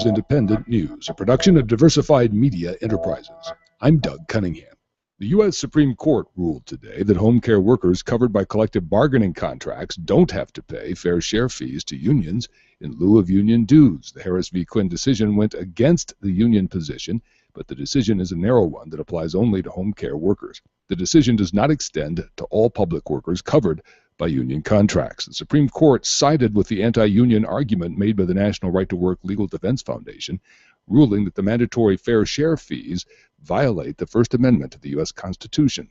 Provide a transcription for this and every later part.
Independent News, a production of Diversified Media Enterprises. I'm Doug Cunningham. The U.S. Supreme Court ruled today that home care workers covered by collective bargaining contracts don't have to pay fair share fees to unions in lieu of union dues. The Harris v. Quinn decision went against the union position, but the decision is a narrow one that applies only to home care workers. The decision does not extend to all public workers covered by union contracts. The Supreme Court sided with the anti-union argument made by the National Right to Work Legal Defense Foundation, ruling that the mandatory fair share fees violate the First Amendment to the U.S. Constitution.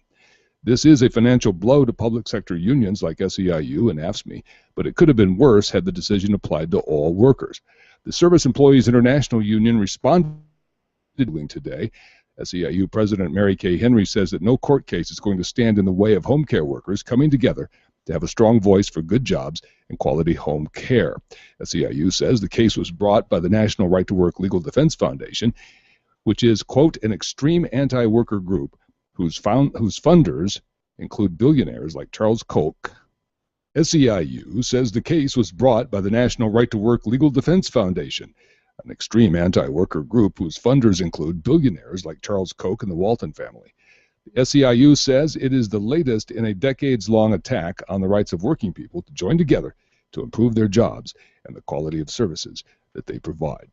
This is a financial blow to public sector unions like SEIU and AFSCME, but it could have been worse had the decision applied to all workers. The Service Employees International Union responded today. SEIU President Mary Kay Henry says that no court case is going to stand in the way of home care workers coming together to have a strong voice for good jobs and quality home care. SEIU says the case was brought by the National Right to Work Legal Defense Foundation, which is, quote, an extreme anti-worker group whose funders include billionaires like Charles Koch. SEIU says the case was brought by the National Right to Work Legal Defense Foundation, an extreme anti-worker group whose funders include billionaires like Charles Koch and the Walton family. The SEIU says it is the latest in a decades-long attack on the rights of working people to join together to improve their jobs and the quality of services that they provide.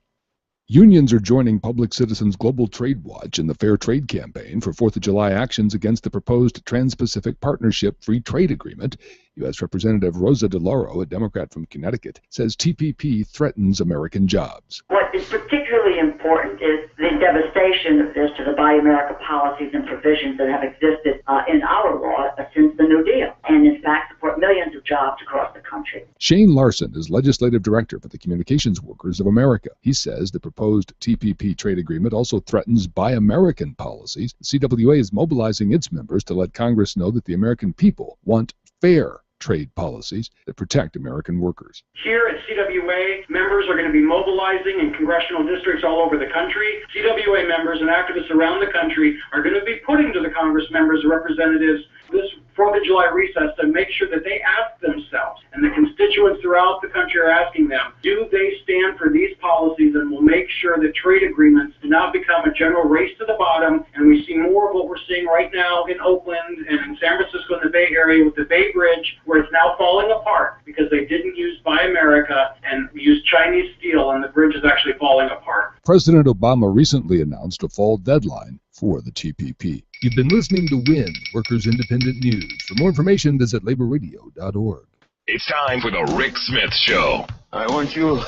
Unions are joining Public Citizens Global Trade Watch in the Fair Trade campaign for 4th of July actions against the proposed Trans-Pacific Partnership Free Trade Agreement. U.S. Representative Rosa DeLauro, a Democrat from Connecticut, says TPP threatens American jobs. What is particularly important is the devastation of this to the Buy America policies and provisions that have existed in our law since the New Deal, and in fact support millions of jobs across the country. Shane Larson is Legislative Director for the Communications Workers of America. He says the proposed TPP trade agreement also threatens Buy American policies. The CWA is mobilizing its members to let Congress know that the American people want fair trade policies that protect American workers. Here at CWA, members are going to be mobilizing in congressional districts all over the country. CWA members and activists around the country are going to be putting to the Congress members and representatives this 4th of July recess to make sure that they ask themselves, and the constituents throughout the country are asking them, do they stand for these policies, and will make sure that trade agreements do not become a general race to the bottom, and we see more of what we're seeing right now in Oakland and in San Francisco and the Bay Area with the Bay Bridge, where it's now falling apart because they didn't use Buy America and used Chinese steel, and the bridge is actually falling apart. President Obama recently announced a fall deadline for the TPP. You've been listening to WIN, Workers Independent News. For more information, visit laborradio.org. It's time for the Rick Smith Show. I want you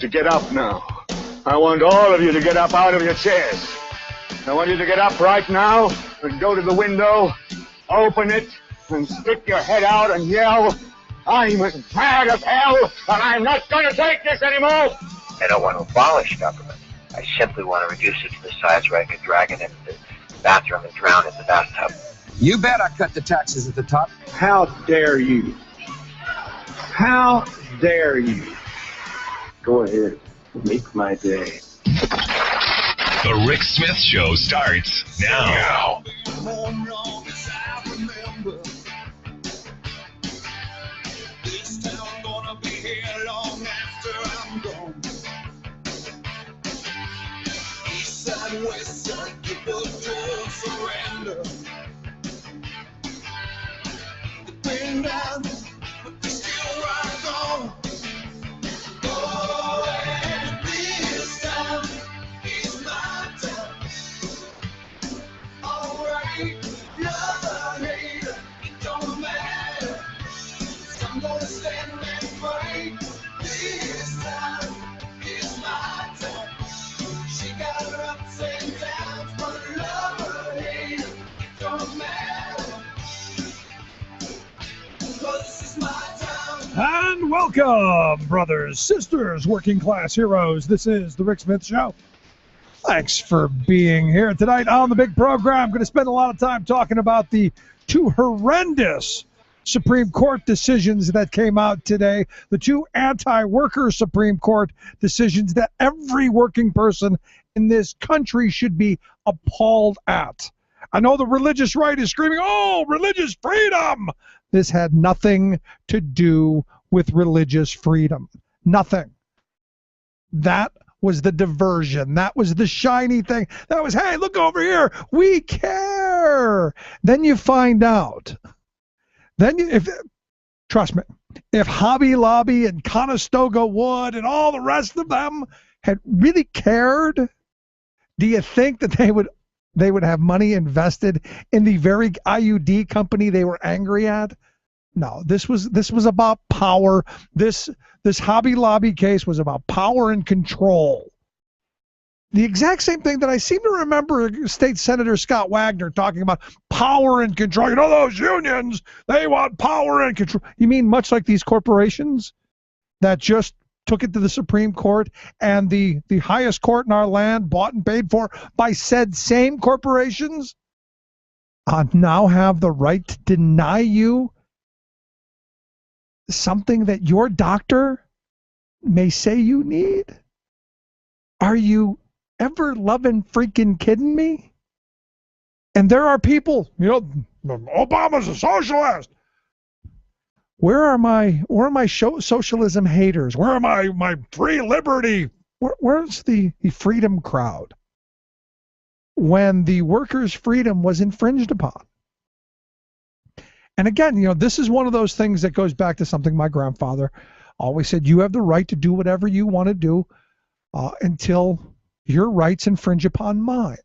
to get up now. I want all of you to get up out of your chairs. I want you to get up right now and go to the window, open it, and stick your head out and yell, I'm as mad as hell, and I'm not going to take this anymore. I don't want to abolish government. I simply want to reduce it to the size where I can drag it into the bathroom and drown in the bathtub. You bet I cut the taxes at the top. How dare you? How dare you? Go ahead, make my day. The Rick Smith Show starts now. West side, people don't surrender. They bring down, but they still rise on. Oh, and this time is my time. All right, love or hate, it don't matter. I'm gonna stand and fight. This time is my time. She got her ups and downs, but love or hate, it don't matter. 'Cause this is my time. And welcome, brothers, sisters, working class heroes. This is the Rick Smith Show. Thanks for being here tonight on the big program. I'm going to spend a lot of time talking about the two horrendous Supreme Court decisions that came out today, the two anti-worker Supreme Court decisions that every working person in this country should be appalled at. I know the religious right is screaming, oh, religious freedom. This had nothing to do with religious freedom. Nothing. That was the diversion. That was the shiny thing. That was, hey, look over here. We care. Then you find out. Trust me, if Hobby Lobby and Conestoga Wood and all the rest of them had really cared, do you think that they would have money invested in the very IUD company they were angry at? No, this was about power. This Hobby Lobby case was about power and control. The exact same thing that I seem to remember State Senator Scott Wagner talking about, power and control. You know, those unions, they want power and control. You mean much like these corporations that just took it to the Supreme Court, and the highest court in our land, bought and paid for by said same corporations, now have the right to deny you something that your doctor may say you need? Are you ever loving freaking kidding me? And there are people, Obama's a socialist. Where are my socialism haters? Where are my free liberty? Where's the freedom crowd when the workers' freedom was infringed upon? And again, this is one of those things that goes back to something my grandfather always said: you have the right to do whatever you want to do until your rights infringe upon mine.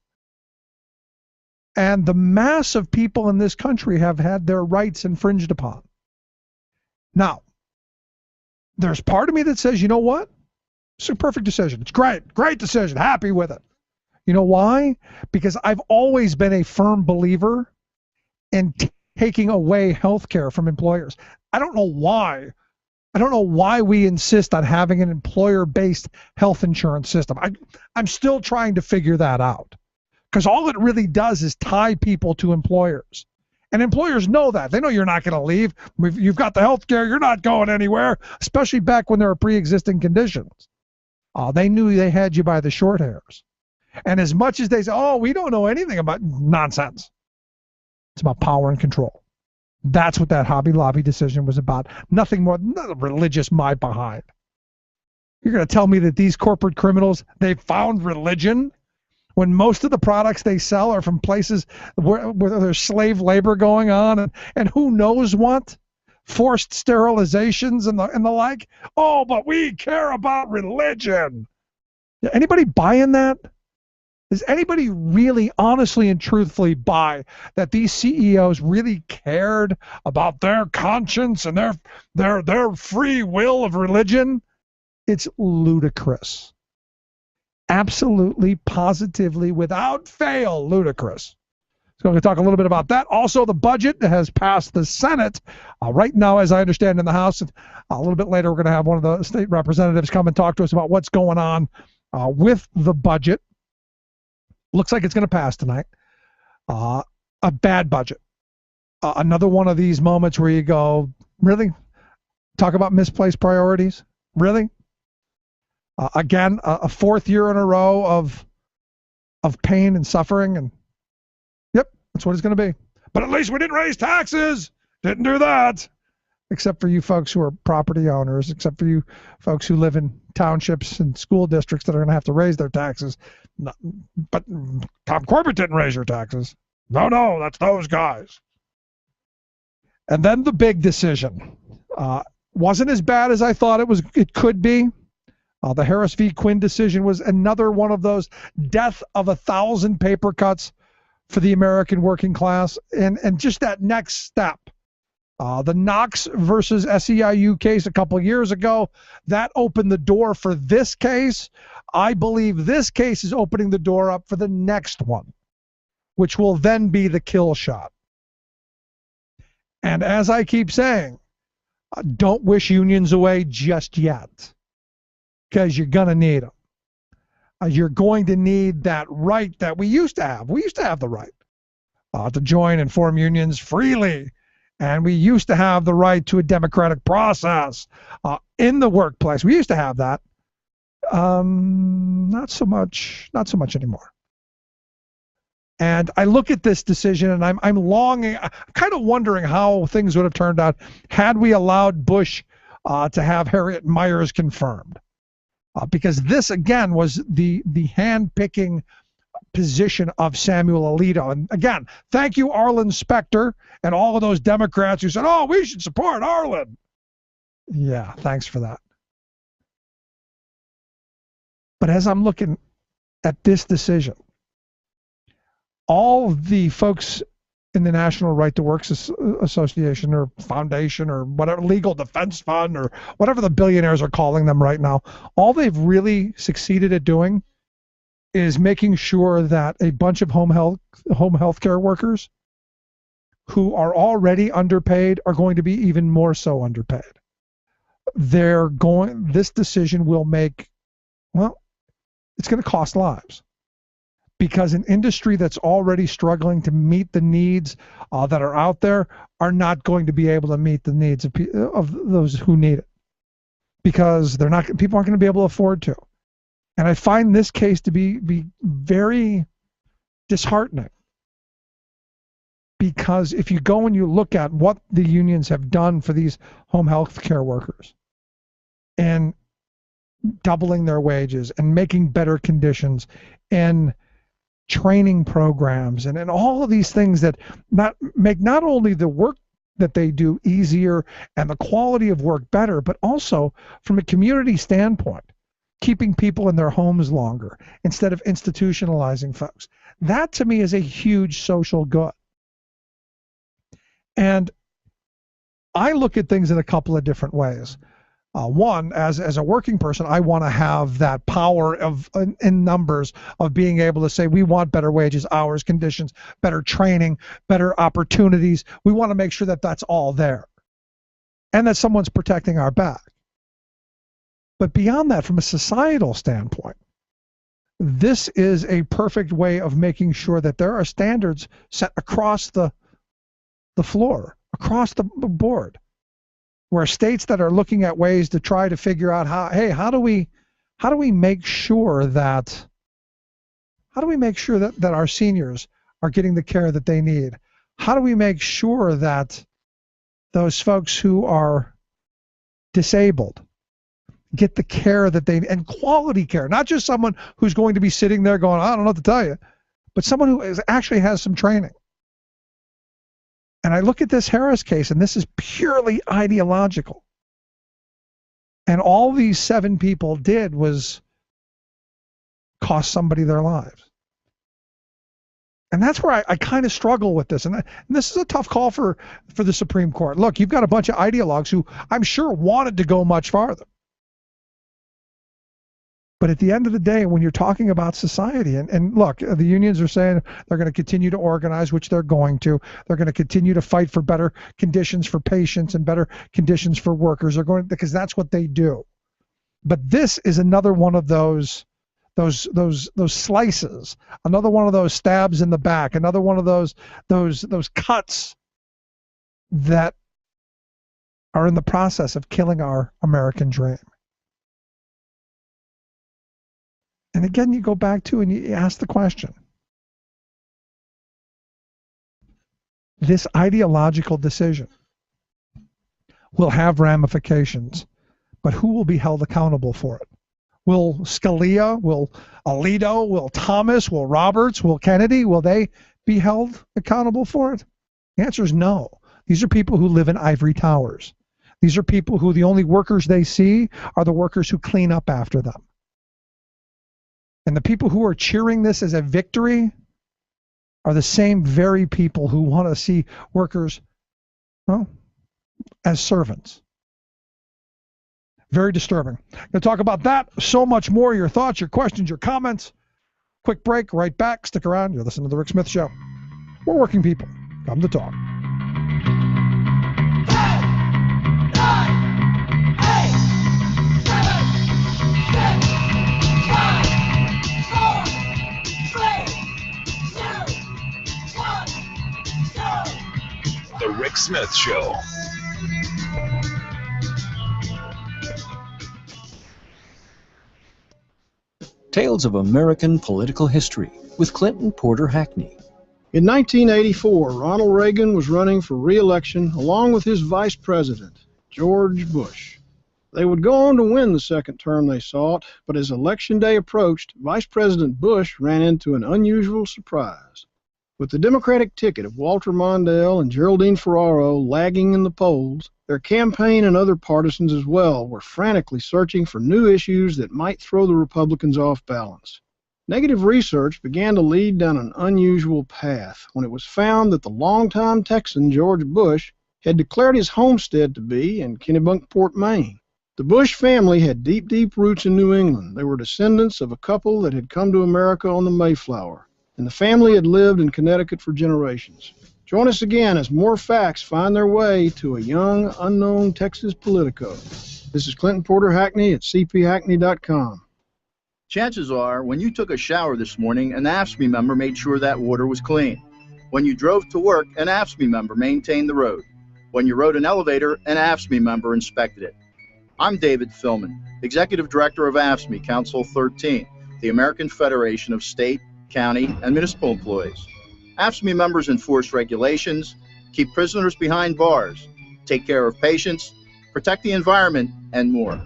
And the mass of people in this country have had their rights infringed upon. Now, there's part of me that says, you know what? It's a perfect decision. It's great decision. Happy with it. You know why? Because I've always been a firm believer in taking away health care from employers. I don't know why. I don't know why we insist on having an employer-based health insurance system. I'm still trying to figure that out, because all it really does is tie people to employers. And employers know that. They know you're not going to leave. You've got the health care. You're not going anywhere, especially back when there are pre-existing conditions. They knew they had you by the short hairs. And as much as they say, we don't know anything about nonsense, it's about power and control. That's what that Hobby Lobby decision was about. Nothing more than a religious my behind. You're going to tell me that these corporate criminals, they found religion when most of the products they sell are from places where there's slave labor going on and who knows what, forced sterilizations and the like? But we care about religion. Anybody buying that? Does anybody really honestly and truthfully buy that these CEOs really cared about their conscience and their free will of religion? It's ludicrous. Absolutely, positively, without fail, ludicrous. So we're going to talk a little bit about that. Also, the budget has passed the Senate. Right now, as I understand, in the House. A little bit later, we're going to have one of the state representatives come and talk to us about what's going on with the budget. Looks like it's going to pass tonight. A bad budget. Another one of these moments where you go, really? Talk about misplaced priorities? Really? Again, a fourth year in a row of pain and suffering, and yep, that's what it's going to be. But at least we didn't raise taxes. Didn't do that. Except for you folks who are property owners, except for you folks who live in townships and school districts that are going to have to raise their taxes. But Tom Corbett didn't raise your taxes. No, that's those guys. And then the big decision. Wasn't as bad as I thought it could be. The Harris v. Quinn decision was another one of those death of 1,000 paper cuts for the American working class. And just that next step. The Knox versus SEIU case a couple years ago, that opened the door for this case. I believe this case is opening the door up for the next one, which will then be the kill shot. And as I keep saying, don't wish unions away just yet, because you're going to need them. You're going to need that right that we used to have. We used to have the right to join and form unions freely. And we used to have the right to a democratic process in the workplace. We used to have that. Not so much anymore. And I look at this decision and I'm longing, I'm kind of wondering how things would have turned out had we allowed Bush to have Harriet Miers confirmed. because this, again, was the hand-picking position of Samuel Alito. And again, thank you, Arlen Specter, and all of those Democrats who said, oh, we should support Arlen. Yeah, thanks for that. But as I'm looking at this decision, all the folks in the National Right to Work Association or Foundation or whatever, Legal Defense Fund or whatever the billionaires are calling them right now, all they've really succeeded at doing is making sure that a bunch of home health care workers who are already underpaid are going to be even more so underpaid. This decision will make, well, it's going to cost lives, because an industry that's already struggling to meet the needs that are out there are not going to be able to meet the needs of those who need it, because people aren't going to be able to afford to. And I find this case to be very disheartening, because if you go and you look at what the unions have done for these home health care workers and doubling their wages and making better conditions and training programs and all of these things that make not only the work that they do easier and the quality of work better, but also from a community standpoint, keeping people in their homes longer instead of institutionalizing folks. That to me is a huge social good. And I look at things in a couple of different ways. One, as a working person, I want to have that power in numbers of being able to say we want better wages, hours, conditions, better training, better opportunities. We want to make sure that that's all there and that someone's protecting our back. But beyond that, from a societal standpoint, this is a perfect way of making sure that there are standards set across the floor, across the board, where states that are looking at ways to try to figure out how do we make sure that our seniors are getting the care that they need? How do we make sure that those folks who are disabled get the care that they need, and quality care, not just someone who's going to be sitting there going, I don't know what to tell you, but someone who actually has some training. And I look at this Harris case, and this is purely ideological. And all these 7 people did was cost somebody their lives. And that's where I kind of struggle with this. And this is a tough call for the Supreme Court. Look, you've got a bunch of ideologues who I'm sure wanted to go much farther. But at the end of the day, when you're talking about society, and look, the unions are saying they're going to continue to organize, which they're going to. They're going to continue to fight for better conditions for patients and better conditions for workers. They're going, because that's what they do. But this is another one of those slices, another one of those stabs in the back, another one of those cuts that are in the process of killing our American dream. And again, you go back to and you ask the question. This ideological decision will have ramifications, but who will be held accountable for it? Will Scalia, will Alito, will Thomas, will Roberts, will Kennedy, will they be held accountable for it? The answer is no. These are people who live in ivory towers. These are people who the only workers they see are the workers who clean up after them. And the people who are cheering this as a victory are the same very people who want to see workers, well, as servants. Very disturbing. Going to talk about that, so much more. Your thoughts, your questions, your comments. Quick break, right back. Stick around. You're listening to The Rick Smith Show. We're working people. Come to talk. The Rick Smith Show. Tales of American Political History with Clinton Porter Hackney. In 1984, Ronald Reagan was running for re-election along with his vice president, George Bush. They would go on to win the second term they sought, but as Election Day approached, Vice President Bush ran into an unusual surprise. With the Democratic ticket of Walter Mondale and Geraldine Ferraro lagging in the polls, their campaign and other partisans as well were frantically searching for new issues that might throw the Republicans off balance. Negative research began to lead down an unusual path when it was found that the longtime Texan George Bush had declared his homestead to be in Kennebunkport, Maine. The Bush family had deep, deep roots in New England. They were descendants of a couple that had come to America on the Mayflower, and the family had lived in Connecticut for generations. Join us again as more facts find their way to a young, unknown Texas Politico. This is Clinton Porter Hackney at cphackney.com. Chances are, when you took a shower this morning, an AFSCME member made sure that water was clean. When you drove to work, an AFSCME member maintained the road. When you rode an elevator, an AFSCME member inspected it. I'm David Philman, Executive Director of AFSCME Council 13, the American Federation of State, County, and Municipal Employees. AFSCME members enforce regulations, keep prisoners behind bars, take care of patients, protect the environment, and more.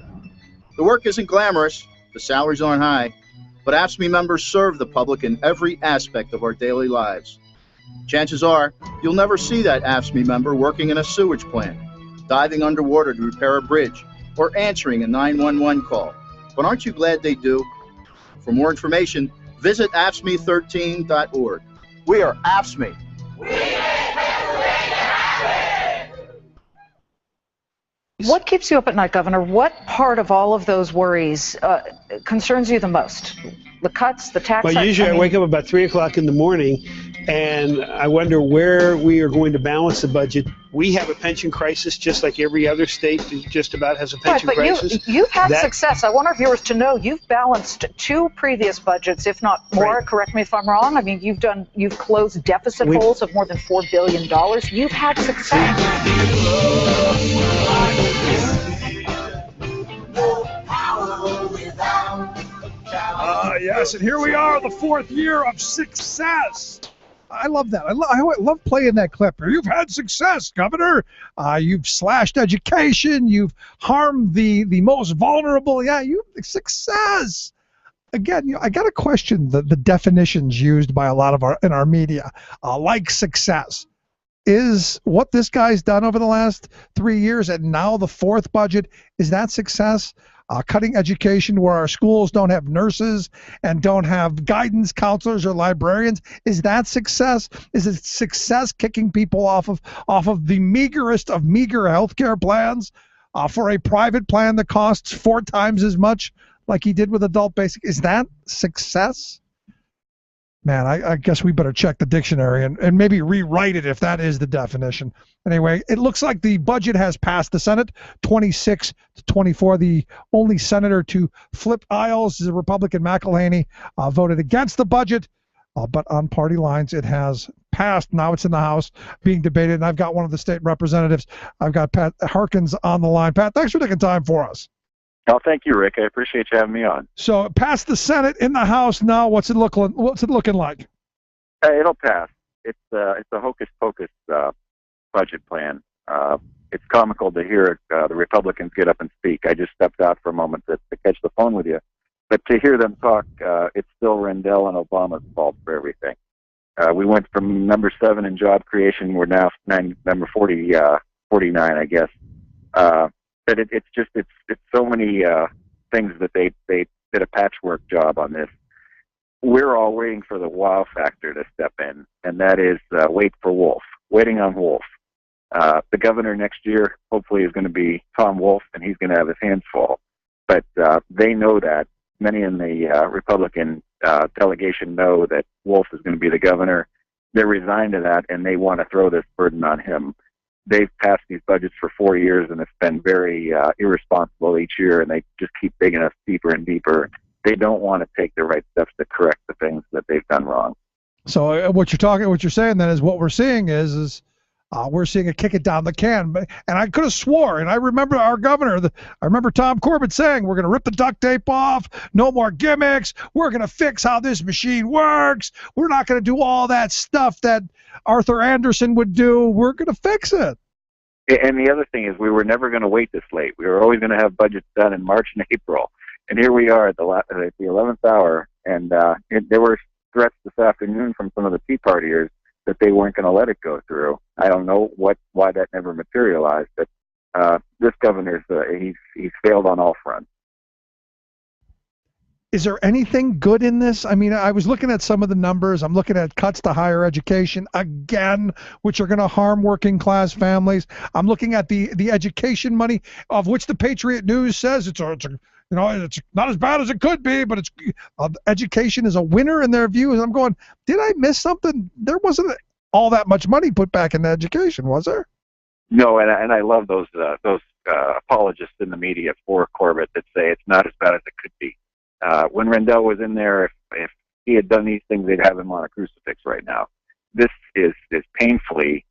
The work isn't glamorous, the salaries aren't high, but AFSCME members serve the public in every aspect of our daily lives. Chances are, you'll never see that AFSCME member working in a sewage plant, diving underwater to repair a bridge, or answering a 911 call. But aren't you glad they do? For more information, visit AFSCME13.org. We are AFSCME. What keeps you up at night, Governor? What part of all of those worries concerns you the most? The cuts, the tax hikes? Well, usually I wake up about 3 o'clock in the morning, and I wonder where we are going to balance the budget. We have a pension crisis, just like every other state just about has a pension crisis. But you've had success. I want our viewers to know you've balanced 2 previous budgets, if not more. Right. Correct me if I'm wrong. I mean, you've closed deficit holes of more than $4 billion. You've had success. Yes, and here we are, the 4th year of success. I love that. I love playing that clip. You've had success, Governor. You've slashed education. You've harmed the most vulnerable. Yeah, success. Again, I got to question the definitions used by a lot of our media, like success. Is what this guy's done over the last 3 years and now the 4th budget, is that success? Cutting education where our schools don't have nurses and don't have guidance counselors or librarians, is that success? Is it success kicking people off of the meagerest of meager healthcare plans for a private plan that costs 4 times as much, like he did with adult basic? Is that success? Man, I guess we better check the dictionary and maybe rewrite it if that is the definition. Anyway, it looks like the budget has passed the Senate, 26-24. The only senator to flip aisles is the Republican McElhaney, voted against the budget, but on party lines it has passed. Now it's in the House being debated, and I've got one of the state representatives. I've got Pat Harkins on the line. Pat, thanks for taking time for us. Oh, thank you, Rick. I appreciate you having me on. So, past the Senate, in the House now. What's it looking like? It'll pass. It's a hocus pocus budget plan. It's comical to hear the Republicans get up and speak. I just stepped out for a moment to catch the phone with you, but to hear them talk, it's still Rendell and Obama's fault for everything. We went from number 7 in job creation. We're now number 49, I guess. But it's so many things that they did a patchwork job on this. We're all waiting for the wow factor to step in, and that is waiting on Wolf. The governor next year hopefully is going to be Tom Wolf, and he's going to have his hands full. But they know that. Many in the Republican delegation know that Wolf is going to be the governor. They're resigned to that, and they want to throw this burden on him. They've passed these budgets for 4 years, and it's been very irresponsible each year, and they just keep digging us deeper and deeper. They don't want to take the right steps to correct the things that they've done wrong. So what you're saying then is what we're seeing is we're seeing a kick it down the can. And I could have swore, and I remember our governor, I remember Tom Corbett saying, we're going to rip the duct tape off, no more gimmicks, we're going to fix how this machine works, we're not going to do all that stuff that Arthur Anderson would do, we're going to fix it. And the other thing is, we were never going to wait this late. We were always going to have budgets done in March and April. And here we are at the 11th hour, and there were threats this afternoon from some of the Tea Partiers that they weren't going to let it go through. I don't know why that never materialized, but this governor's he's failed on all fronts. Is there anything good in this? I mean, I was looking at some of the numbers. I'm looking at cuts to higher education again, which are going to harm working class families. I'm looking at the education money, of which the Patriot News says it's not as bad as it could be, but it's education is a winner in their view. And I'm going, did I miss something? There wasn't all that much money put back into education, was there? No, and I love those apologists in the media for Corbett that say it's not as bad as it could be. When Rendell was in there, if he had done these things, they'd have him on a crucifix right now. This is painfully,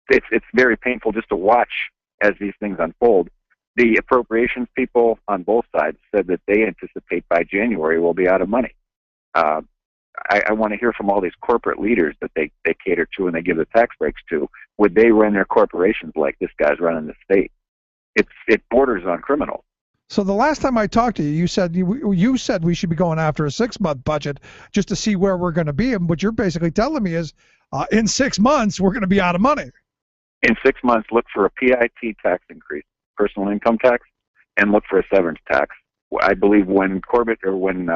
it's very painful just to watch as these things unfold. The appropriations people on both sides said that they anticipate by January we'll be out of money. I want to hear from all these corporate leaders that they cater to and they give the tax breaks to. Would they run their corporations like this guy's running the state? It borders on criminal. So the last time I talked to you, you said we should be going after a 6-month budget just to see where we're going to be. And what you're basically telling me is, in 6 months we're going to be out of money. In 6 months, look for a PIT tax increase, personal income tax, and look for a severance tax. I believe when Corbett or when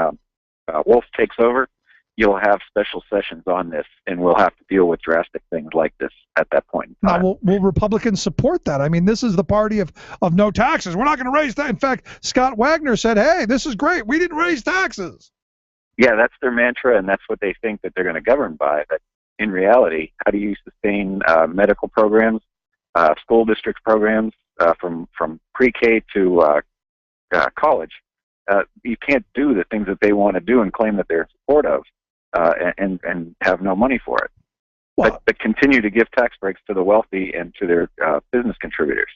Wolf takes over, you'll have special sessions on this, and we'll have to deal with drastic things like this at that point in time. Now, will Republicans support that? I mean, this is the party of no taxes. We're not going to raise that. In fact, Scott Wagner said, hey, this is great. We didn't raise taxes. Yeah, that's their mantra, and that's what they think that they're going to govern by. But in reality, how do you sustain medical programs, school district programs from pre-K to college? You can't do the things that they want to do and claim that they're in support of. And have no money for it, but continue to give tax breaks to the wealthy and to their business contributors.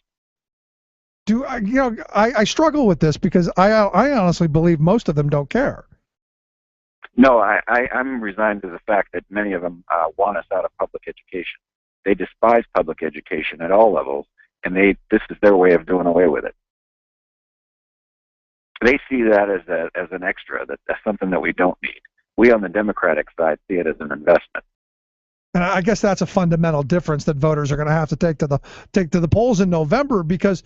I struggle with this because I honestly believe most of them don't care. No, I'm resigned to the fact that many of them want us out of public education. They despise public education at all levels, and this is their way of doing away with it. They see that as an extra, that's something that we don't need. We on the Democratic side see it as an investment. And I guess that's a fundamental difference that voters are going to have to take to the polls in November, because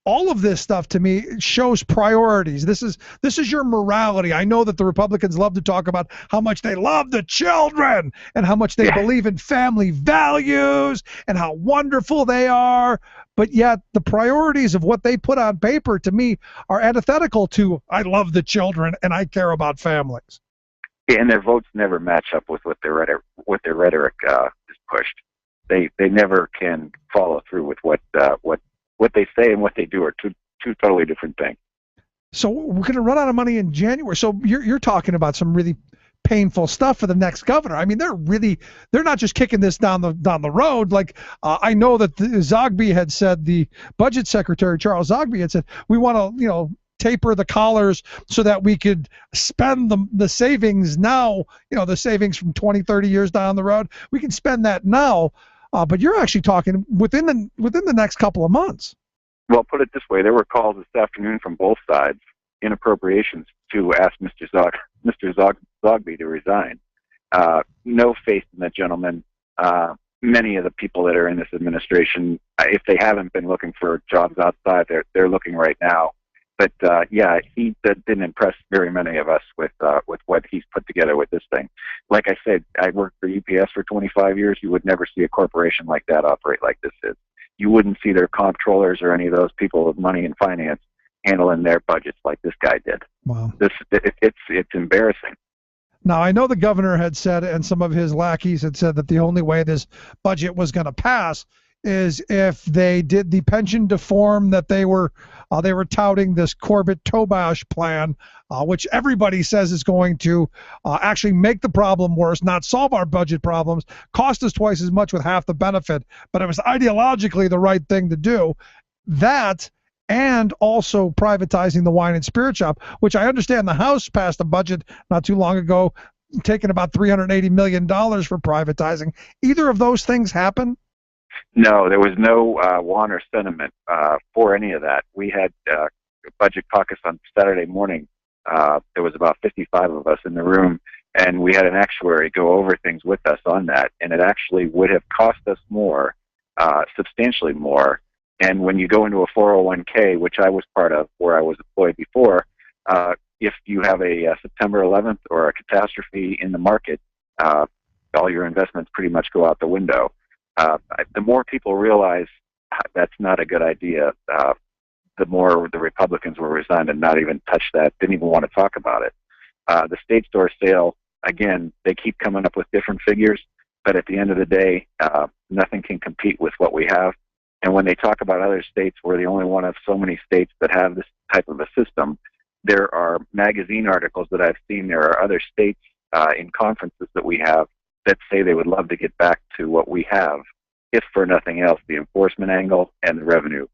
all of this stuff to me shows priorities. This is your morality. I know that the Republicans love to talk about how much they love the children and how much they believe in family values and how wonderful they are. But yet the priorities of what they put on paper to me are antithetical to I love the children and I care about families. And their votes never match up with what their rhetoric is pushed. They never can follow through with what they say and what they do are two totally different things. So we're going to run out of money in January. So you're talking about some really painful stuff for the next governor. I mean, they're not just kicking this down the road. Like I know that Zogby had said, the budget secretary Charles Zogby had said, we want to taper the collars so that we could spend the savings now, the savings from 20, 30 years down the road. We can spend that now, but you're actually talking within the next couple of months. Well, put it this way, there were calls this afternoon from both sides in appropriations to ask Mr. Zogby to resign. No faith in that gentleman. Many of the people that are in this administration, if they haven't been looking for jobs outside, they're looking right now. But he didn't impress very many of us with what he's put together with this thing. Like I said, I worked for UPS for 25 years. You would never see a corporation like that operate like this is. You wouldn't see their comptrollers or any of those people with money and finance handling their budgets like this guy did. Wow, it's embarrassing. Now, I know the governor had said, and some of his lackeys had said, that the only way this budget was going to pass is if they did the pension deform that they were touting, this Corbett-Tobash plan, which everybody says is going to actually make the problem worse, not solve our budget problems, cost us twice as much with half the benefit, but it was ideologically the right thing to do. That, and also privatizing the wine and spirit shop, which I understand the House passed a budget not too long ago, taking about $380 million for privatizing. Either of those things happen? No, there was no want or sentiment for any of that. We had a budget caucus on Saturday morning. There was about 55 of us in the room, and we had an actuary go over things with us on that, and it actually would have cost us more, substantially more. And when you go into a 401k, which I was part of where I was employed before, if you have a September 11th or a catastrophe in the market, all your investments pretty much go out the window. The more people realize that's not a good idea, the more the Republicans were resigned and not even touch that, didn't even want to talk about it. The state store sale, again, they keep coming up with different figures, but at the end of the day, nothing can compete with what we have. And when they talk about other states, we're the only one of so many states that have this type of a system. There are magazine articles that I've seen. There are other states in conferences that we have that say they would love to get back to what we have, if for nothing else, the enforcement angle and the revenue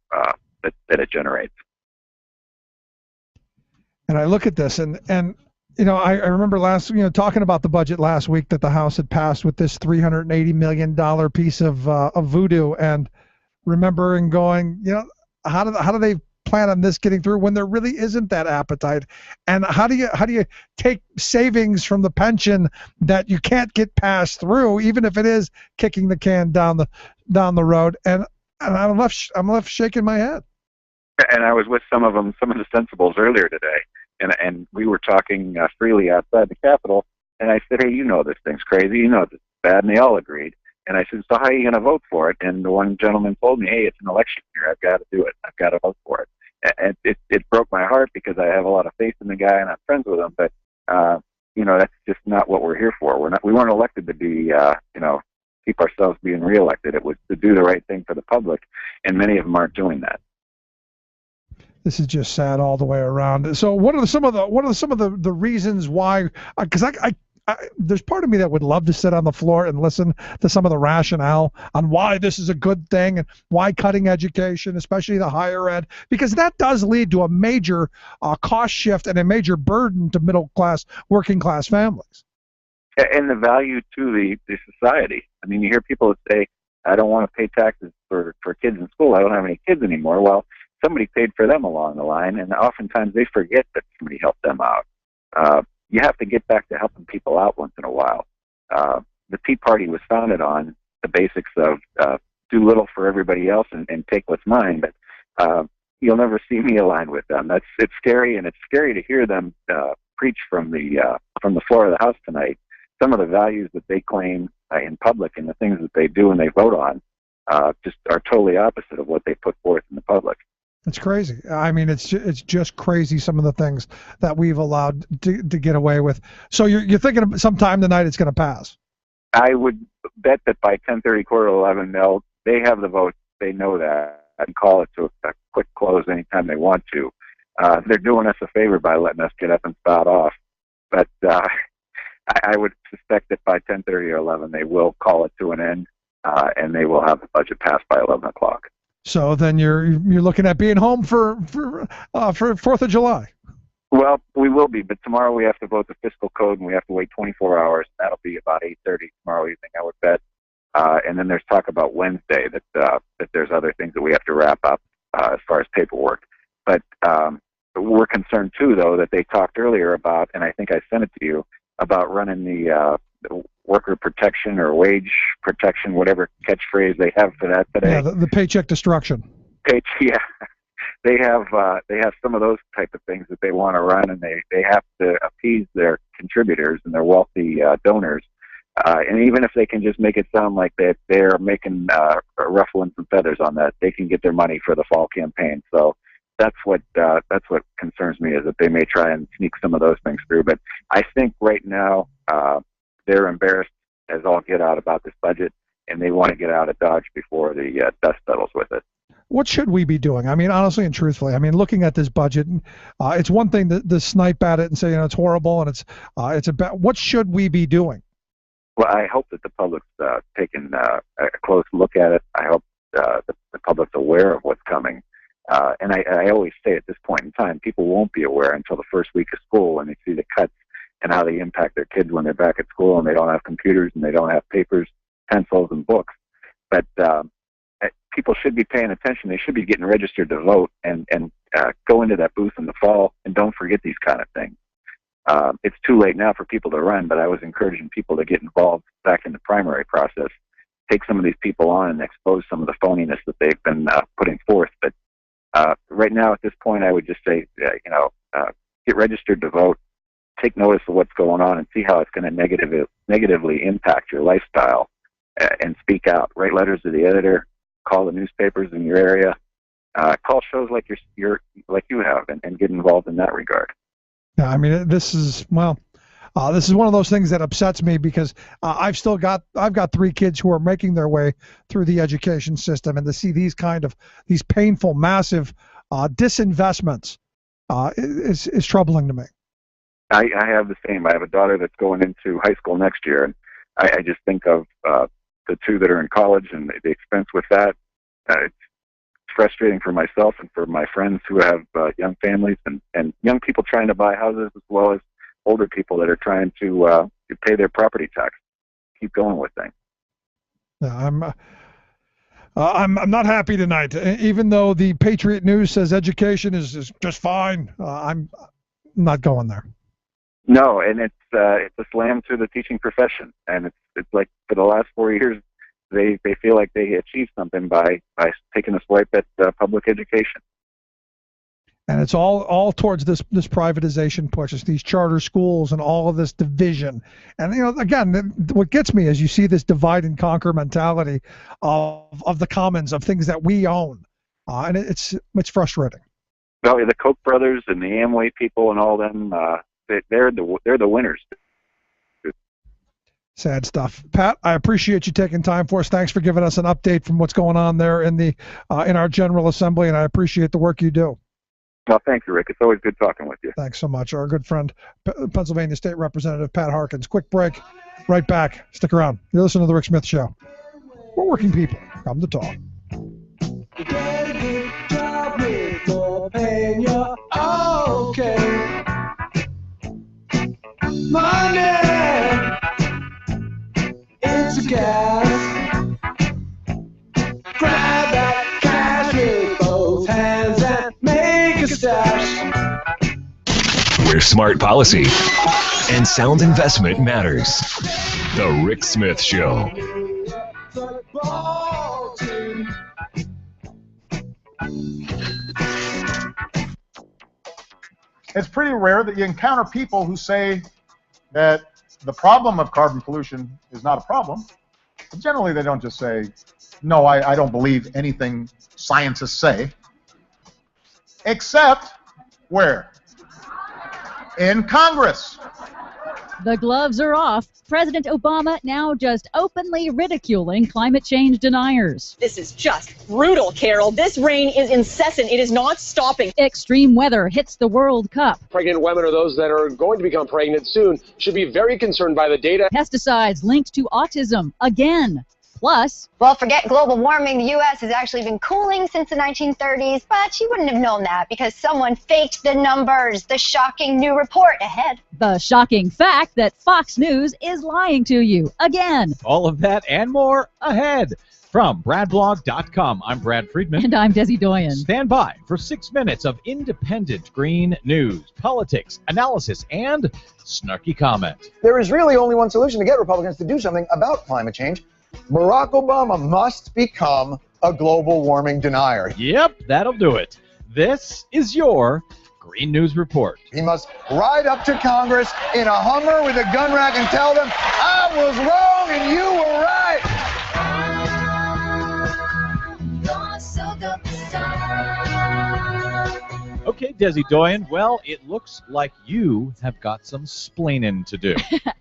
that it generates. And I look at this, and you know, I remember talking about the budget last week that the House had passed with this $380 million piece of voodoo, and remembering going, you know, how do they plan on this getting through when there really isn't that appetite? And how do you take savings from the pension that you can't get passed through, even if it is kicking the can down the road? And I'm left shaking my head. And I was with some of the sensibles earlier today, and we were talking freely outside the Capitol, and I said, hey, you know this thing's crazy, you know it's bad, and they all agreed. And I said, so how are you going to vote for it? And the one gentleman told me, hey, it's an election year, I've got to do it, I've got to vote for it. And it broke my heart because I have a lot of faith in the guy and I'm friends with him, but you know, that's just not what we're here for. We weren't elected to be keep ourselves being reelected. It was to do the right thing for the public, and many of them aren't doing that. This is just sad all the way around. So what are some of the reasons why? Because there's part of me that would love to sit on the floor and listen to some of the rationale on why this is a good thing and why cutting education, especially the higher ed, because that does lead to a major cost shift and a major burden to middle class, working class families. And the value to the society. I mean, you hear people that say, I don't want to pay taxes for kids in school. I don't have any kids anymore. Well, somebody paid for them along the line, and oftentimes they forget that somebody helped them out. You have to get back to helping people out once in a while. The Tea Party was founded on the basics of do little for everybody else and take what's mine, but you'll never see me aligned with them. It's scary, and it's scary to hear them preach from the floor of the House tonight. Some of the values that they claim in public and the things that they do and they vote on just are totally opposite of what they put forth in the public. It's crazy. I mean, it's just crazy, some of the things that we've allowed to get away with. So you're thinking sometime tonight it's going to pass? I would bet that by 10:30, 11:15, they have the votes. They know that, and call it to a quick close anytime they want to. They're doing us a favor by letting us get up and spout off. But I would suspect that by 10:30 or 11, they will call it to an end, and they will have the budget passed by 11 o'clock. So then you're looking at being home for 4th of July. Well, we will be, but tomorrow we have to vote the fiscal code, and we have to wait 24 hours. That'll be about 8:30 tomorrow evening, I would bet. And then there's talk about Wednesday that there's other things that we have to wrap up as far as paperwork. But we're concerned too, though, that they talked earlier about, and I think I sent it to you, about running the worker protection or wage protection, whatever catchphrase they have for that today. Yeah, the paycheck destruction. Yeah, they have some of those type of things that they want to run, and they have to appease their contributors and their wealthy donors. And even if they can just make it sound like they're making ruffling some feathers on that, they can get their money for the fall campaign. So that's what concerns me, is that they may try and sneak some of those things through. But I think right now they're embarrassed as all get out about this budget, and they want to get out of Dodge before the dust settles with it. What should we be doing? I mean, honestly and truthfully, I mean, looking at this budget, it's one thing to snipe at it and say, it's horrible and it's a bad. What should we be doing? Well, I hope that the public's taking a close look at it. I hope the public's aware of what's coming. And I always say at this point in time, people won't be aware until the first week of school when they see the cuts and how they impact their kids when they're back at school and they don't have computers and they don't have papers, pencils, and books. But people should be paying attention. They should be getting registered to vote and go into that booth in the fall, and don't forget these kind of things. It's too late now for people to run, but I was encouraging people to get involved back in the primary process, take some of these people on and expose some of the phoniness that they've been putting forth. But right now, at this point, I would just say, get registered to vote, take notice of what's going on, and see how it's going to negatively impact your lifestyle, and speak out. Write letters to the editor, call the newspapers in your area, call shows like you have, and get involved in that regard. Yeah, I mean, this is one of those things that upsets me because I've got 3 kids who are making their way through the education system, and to see these painful, massive disinvestments is troubling to me. I have the same. I have a daughter that's going into high school next year, and I just think of the 2 that are in college and the expense with that. It's frustrating for myself and for my friends who have young families and young people trying to buy houses, as well as older people that are trying to pay their property tax. Keep going with things. Yeah, I'm not happy tonight. Even though the Patriot News says education is just fine, I'm not going there. No, and it's a slam to the teaching profession, and it's like for the last 4 years, they feel like they achieved something by taking a swipe at public education. And it's all towards this privatization push. It's these charter schools and all of this division. And again, what gets me is you see this divide and conquer mentality of the commons, of things that we own, and it's frustrating. Well, the Koch brothers and the Amway people and all them, they're the winners. Sad stuff. Pat, I appreciate you taking time for us. Thanks for giving us an update from what's going on there in our General Assembly, and I appreciate the work you do. Well, thank you, Rick. It's always good talking with you. Thanks so much. Our good friend, Pennsylvania State Representative Pat Harkins. Quick break. Right back. Stick around. You're listening to The Rick Smith Show. We're working people. Come to talk. Okay. Money, it's a gas. Grab that cash with both hands and make a stash. Where smart policy and sound investment matters. The Rick Smith Show. Football team. It's pretty rare that you encounter people who say that the problem of carbon pollution is not a problem. But generally, they don't just say, no, I don't believe anything scientists say. Except where? In Congress. The gloves are off. President Obama now just openly ridiculing climate change deniers. This is just brutal, Carol. This rain is incessant. It is not stopping. Extreme weather hits the World Cup. Pregnant women or those that are going to become pregnant soon should be very concerned by the data. Pesticides linked to autism again. Plus, well, forget global warming. The U.S. has actually been cooling since the 1930s, but you wouldn't have known that because someone faked the numbers. The shocking new report ahead. The shocking fact that Fox News is lying to you again. All of that and more ahead. From BradBlog.com, I'm Brad Friedman. And I'm Desi Doyen. Stand by for 6 minutes of independent green news, politics, analysis, and snarky comment. There is really only one solution to get Republicans to do something about climate change. Barack Obama must become a global warming denier. Yep, that'll do it. This is your Green News Report. He must ride up to Congress in a Hummer with a gun rack and tell them, I was wrong and you were right. Okay, Desi Doyen, well, it looks like you have got some splaining to do.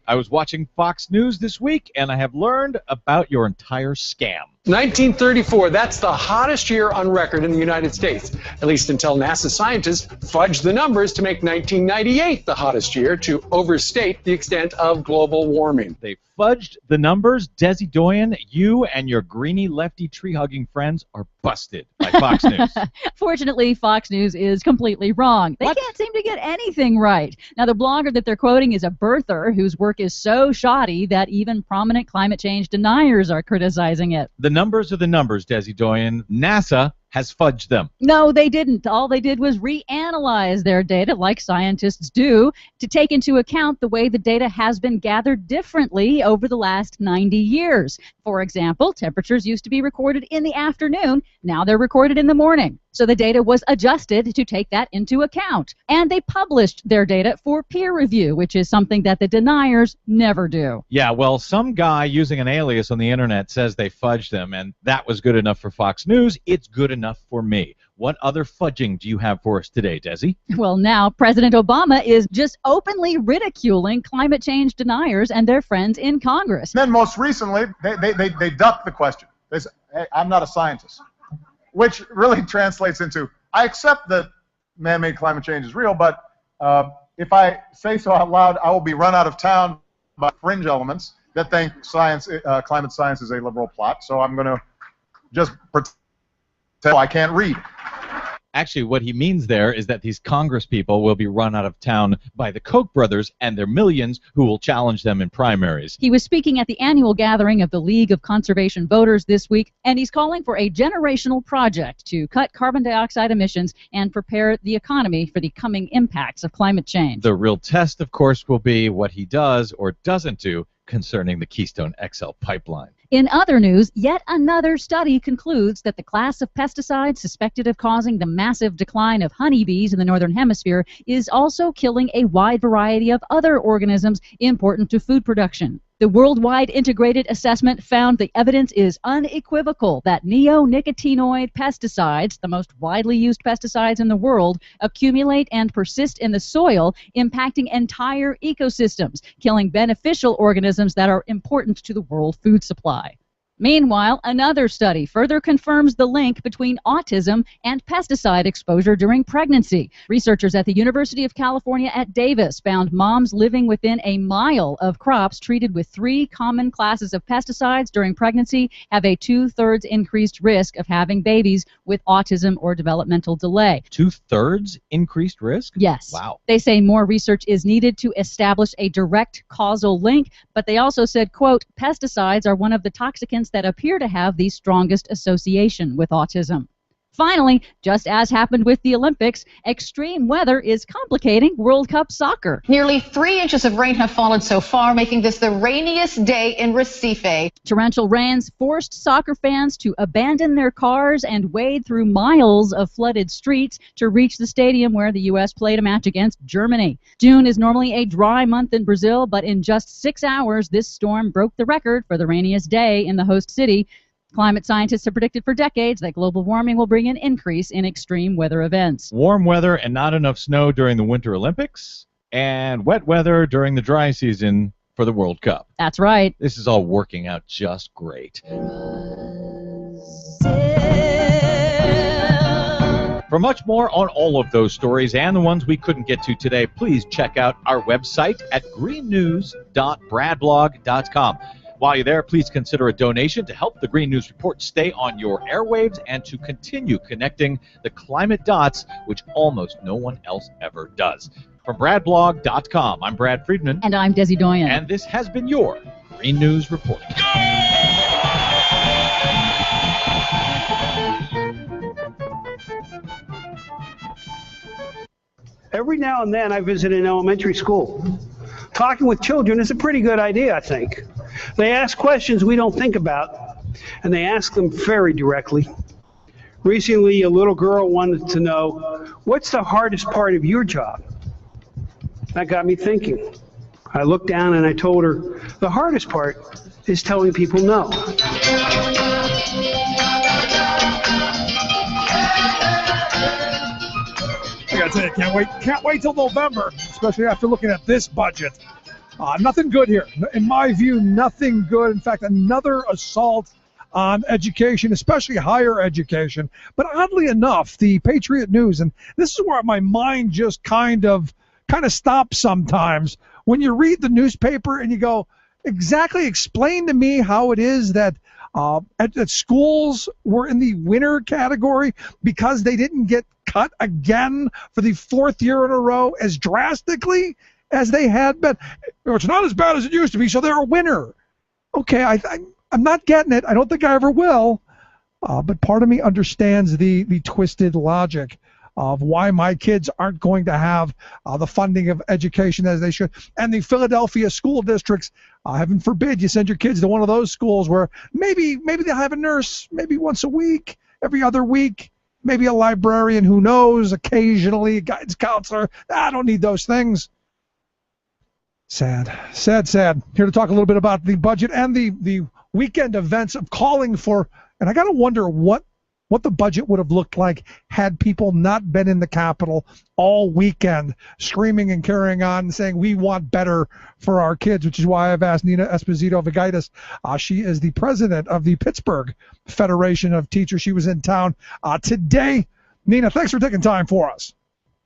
I was watching Fox News this week, and I have learned about your entire scam. 1934, that's the hottest year on record in the United States, at least until NASA scientists fudged the numbers to make 1998 the hottest year to overstate the extent of global warming. They fudged the numbers. Desi Doyen, you and your greeny lefty tree-hugging friends are busted by like Fox News. Fortunately, Fox News is completely wrong. They can't seem to get anything right. Now, the blogger that they're quoting is a birther whose work is so shoddy that even prominent climate change deniers are criticizing it. The numbers are the numbers, Desi Doyen. NASA has fudged them. No, they didn't. All they did was reanalyze their data, like scientists do, to take into account the way the data has been gathered differently over the last 90 years. For example, temperatures used to be recorded in the afternoon. Now they're recorded in the morning. So the data was adjusted to take that into account. And they published their data for peer review, which is something that the deniers never do. Yeah, well, some guy using an alias on the internet says they fudged them, and that was good enough for Fox News. It's good enough for me. What other fudging do you have for us today, Desi? Well, now President Obama is just openly ridiculing climate change deniers and their friends in Congress. Then most recently, they ducked the question. They said, hey, I'm not a scientist, which really translates into, I accept that man-made climate change is real, but if I say so out loud, I will be run out of town by fringe elements that think climate science is a liberal plot, so I'm going to just pretend I can't read. Actually, what he means there is that these Congress people will be run out of town by the Koch brothers and their millions who will challenge them in primaries. He was speaking at the annual gathering of the League of Conservation Voters this week, and he's calling for a generational project to cut carbon dioxide emissions and prepare the economy for the coming impacts of climate change. The real test, of course, will be what he does or doesn't do concerning the Keystone XL pipeline. In other news, yet another study concludes that the class of pesticides suspected of causing the massive decline of honeybees in the Northern Hemisphere is also killing a wide variety of other organisms important to food production. The worldwide integrated assessment found the evidence is unequivocal that neonicotinoid pesticides, the most widely used pesticides in the world, accumulate and persist in the soil, impacting entire ecosystems, killing beneficial organisms that are important to the world food supply. Meanwhile, another study further confirms the link between autism and pesticide exposure during pregnancy. Researchers at the University of California at Davis found moms living within a mile of crops treated with 3 common classes of pesticides during pregnancy have a 2/3 increased risk of having babies with autism or developmental delay. 2/3 increased risk? Yes. Wow. They say more research is needed to establish a direct causal link, but they also said, quote, pesticides are one of the toxicants that appear to have the strongest association with autism. Finally, just as happened with the Olympics, extreme weather is complicating World Cup soccer. Nearly 3 inches of rain have fallen so far, making this the rainiest day in Recife. Torrential rains forced soccer fans to abandon their cars and wade through miles of flooded streets to reach the stadium where the U.S. played a match against Germany. June is normally a dry month in Brazil, but in just 6 hours, this storm broke the record for the rainiest day in the host city. Climate scientists have predicted for decades that global warming will bring an increase in extreme weather events. Warm weather and not enough snow during the Winter Olympics, and wet weather during the dry season for the World Cup. That's right. This is all working out just great. For much more on all of those stories and the ones we couldn't get to today, please check out our website at greennews.bradblog.com. While you're there, please consider a donation to help the Green News Report stay on your airwaves and to continue connecting the climate dots, which almost no one else ever does. From bradblog.com, I'm Brad Friedman. And I'm Desi Doyen. And this has been your Green News Report. Every now and then I visit an elementary school. Talking with children is a pretty good idea, I think. They ask questions we don't think about, and they ask them very directly. Recently, a little girl wanted to know, what's the hardest part of your job? That got me thinking. I looked down and I told her, the hardest part is telling people no. I gotta tell you, can't wait till November, especially after looking at this budget. Nothing good here. In my view, nothing good. In fact, another assault on education, especially higher education. But oddly enough, the Patriot News, and this is where my mind just kind of stops sometimes. When you read the newspaper and you go, exactly explain to me how it is that At schools were in the winner category because they didn't get cut again for the 4th year in a row as drastically as they had been. It's not as bad as it used to be, so they're a winner. Okay, I'm not getting it. I don't think I ever will. But part of me understands the twisted logic of why my kids aren't going to have the funding of education as they should. And the Philadelphia school districts, heaven forbid you send your kids to one of those schools where maybe they'll have a nurse maybe once a week, every other week, maybe a librarian, who knows, occasionally a guidance counselor. I don't need those things. Sad. Here to talk a little bit about the budget and the weekend events of calling for, and I got to wonder what the budget would have looked like had people not been in the Capitol all weekend screaming and carrying on and saying we want better for our kids, which is why I've asked Nina Esposito-Vigaitis. She is the president of the Pittsburgh Federation of Teachers. She was in town today. Nina, thanks for taking time for us.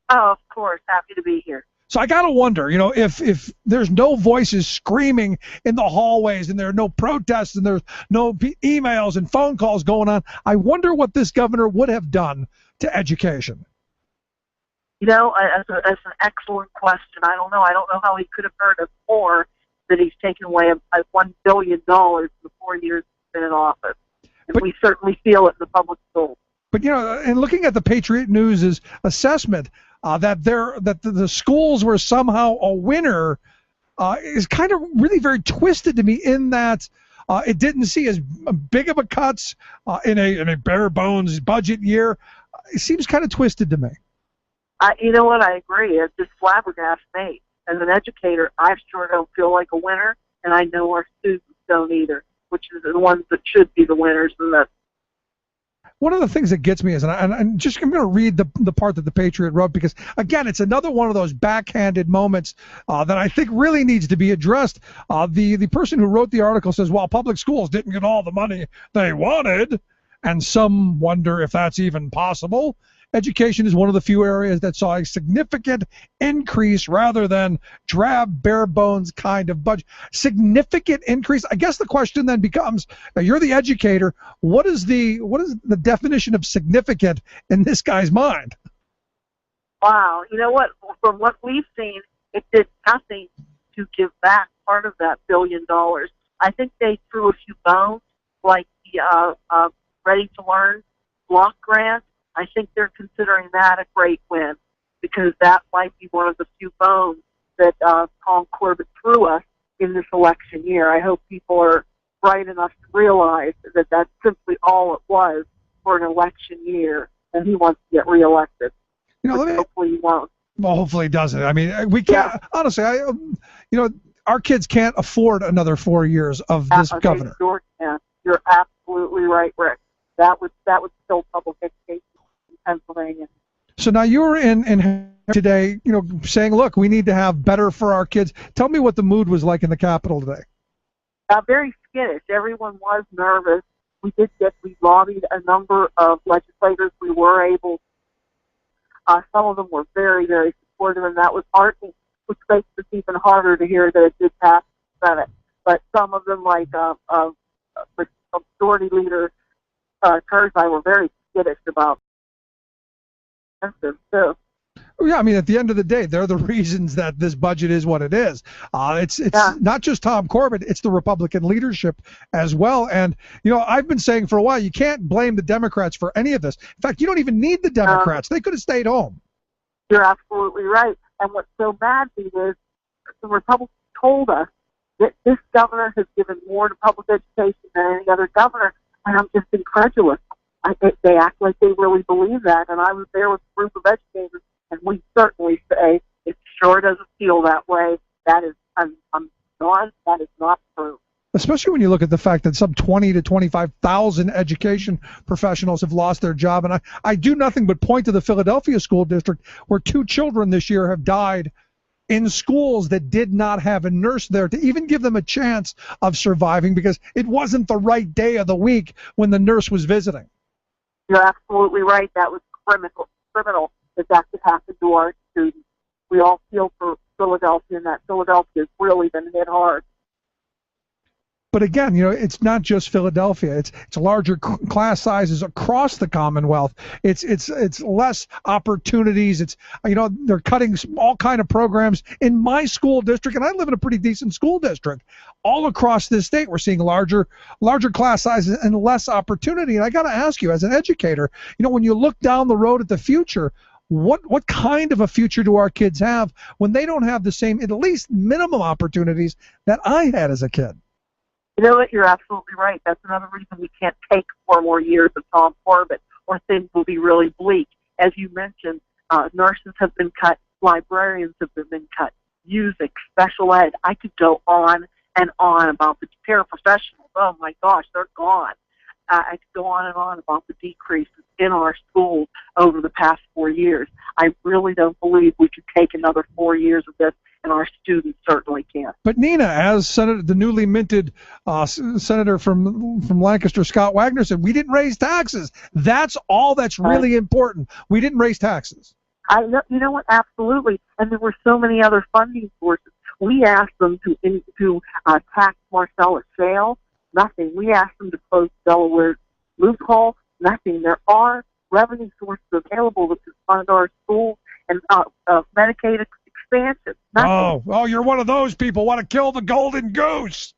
Oh, of course. Happy to be here. So I got to wonder, if there's no voices screaming in the hallways and there are no protests and there's no emails and phone calls going on, I wonder what this governor would have done to education. That's an excellent question. I don't know. I don't know how he could have heard of more that he's taken away $1 billion in the 4 years he's been in office. And we certainly feel it in the public schools. But, in looking at the Patriot News' assessment, that the schools were somehow a winner is kind of really very twisted to me, in that it didn't see as big of a cuts in a bare bones budget year. It seems kind of twisted to me. You know what? I agree. It just flabbergasted me. As an educator, I sure don't feel like a winner, and I know our students don't either, which is the ones that should be the winners. And that's one of the things that gets me is, and I'm going to read the part that the Patriot wrote, because, again, it's another one of those backhanded moments that I think really needs to be addressed. The person who wrote the article says, while public schools didn't get all the money they wanted, and some wonder if that's even possible, education is one of the few areas that saw a significant increase rather than drab, bare bones kind of budget. Significant increase. I guess the question then becomes, now you're the educator, what is the definition of significant in this guy's mind? wow. You know what? From what we've seen, it did nothing to give back part of that $1 billion. I think they threw a few bones, like the Ready to Learn block grant. I think they're considering that a great win, because that might be one of the few bones that Tom Corbett threw us in this election year. I hope people are bright enough to realize that that's simply all it was for an election year, and he wants to get reelected. Hopefully he won't. Well, hopefully he doesn't. I mean, we can't, honestly, our kids can't afford another 4 years of this governor. Sure can. You're absolutely right, Rick. That would kill public education in Pennsylvania. So now you were in today, saying, look, we need to have better for our kids. Tell me what the mood was like in the Capitol today. Very skittish. Everyone was nervous. We lobbied a number of legislators. We were able, some of them were very, very supportive, and that was heartening, which makes it even harder to hear that it did pass the Senate. But some of them, like Majority Leader Karzai, were very skittish about this too. Yeah, I mean, at the end of the day, they're the reasons that this budget is what it is. It's not just Tom Corbett, it's the Republican leadership as well. And, I've been saying for a while, you can't blame the Democrats for any of this. In fact, you don't even need the Democrats. They could have stayed home. You're absolutely right. And what's so mad is the Republicans told us that this governor has given more to public education than any other governor, and I'm just incredulous. They act like they really believe that, and I was there with a group of educators, and we certainly say it sure doesn't feel that way. That is, that is not true. Especially when you look at the fact that some 20 to 25,000 education professionals have lost their job. And I do nothing but point to the Philadelphia school district, where 2 children this year have died in schools that did not have a nurse there to even give them a chance of surviving, because it wasn't the right day of the week when the nurse was visiting. You're absolutely right. That was criminal that could happen to our students. We all feel for Philadelphia, and that Philadelphia has really been hit hard. But again, it's not just Philadelphia. It's larger class sizes across the Commonwealth. It's less opportunities. It's they're cutting all kind of programs in my school district, and I live in a pretty decent school district. All across this state, we're seeing larger class sizes and less opportunity. And I got to ask you, as an educator, when you look down the road at the future, what kind of a future do our kids have when they don't have the same, at least minimum opportunities that I had as a kid? You know what? You're absolutely right. That's another reason we can't take 4 more years of Tom Corbett, or things will be really bleak. As you mentioned, nurses have been cut, librarians have been cut, music, special ed. I could go on and on about the paraprofessionals. Oh my gosh, they're gone. I could go on and on about the decreases in our schools over the past 4 years. I really don't believe we could take another 4 years of this, and our students certainly can't. But Nina, as the newly minted senator from Lancaster, Scott Wagner, said, we didn't raise taxes. That's all that's really important. We didn't raise taxes. You know what? Absolutely. And there were so many other funding sources. We asked them to tax Marcellus Shale. Nothing. We asked them to close Delaware loophole. Nothing. There are revenue sources available to fund our schools and Medicaid expansion. Nothing. Oh, you're one of those people want to kill the golden goose.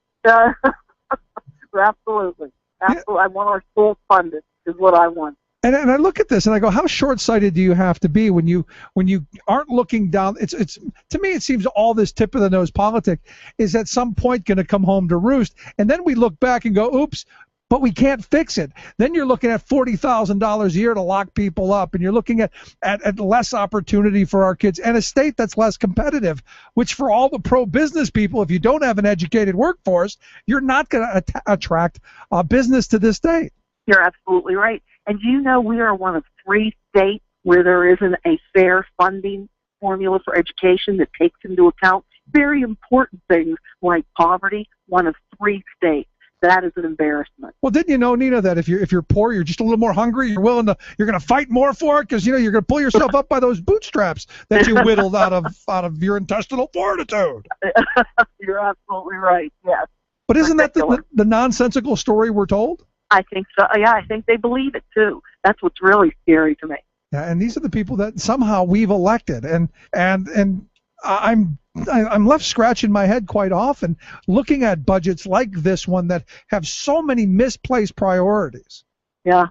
Absolutely. I want our schools funded is what I want. And I look at this and I go, how short-sighted do you have to be when you aren't looking down? It's to me, it seems all this tip of the nose politic is at some point going to come home to roost, and then we look back and go, oops, but we can't fix it. Then you're looking at $40,000 a year to lock people up, and you're looking at less opportunity for our kids and a state that's less competitive, which for all the pro-business people, if you don't have an educated workforce, you're not going to attract business to this state. You're absolutely right. And we are one of 3 states where there isn't a fair funding formula for education that takes into account very important things like poverty. One of 3 states. That is an embarrassment. Well, didn't you know, Nina, that if you're poor, you're just a little more hungry. You're going to fight more for it because you're going to pull yourself up by those bootstraps that you whittled out of your intestinal fortitude. You're absolutely right. Yes. But isn't that the nonsensical story we're told? I think so. Yeah, I think they believe it too. That's what's really scary to me. Yeah, and these are the people that somehow we've elected, and I'm left scratching my head quite often looking at budgets like this one that have so many misplaced priorities. Yeah,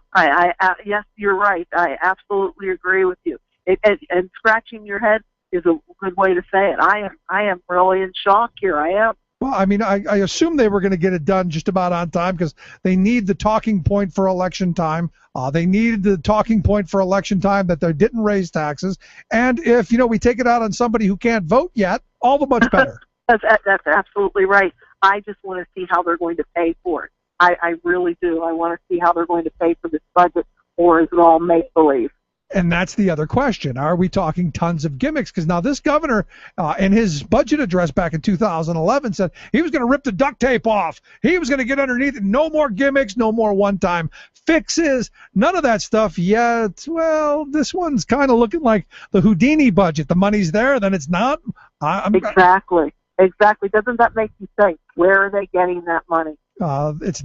yes, you're right. I absolutely agree with you. And scratching your head is a good way to say it. I am really in shock here. I am. Well, I mean, I assume they were going to get it done just about on time because they need the talking point for election time. They needed the talking point for election time that they didn't raise taxes. And if, we take it out on somebody who can't vote yet, all the much better. That's absolutely right. I just want to see how they're going to pay for it. I really do. I want to see how they're going to pay for this budget, or is it all make-believe? And that's the other question. Are we talking tons of gimmicks? Because now this governor, in his budget address back in 2011, said he was going to rip the duct tape off. He was going to get underneath it. No more gimmicks, no more one-time fixes, none of that stuff yet. Well, this one's kind of looking like the Houdini budget. The money's there, then it's not. Exactly. Doesn't that make you think, where are they getting that money? It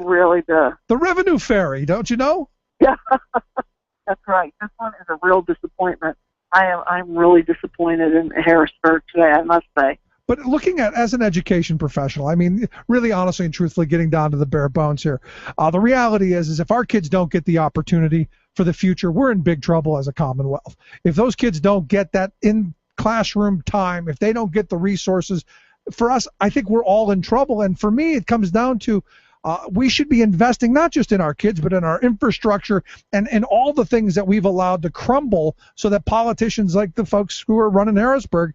really does. The revenue fairy, don't you know? Yeah. That's right. This one is a real disappointment. I'm really disappointed in Harrisburg today, I must say. But looking at, as an education professional, I mean, really honestly and truthfully getting down to the bare bones here, the reality is if our kids don't get the opportunity for the future, we're in big trouble as a Commonwealth. If those kids don't get that in classroom time, if they don't get the resources, for us, I think we're all in trouble. And for me, it comes down to we should be investing not just in our kids, but in our infrastructure and all the things that we've allowed to crumble so that politicians like the folks who are running Harrisburg,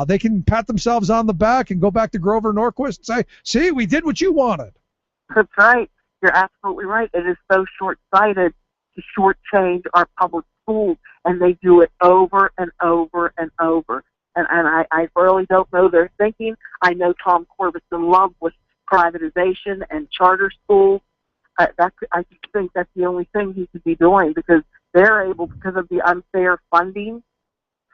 they can pat themselves on the back and go back to Grover Norquist and say, see, we did what you wanted. That's right. You're absolutely right. It is so short-sighted to shortchange our public schools, and they do it over and over and over. And I really don't know their thinking. I know Tom Corbett's in love with privatization and charter schools. I think that's the only thing he could be doing because they're able, because of the unfair funding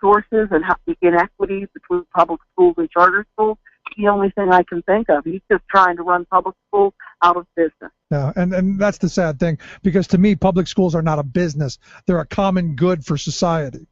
sources and the inequities between public schools and charter schools, the only thing I can think of. He's just trying to run public schools out of business. Yeah, and that's the sad thing, because to me, public schools are not a business. They're a common good for society.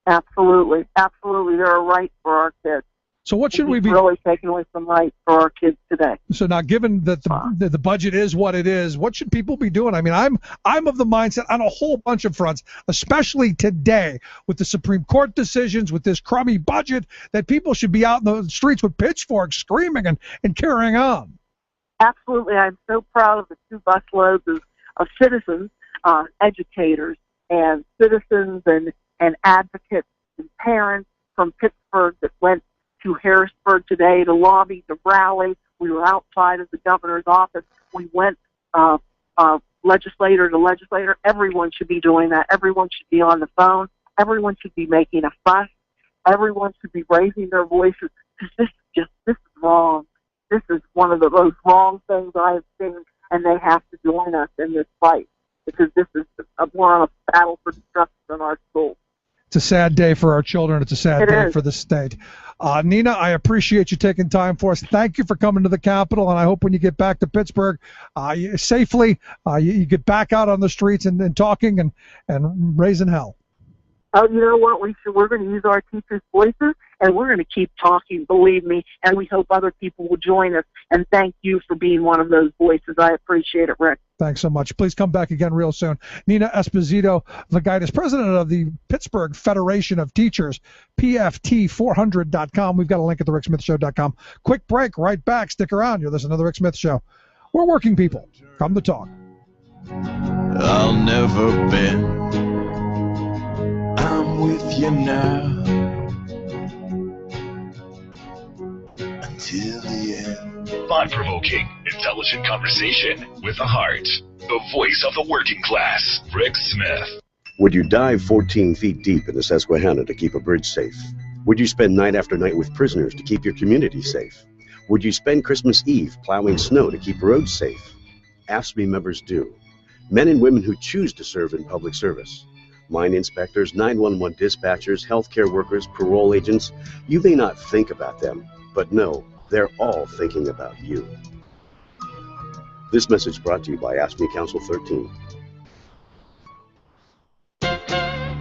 Absolutely. Absolutely. They're a right for our kids. So what should we be really taking away some rights for our kids today? So now, given that the budget is what it is, what should people be doing? I mean, I'm of the mindset on a whole bunch of fronts, especially today with the Supreme Court decisions, with this crummy budget, that people should be out in the streets with pitchforks screaming and carrying on. Absolutely. I'm so proud of the 2 busloads of citizens, educators, and citizens and advocates and parents from Pittsburgh that went to Harrisburg today to lobby, to rally. We were outside of the governor's office. We went legislator to legislator. Everyone should be doing that. Everyone should be on the phone. Everyone should be making a fuss. Everyone should be raising their voices, because this is wrong. This is one of the most wrong things I have seen, and they have to join us in this fight, because this is we're on a battle for destruction in our schools. It's a sad day for our children. It's a sad day for the state. Nina, I appreciate you taking time for us. Thank you for coming to the Capitol, and I hope when you get back to Pittsburgh safely, you get back out on the streets and talking and raising hell. Oh, you know what? We're going to use our teachers' voices, and we're going to keep talking, believe me, and we hope other people will join us. And thank you for being one of those voices. I appreciate it, Rick. Thanks so much. Please come back again real soon. Nina Esposito Vagaitis, president of the Pittsburgh Federation of Teachers, PFT400.com. We've got a link at thericksmithshow.com. Quick break, right back. Stick around. You're listening to The Rick Smith Show. We're working people. Come to talk. I'll never bend. I'm with you now until the end. Thought-provoking, intelligent conversation with the heart. The voice of the working class, Rick Smith. Would you dive 14 feet deep in the Susquehanna to keep a bridge safe? Would you spend night after night with prisoners to keep your community safe? Would you spend Christmas Eve plowing snow to keep roads safe? AFSCME members do. Men and women who choose to serve in public service. Mine inspectors, 911 dispatchers, healthcare workers, parole agents. You may not think about them, but no, they're all thinking about you. This message brought to you by AFSCME Council 13.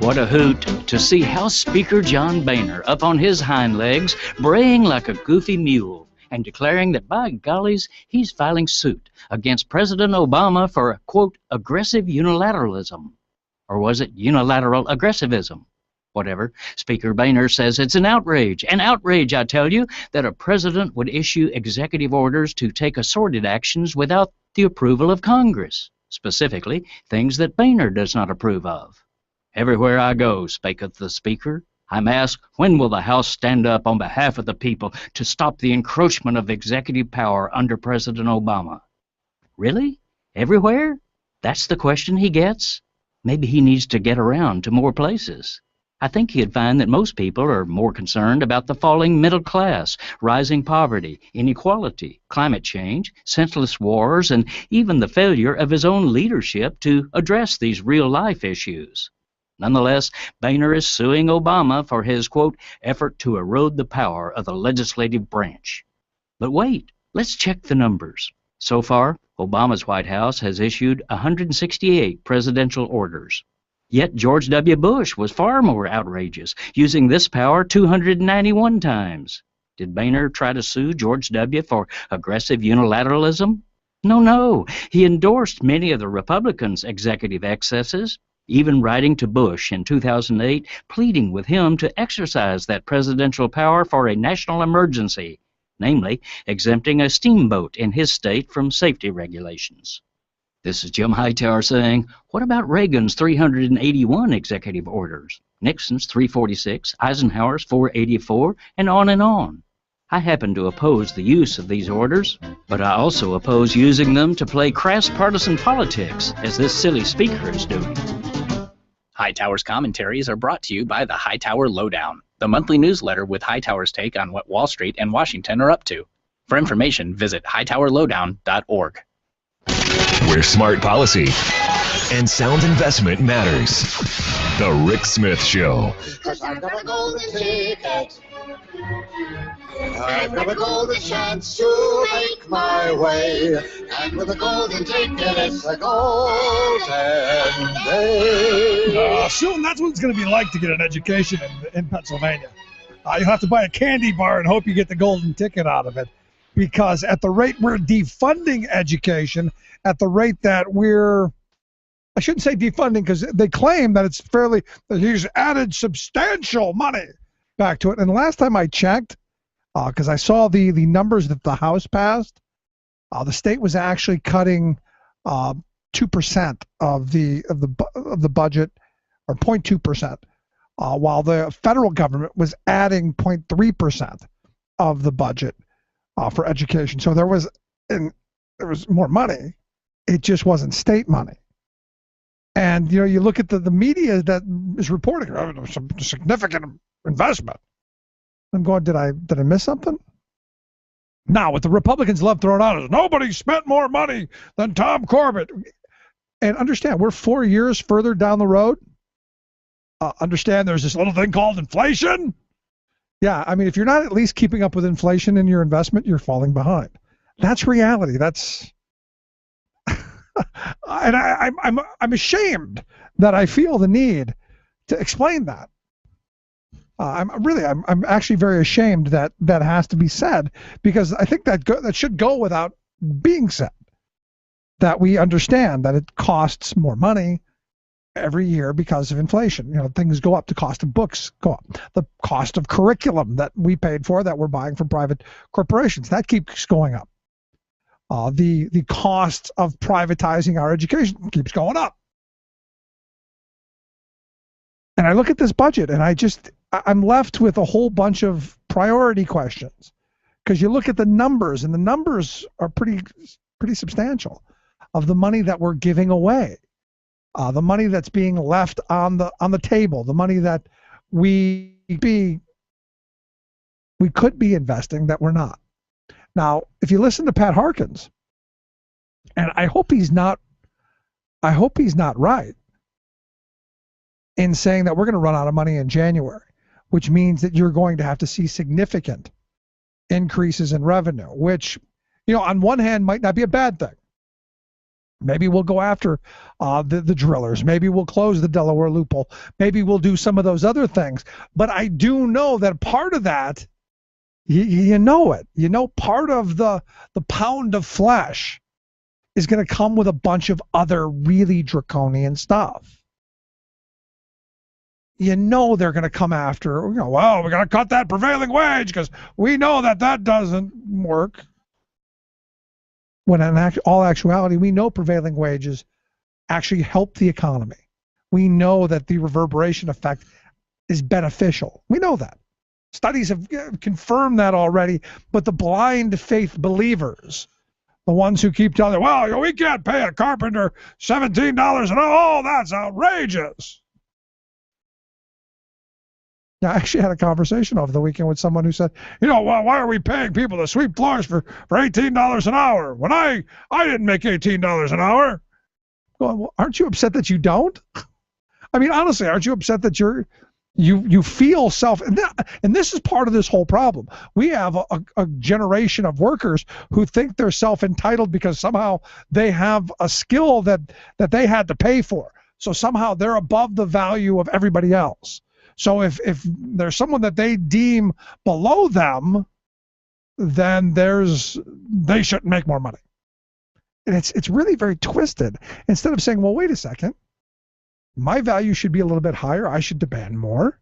What a hoot to see House Speaker John Boehner up on his hind legs, braying like a goofy mule, and declaring that, by gollies, he's filing suit against President Obama for, quote, aggressive unilateralism. Or was it unilateral aggressivism? Whatever. Speaker Boehner says it's an outrage, I tell you, that a president would issue executive orders to take assorted actions without the approval of Congress, specifically things that Boehner does not approve of. Everywhere I go, spaketh the Speaker, I'm asked, when will the House stand up on behalf of the people to stop the encroachment of executive power under President Obama? Really? Everywhere? That's the question he gets? Maybe he needs to get around to more places. I think he'd find that most people are more concerned about the falling middle class, rising poverty, inequality, climate change, senseless wars, and even the failure of his own leadership to address these real-life issues. Nonetheless, Boehner is suing Obama for his, quote, effort to erode the power of the legislative branch. But wait, let's check the numbers. So far, Obama's White House has issued 168 presidential orders. Yet George W. Bush was far more outrageous, using this power 291 times. Did Boehner try to sue George W. for aggressive unilateralism? No. He endorsed many of the Republicans' executive excesses, even writing to Bush in 2008, pleading with him to exercise that presidential power for a national emergency, namely exempting a steamboat in his state from safety regulations. This is Jim Hightower saying, what about Reagan's 381 executive orders, Nixon's 346, Eisenhower's 484, and on and on? I happen to oppose the use of these orders, but I also oppose using them to play crass partisan politics, as this silly speaker is doing. Hightower's commentaries are brought to you by the Hightower Lowdown, the monthly newsletter with Hightower's take on what Wall Street and Washington are up to. For information, visit hightowerlowdown.org. We're smart policy And sound investment matters. The Rick Smith Show. 'Cause I've got a golden ticket. I've got a golden chance to make my way. And with a golden ticket, it's a golden day. Soon that's what it's going to be like to get an education in Pennsylvania. You'll have to buy a candy bar and hope you get the golden ticket out of it. Because at the rate we're defunding education, at the rate that I shouldn't say defunding because they claim that that he's added substantial money back to it. And last time I checked, because I saw the numbers that the House passed, the state was actually cutting 2% of the budget, or 0.2%, while the federal government was adding 0.3% of the budget for education. So there was more money. It just wasn't state money. And you look at the media that is reporting some significant investment. I'm going, did I miss something? Now, what the Republicans love throwing out is nobody spent more money than Tom Corbett. And understand, we're 4 years further down the road. Understand there's this little thing called inflation. Yeah, I mean, if you're not at least keeping up with inflation in your investment, you're falling behind. That's reality. That's, and I'm ashamed that I feel the need to explain that. I'm actually very ashamed that has to be said, because I think that should go without being said. That we understand that it costs more money every year because of inflation. Things go up. The cost of books go up. The cost of curriculum that we paid for, that we're buying from private corporations, that keeps going up. The cost of privatizing our education keeps going up. And I look at this budget and I'm left with a whole bunch of priority questions, because you look at the numbers, and the numbers are pretty substantial of the money that we're giving away, the money that's being left on the table, the money that we could be investing that we're not. Now, if you listen to Pat Harkins, and I hope he's not right in saying that we're going to run out of money in January, which means that you're going to have to see significant increases in revenue, which, on one hand might not be a bad thing. Maybe we'll go after the drillers. Maybe we'll close the Delaware loophole. Maybe we'll do some of those other things. But I do know that part of that, part of the pound of flesh is going to come with a bunch of other really draconian stuff. They're going to come after, we're going to cut that prevailing wage because we know that doesn't work. When in all actuality, we know prevailing wages actually help the economy. We know that the reverberation effect is beneficial. We know that. Studies have confirmed that already, but the blind faith believers, the ones who keep telling you, we can't pay a carpenter $17 an hour. Oh, that's outrageous. I actually had a conversation over the weekend with someone who said, why are we paying people to sweep floors for $18 an hour when I didn't make $18 an hour? Well, aren't you upset that you don't? I mean, honestly, aren't you upset that you feel and this is part of this whole problem. We have a generation of workers who think they're self-entitled because somehow they have a skill that they had to pay for. So somehow they're above the value of everybody else. So if there's someone that they deem below them, then they shouldn't make more money. And it's really very twisted. Instead of saying, well, wait a second, my value should be a little bit higher, I should demand more,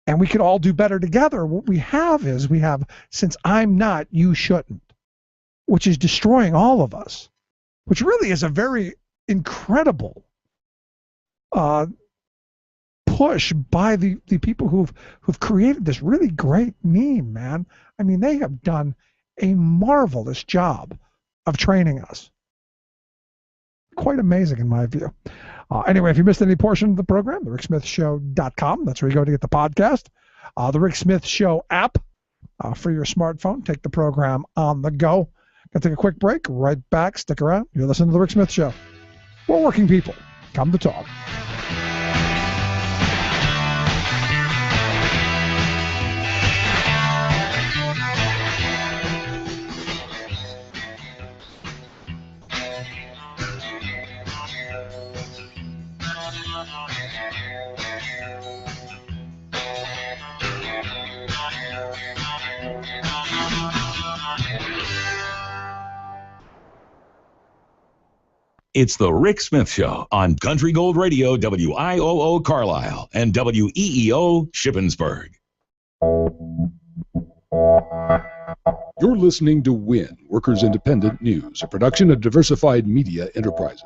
and we could all do better together. What we have since I'm not, you shouldn't, which is destroying all of us, which really is a very incredible push by the people who've created this really great meme, man. I mean, they have done a marvelous job of training us. Quite amazing in my view. Anyway, if you missed any portion of the program, thericksmithshow.com. That's where you go to get the podcast. The Rick Smith Show app for your smartphone. Take the program on the go. Gonna take a quick break. Right back. Stick around. You're listening to the Rick Smith Show. where working people come to talk. It's the Rick Smith Show on Country Gold Radio, WIOO Carlisle, and WEEO Shippensburg. You're listening to WIN, Workers Independent News, a production of Diversified Media Enterprises.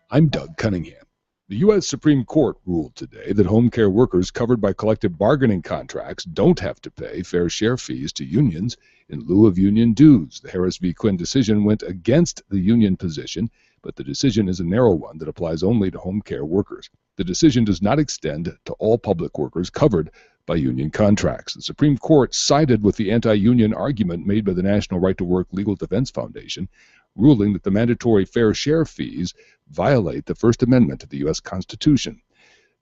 I'm Doug Cunningham. The U.S. Supreme Court ruled today that home care workers covered by collective bargaining contracts don't have to pay fair share fees to unions in lieu of union dues. The Harris v. Quinn decision went against the union position, but the decision is a narrow one that applies only to home care workers. The decision does not extend to all public workers covered by union contracts. The Supreme Court sided with the anti-union argument made by the National Right to Work Legal Defense Foundation, ruling that the mandatory fair share fees violate the First Amendment to the U.S. Constitution.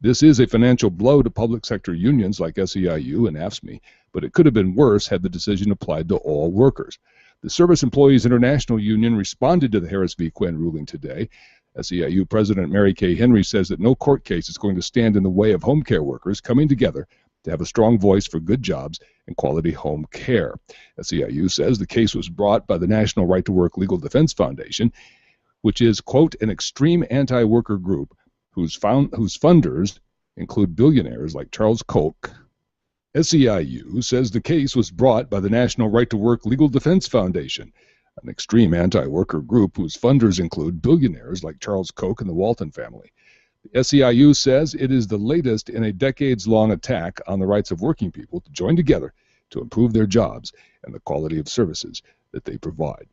This is a financial blow to public sector unions like SEIU and AFSCME, but it could have been worse had the decision applied to all workers. The Service Employees International Union responded to the Harris v. Quinn ruling today. SEIU President Mary Kay Henry says that no court case is going to stand in the way of home care workers coming together to have a strong voice for good jobs and quality home care. SEIU says the case was brought by the National Right to Work Legal Defense Foundation, which is, quote, an extreme anti-worker group whose funders include billionaires like Charles Koch. SEIU says the case was brought by the National Right to Work Legal Defense Foundation, an extreme anti-worker group whose funders include billionaires like Charles Koch and the Walton family. The SEIU says it is the latest in a decades-long attack on the rights of working people to join together to improve their jobs and the quality of services that they provide.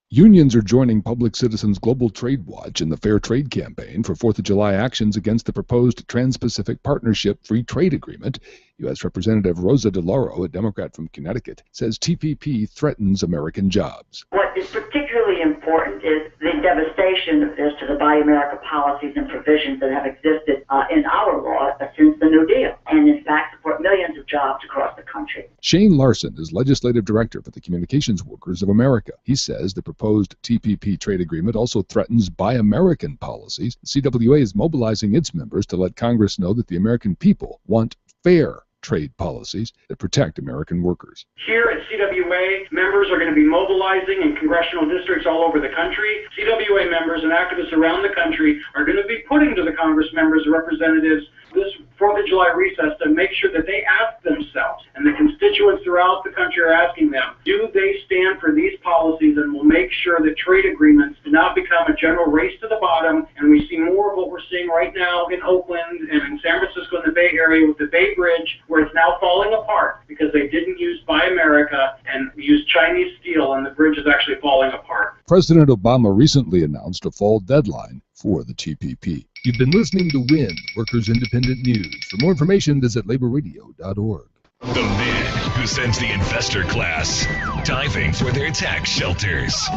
Unions are joining Public Citizens Global Trade Watch in the Fair Trade campaign for 4th of July actions against the proposed Trans-Pacific Partnership Free Trade Agreement. U.S. Representative Rosa DeLauro, a Democrat from Connecticut, says TPP threatens American jobs. What is particularly important is the devastation as to the Buy America policies and provisions that have existed in our law since the New Deal, and in fact support millions of jobs across the country. Shane Larson is Legislative Director for the Communications Workers of America. He says the proposed TPP trade agreement also threatens Buy American policies. The CWA is mobilizing its members to let Congress know that the American people want fair trade policies that protect American workers. Here at CWA, members are going to be mobilizing in congressional districts all over the country. CWA members and activists around the country are going to be putting to the Congress members and representatives this 4th of July recess to make sure that they ask themselves, and the constituents throughout the country are asking them, do they stand for these policies, and will make sure that trade agreements do not become a general race to the bottom, and we see more of what we're seeing right now in Oakland and in San Francisco and the Bay Area with the Bay Bridge, where it's now falling apart because they didn't use Buy America and used Chinese steel, and the bridge is actually falling apart. President Obama recently announced a fall deadline for the TPP. You've been listening to WIN, Workers Independent News. For more information, visit laborradio.org. The man who sends the investor class diving for their tax shelters.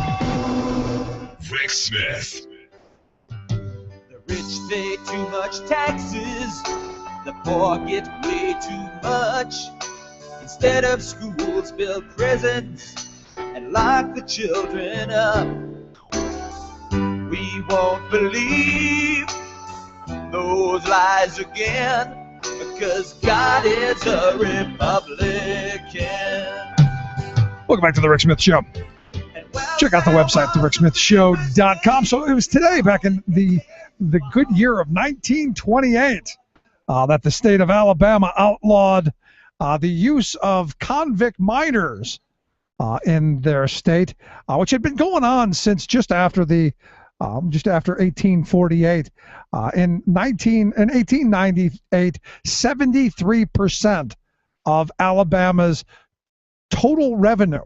Rick Smith. The rich pay too much taxes, the poor get way too much. Instead of schools, build prisons and lock the children up. We won't believe those lies again, because God is a Republican. Welcome back to the Rick Smith Show. Check out the website, thericksmithshow.com. So it was today, back in the good year of 1928, that the state of Alabama outlawed the use of convict miners in their state, which had been going on since just after 1848. In 1898, 73% of Alabama's total revenue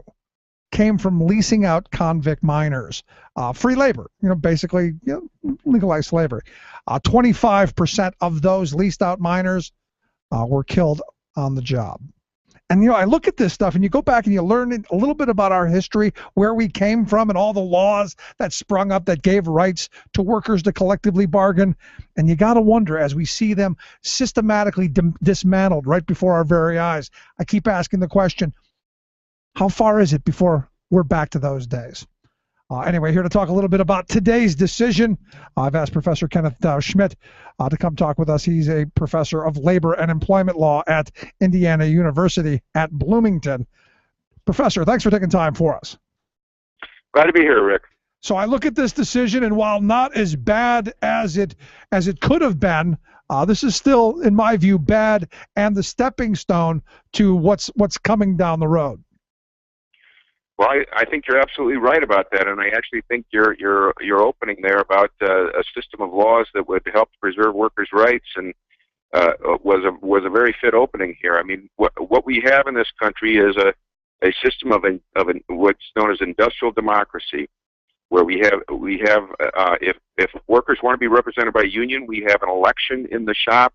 came from leasing out convict miners, free labor, basically legalized slavery. 25% of those leased out miners were killed on the job. And, you know, I look at this stuff and you go back and you learn a little bit about our history, where we came from and all the laws that sprung up that gave rights to workers to collectively bargain. And you got to wonder, as we see them systematically dismantled right before our very eyes, I keep asking the question, how far is it before we're back to those days? Anyway, here to talk a little bit about today's decision, I've asked Professor Kenneth Schmidt to come talk with us. He's a professor of labor and employment law at Indiana University at Bloomington. Professor, thanks for taking time for us. Glad to be here, Rick. So I look at this decision, and while not as bad as it could have been, this is still, in my view, bad and the stepping stone to what's coming down the road. Well, I think you're absolutely right about that, and I actually think your opening there about a system of laws that would help preserve workers' rights and was a very fit opening here. I mean, what we have in this country is a system of what's known as industrial democracy, where we have if workers want to be represented by a union, we have an election in the shop.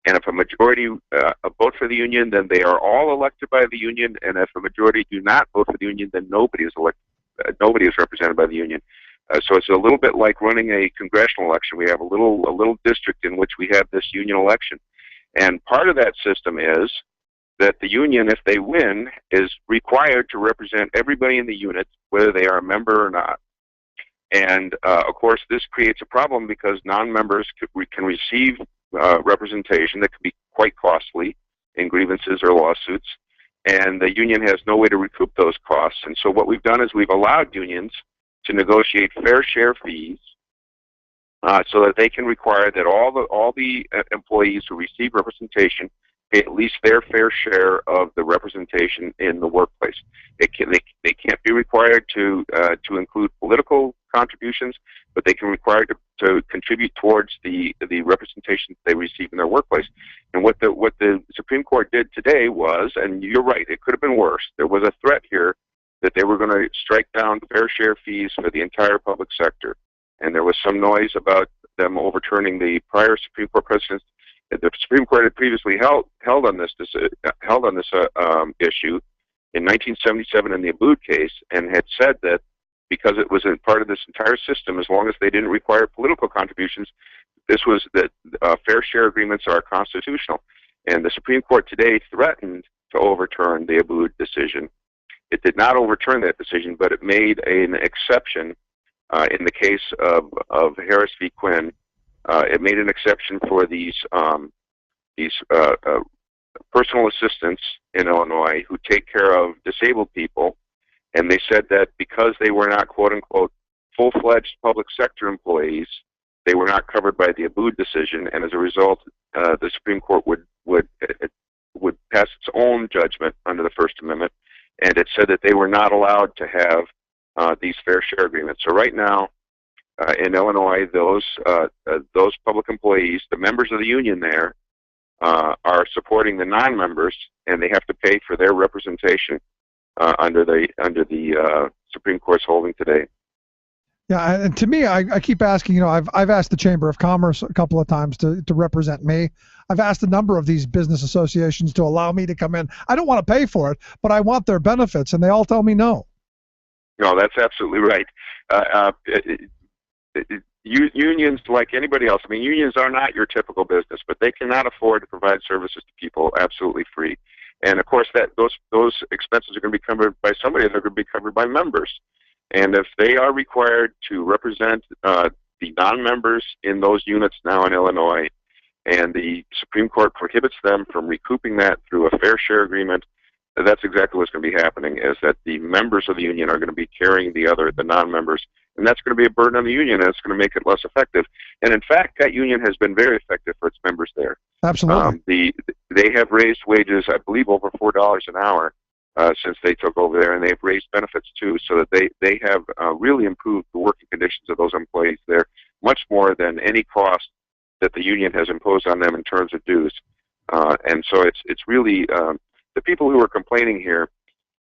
And if a majority vote for the union, then they are all elected by the union. And if a majority do not vote for the union, then nobody is elected. Nobody is represented by the union. So it's a little bit like running a congressional election. We have a little district in which we have this union election, and part of that system is that the union, if they win, is required to represent everybody in the unit, whether they are a member or not. And of course, this creates a problem because non-members can receive representation that can be quite costly in grievances or lawsuits, and the union has no way to recoup those costs. And so what we've done is we've allowed unions to negotiate fair share fees so that they can require that all the employees who receive representation pay at least their fair share of the representation in the workplace. They can't be required to include political contributions, but they can be required to contribute towards the representation they receive in their workplace. And what the Supreme Court did today was, and you're right, it could have been worse. There was a threat here that they were going to strike down fair share fees for the entire public sector, and there was some noise about them overturning the prior Supreme Court precedents. The Supreme Court had previously held on this issue in 1977 in the Abood case, and had said that because it was a part of this entire system, as long as they didn't require political contributions, fair share agreements are constitutional. And the Supreme Court today threatened to overturn the Abood decision. It did not overturn that decision, but it made an exception in the case of Harris v. Quinn. It made an exception for these personal assistants in Illinois who take care of disabled people, and they said that because they were not quote-unquote full-fledged public sector employees, they were not covered by the Abood decision, and as a result, the Supreme Court would pass its own judgment under the First Amendment, and it said that they were not allowed to have these fair share agreements. So right now, in Illinois, those public employees, the members of the union there, are supporting the non-members, and they have to pay for their representation under the Supreme Court's holding today. Yeah, and to me, I keep asking. You know, I've asked the Chamber of Commerce a couple of times to represent me. I've asked a number of these business associations to allow me to come in. I don't want to pay for it, but I want their benefits, and they all tell me no. No, that's absolutely right. Unions, like anybody else, I mean, unions are not your typical business, but they cannot afford to provide services to people absolutely free. And of course, those expenses are going to be covered by somebody. They're going to be covered by members. And if they are required to represent the non-members in those units now in Illinois, and the Supreme Court prohibits them from recouping that through a fair share agreement, that's exactly what's going to be happening, is that the members of the union are going to be carrying the non-members, and that's going to be a burden on the union, and it's going to make it less effective. And in fact, that union has been very effective for its members there. Absolutely. They have raised wages, I believe, over $4 an hour since they took over there, and they've raised benefits too, so that they have really improved the working conditions of those employees there, much more than any cost that the union has imposed on them in terms of dues. And so it's really the people who are complaining here,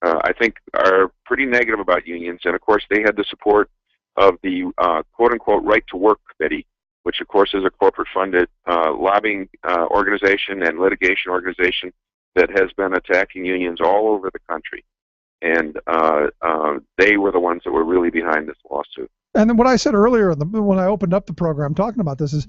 I think, are pretty negative about unions, and of course they had the support of the quote-unquote Right to Work Committee, which of course is a corporate-funded lobbying organization and litigation organization that has been attacking unions all over the country, and they were the ones that were really behind this lawsuit. And then what I said earlier when I opened up the program talking about this is,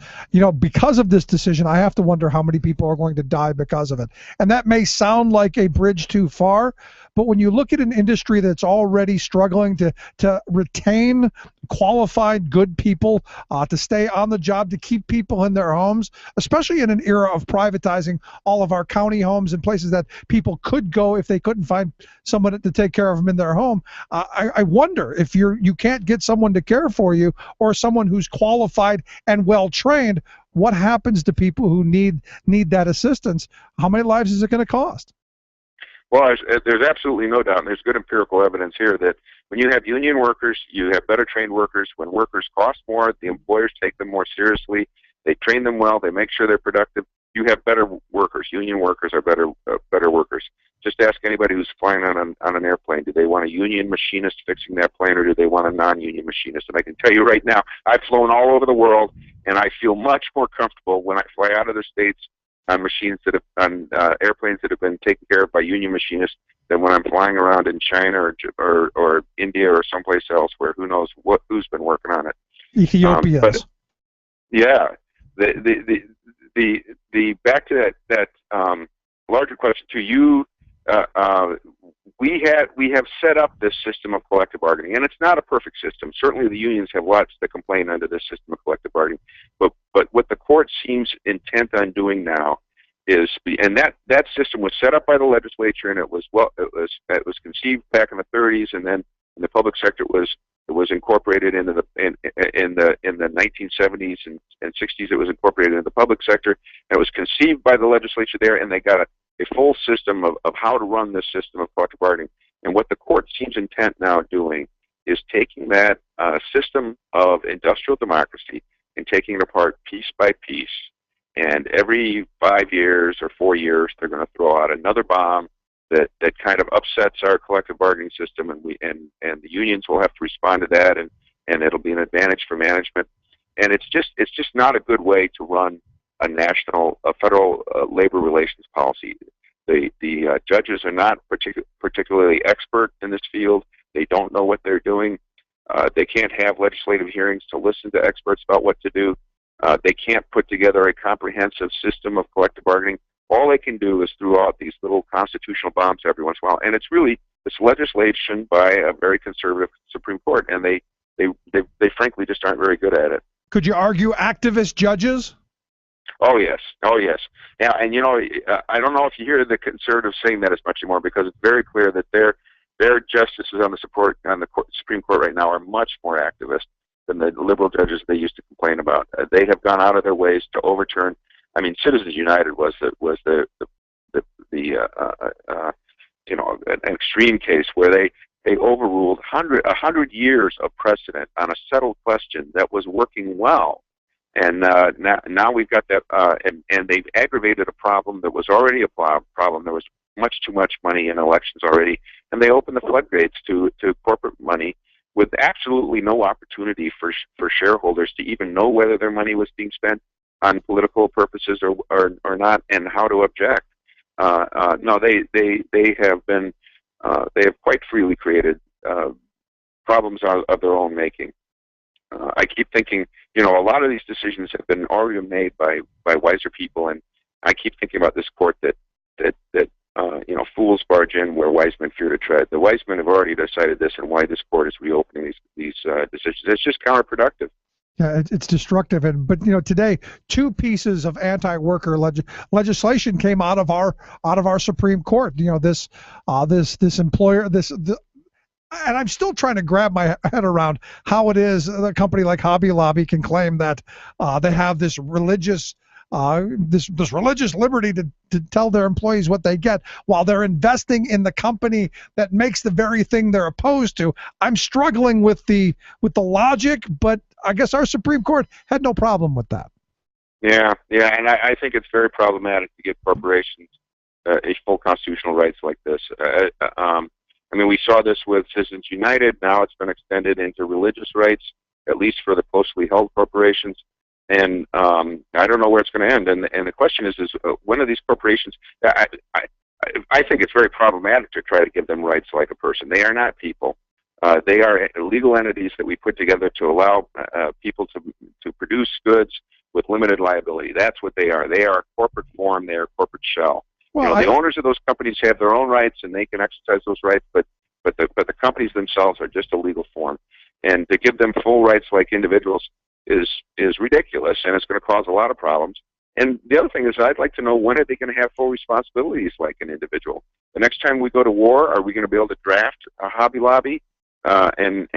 because of this decision, I have to wonder how many people are going to die because of it. And that may sound like a bridge too far, but when you look at an industry that's already struggling to retain qualified, good people, to stay on the job, to keep people in their homes, especially in an era of privatizing all of our county homes and places that people could go if they couldn't find someone to take care of them in their home, I wonder if you can't get someone to care for you or someone who's qualified and well trained, what happens to people who need that assistance? How many lives is it going to cost? Well, there's absolutely no doubt, and there's good empirical evidence here that when you have union workers, you have better trained workers. When workers cost more, the employers take them more seriously. They train them well. They make sure they're productive. You have better workers. Union workers are better workers. Just ask anybody who's flying on an airplane. Do they want a union machinist fixing that plane, or do they want a non-union machinist? And I can tell you right now, I've flown all over the world, and I feel much more comfortable when I fly out of the States on airplanes that have been taken care of by union machinists than when I'm flying around in China or India or someplace else where who knows who's been working on it. Ethiopia. Yeah, the back to that larger question to you. We have set up this system of collective bargaining, and it's not a perfect system. Certainly, the unions have lots to complain under this system of collective bargaining. But what the court seems intent on doing now is, and that system was set up by the legislature, and it was conceived back in the 30s, and then in the public sector it was incorporated into in the 1970s and 60s. It was incorporated into the public sector, and it was conceived by the legislature there, and they got a full system of how to run this system of collective bargaining. And what the court seems intent now doing is taking that system of industrial democracy and taking it apart piece by piece. And every 5 years or 4 years, they're going to throw out another bomb that kind of upsets our collective bargaining system, and the unions will have to respond to that, and it'll be an advantage for management. And it's just not a good way to run a federal labor relations policy. The judges are not particularly expert in this field. They don't know what they're doing. They can't have legislative hearings to listen to experts about what to do. They can't put together a comprehensive system of collective bargaining. All they can do is throw out these little constitutional bombs every once in a while, and it's legislation by a very conservative Supreme Court, and they frankly just aren't very good at it. Could you argue activist judges? Oh yes. Now, and I don't know if you hear the conservatives saying that as much anymore, because it's very clear that their justices on the Supreme Court right now are much more activist than the liberal judges they used to complain about. They have gone out of their ways to overturn. I mean, Citizens United was an extreme case where they overruled 100 years of precedent on a settled question that was working well. And now we've got that, and they've aggravated a problem that was already a problem. There was much too much money in elections already, and they opened the floodgates to corporate money with absolutely no opportunity for shareholders to even know whether their money was being spent on political purposes or not, and how to object. No, they have quite freely created problems of their own making. I keep thinking, a lot of these decisions have been already made by wiser people, and I keep thinking about this court that fools barge in where wise men fear to tread. The wise men have already decided this, and why this court is reopening these decisions. It's just counterproductive. Yeah, it's destructive. But today, two pieces of anti-worker legislation came out of our Supreme Court. This employer, and I'm still trying to grab my head around how it is a company like Hobby Lobby can claim that they have this religious religious liberty to tell their employees what they get while they're investing in the company that makes the very thing they're opposed to. I'm struggling with the logic, but I guess our Supreme Court had no problem with that. Yeah, and I think it's very problematic to give corporations a full constitutional rights like this. We saw this with Citizens United. Now it's been extended into religious rights, at least for the closely held corporations. And I don't know where it's going to end. And the question is when are these corporations? I think it's very problematic to try to give them rights like a person. They are not people. They are legal entities that we put together to allow people to produce goods with limited liability. That's what they are. They are a corporate form. They are a corporate shell. Well, the owners of those companies have their own rights, and they can exercise those rights, but the companies themselves are just a legal form. And to give them full rights like individuals is ridiculous, and it's going to cause a lot of problems. And the other thing is, I'd like to know, when are they going to have full responsibilities like an individual? The next time we go to war, are we going to be able to draft a Hobby Lobby and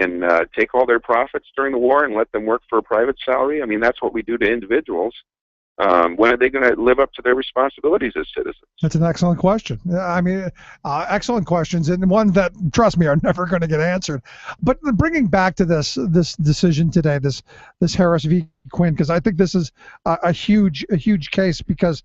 take all their profits during the war and let them work for a private salary? I mean, that's what we do to individuals. When are they going to live up to their responsibilities as citizens? That's an excellent question. I mean, excellent questions, and one that, trust me, are never going to get answered. But bringing back to this decision today, this Harris v. Quinn, because I think this is a huge case, because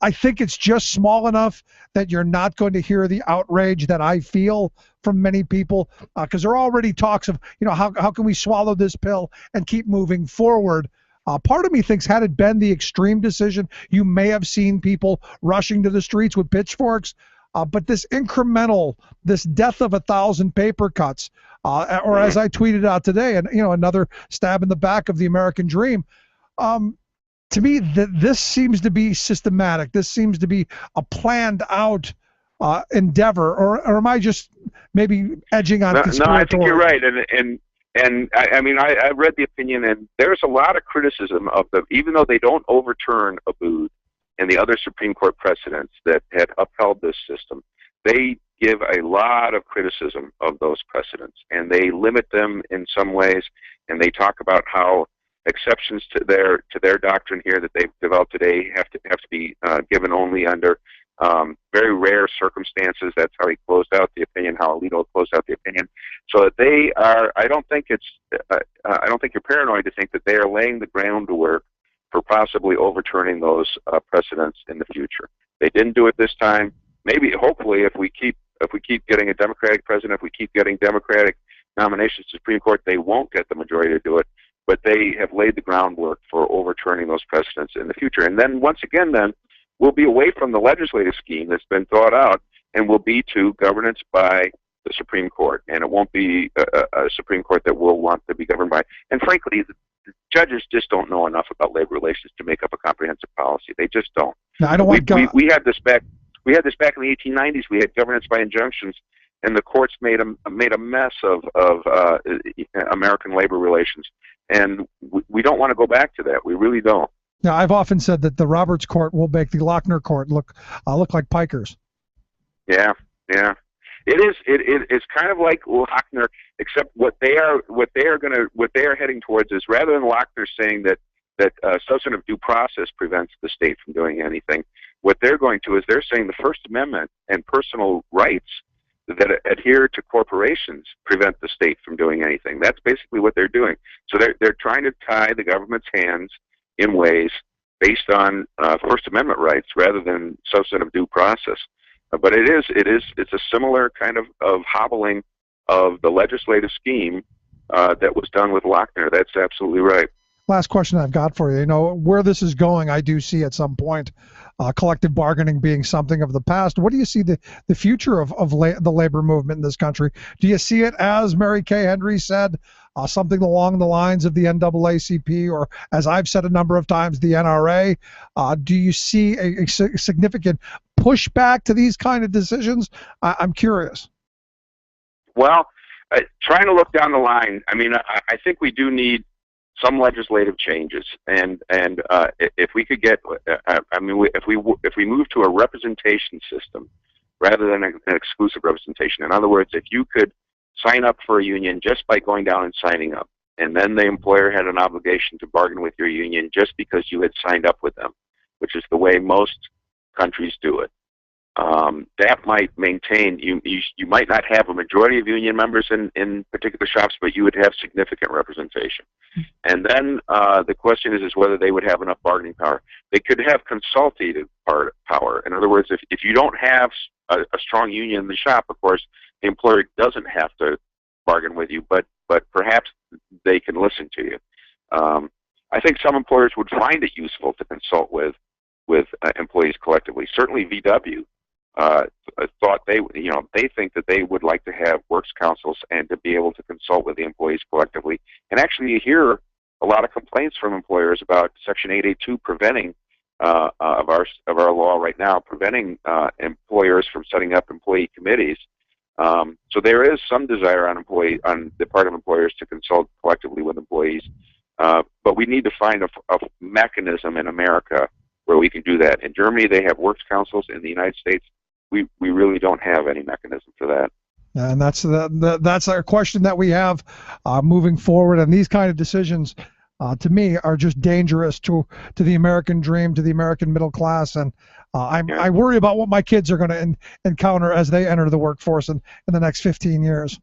I think it's just small enough that you're not going to hear the outrage that I feel from many people, because there are already talks of, how can we swallow this pill and keep moving forward. Part of me thinks, had it been the extreme decision, you may have seen people rushing to the streets with pitchforks. But this incremental, this death of 1,000 paper cuts, or as I tweeted out today, and another stab in the back of the American dream. To me, this seems to be systematic. This seems to be a planned out endeavor, or am I just maybe edging on conspiratorial? No, I think you're right, and I mean, I read the opinion, and there's a lot of criticism of them, even though they don't overturn Abood and the other Supreme Court precedents that had upheld this system. They give a lot of criticism of those precedents, and they limit them in some ways, and they talk about how exceptions to their doctrine here that they've developed today have to be given only under very rare circumstances. That's how he closed out the opinion, how Alito closed out the opinion. So that they are, I don't think you're paranoid to think that they are laying the groundwork for possibly overturning those precedents in the future. They didn't do it this time. Maybe, hopefully, if we keep getting a Democratic president, if we keep getting Democratic nominations to the Supreme Court, they won't get the majority to do it. But they have laid the groundwork for overturning those precedents in the future. And then once again, we'll be away from the legislative scheme that's been thought out, and we'll be to governance by the Supreme Court. And it won't be a Supreme Court that we'll want to be governed by. And frankly, the judges just don't know enough about labor relations to make up a comprehensive policy. They just don't. No, I don't want we had this back. We had this back in the 1890s. We had governance by injunctions, and the courts made a mess of American labor relations. And we don't want to go back to that. We really don't. Now, I've often said that the Roberts Court will make the Lochner Court look like pikers. Yeah. It is. It's kind of like Lochner, except what they are heading towards is, rather than Lochner saying that substantive due process prevents the state from doing anything, what they're going to is they're saying the First Amendment and personal rights that adhere to corporations prevent the state from doing anything. That's basically what they're doing. So they're trying to tie the government's hands in ways based on First Amendment rights rather than substantive due process. But it's a similar kind of hobbling of the legislative scheme that was done with Lochner. That's absolutely right. Last question I've got for you. Where this is going, I do see at some point collective bargaining being something of the past. What do you see the future of the labor movement in this country? Do you see it, as Mary Kay Henry said, something along the lines of the NAACP, or, as I've said a number of times, the NRA? Do you see a significant pushback to these kind of decisions? I'm curious. Well, trying to look down the line, I mean, I think we do need some legislative changes, and if we could get, if we move to a representation system rather than an exclusive representation. In other words, if you could sign up for a union just by going down and signing up, and then the employer had an obligation to bargain with your union just because you had signed up with them, which is the way most countries do it. That might maintain, you might not have a majority of union members in particular shops, but you would have significant representation. And then the question is whether they would have enough bargaining power. They could have consultative power. In other words, if you don't have a strong union in the shop, of course, the employer doesn't have to bargain with you, but perhaps they can listen to you. I think some employers would find it useful to consult with employees collectively. Certainly VW thought they think that they would like to have works councils and to be able to consult with the employees collectively. And actually, you hear a lot of complaints from employers about Section 882 preventing of our law right now, preventing employers from setting up employee committees. So there is some desire on the part of employers to consult collectively with employees, but we need to find a mechanism in America where we can do that. In Germany, they have works councils. In the United States, we really don't have any mechanism for that. And that's a question that we have moving forward. And these kind of decisions, to me, are just dangerous to the American dream, to the American middle class. And I worry about what my kids are going to encounter as they enter the workforce in the next 15 years.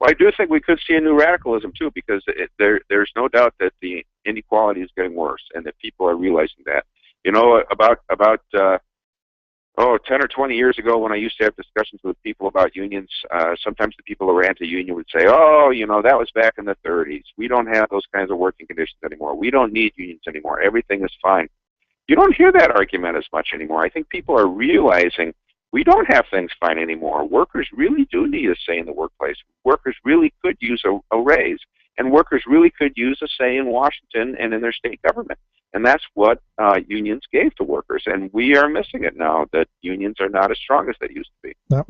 Well, I do think we could see a new radicalism, too, because there's no doubt that the inequality is getting worse and that people are realizing that. You know, about 10 or 20 years ago when I used to have discussions with people about unions, sometimes the people who were anti-union would say, oh, you know, that was back in the 30s. We don't have those kinds of working conditions anymore. We don't need unions anymore. Everything is fine. You don't hear that argument as much anymore. I think people are realizing we don't have things fine anymore. Workers really do need a say in the workplace. Workers really could use a raise, and workers really could use a say in Washington and in their state government. And that's what unions gave to workers, and we are missing it now that unions are not as strong as they used to be. Yep.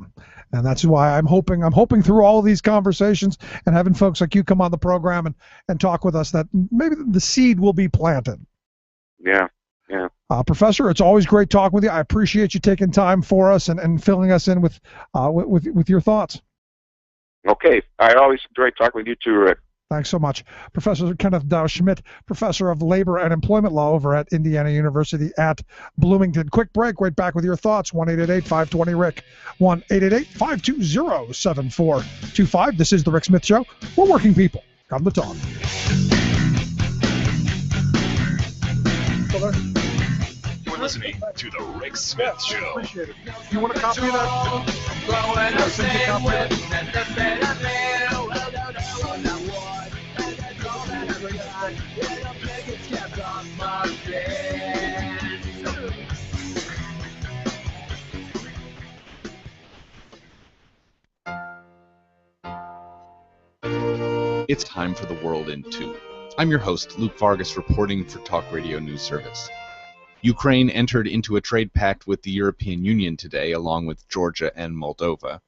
And that's why I'm hoping through all of these conversations and having folks like you come on the program and talk with us that maybe the seed will be planted. Yeah. Yeah. Professor, it's always great talking with you. I appreciate you taking time for us and filling us in with your thoughts. Okay. I always enjoy talking with you too, Rick. Thanks so much. Professor Kenneth Dow Schmidt, Professor of Labor and Employment Law over at Indiana University at Bloomington. Quick break, right back with your thoughts. 1-888-520-RICK. 1-888-520-7425. This is The Rick Smith Show. We're working people. Come to talk. You're listening to The Rick Smith Show. Appreciate it. You want a copy of that? I'll send you a copy of It's time for The World in 2. I'm your host, Luke Vargas, reporting for Talk Radio News Service. Ukraine entered into a trade pact with the European Union today, along with Georgia and Moldova.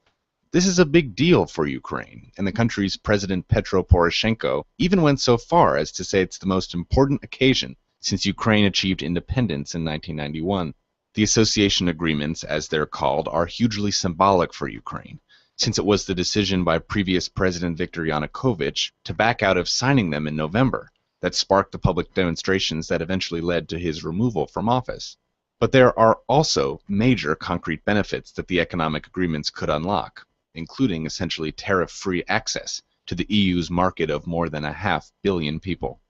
This is a big deal for Ukraine, and the country's President Petro Poroshenko even went so far as to say it's the most important occasion since Ukraine achieved independence in 1991. The association agreements, as they're called, are hugely symbolic for Ukraine, since it was the decision by previous President Viktor Yanukovych to back out of signing them in November that sparked the public demonstrations that eventually led to his removal from office. But there are also major concrete benefits that the economic agreements could unlock, including essentially tariff-free access to the EU's market of more than 500 million people.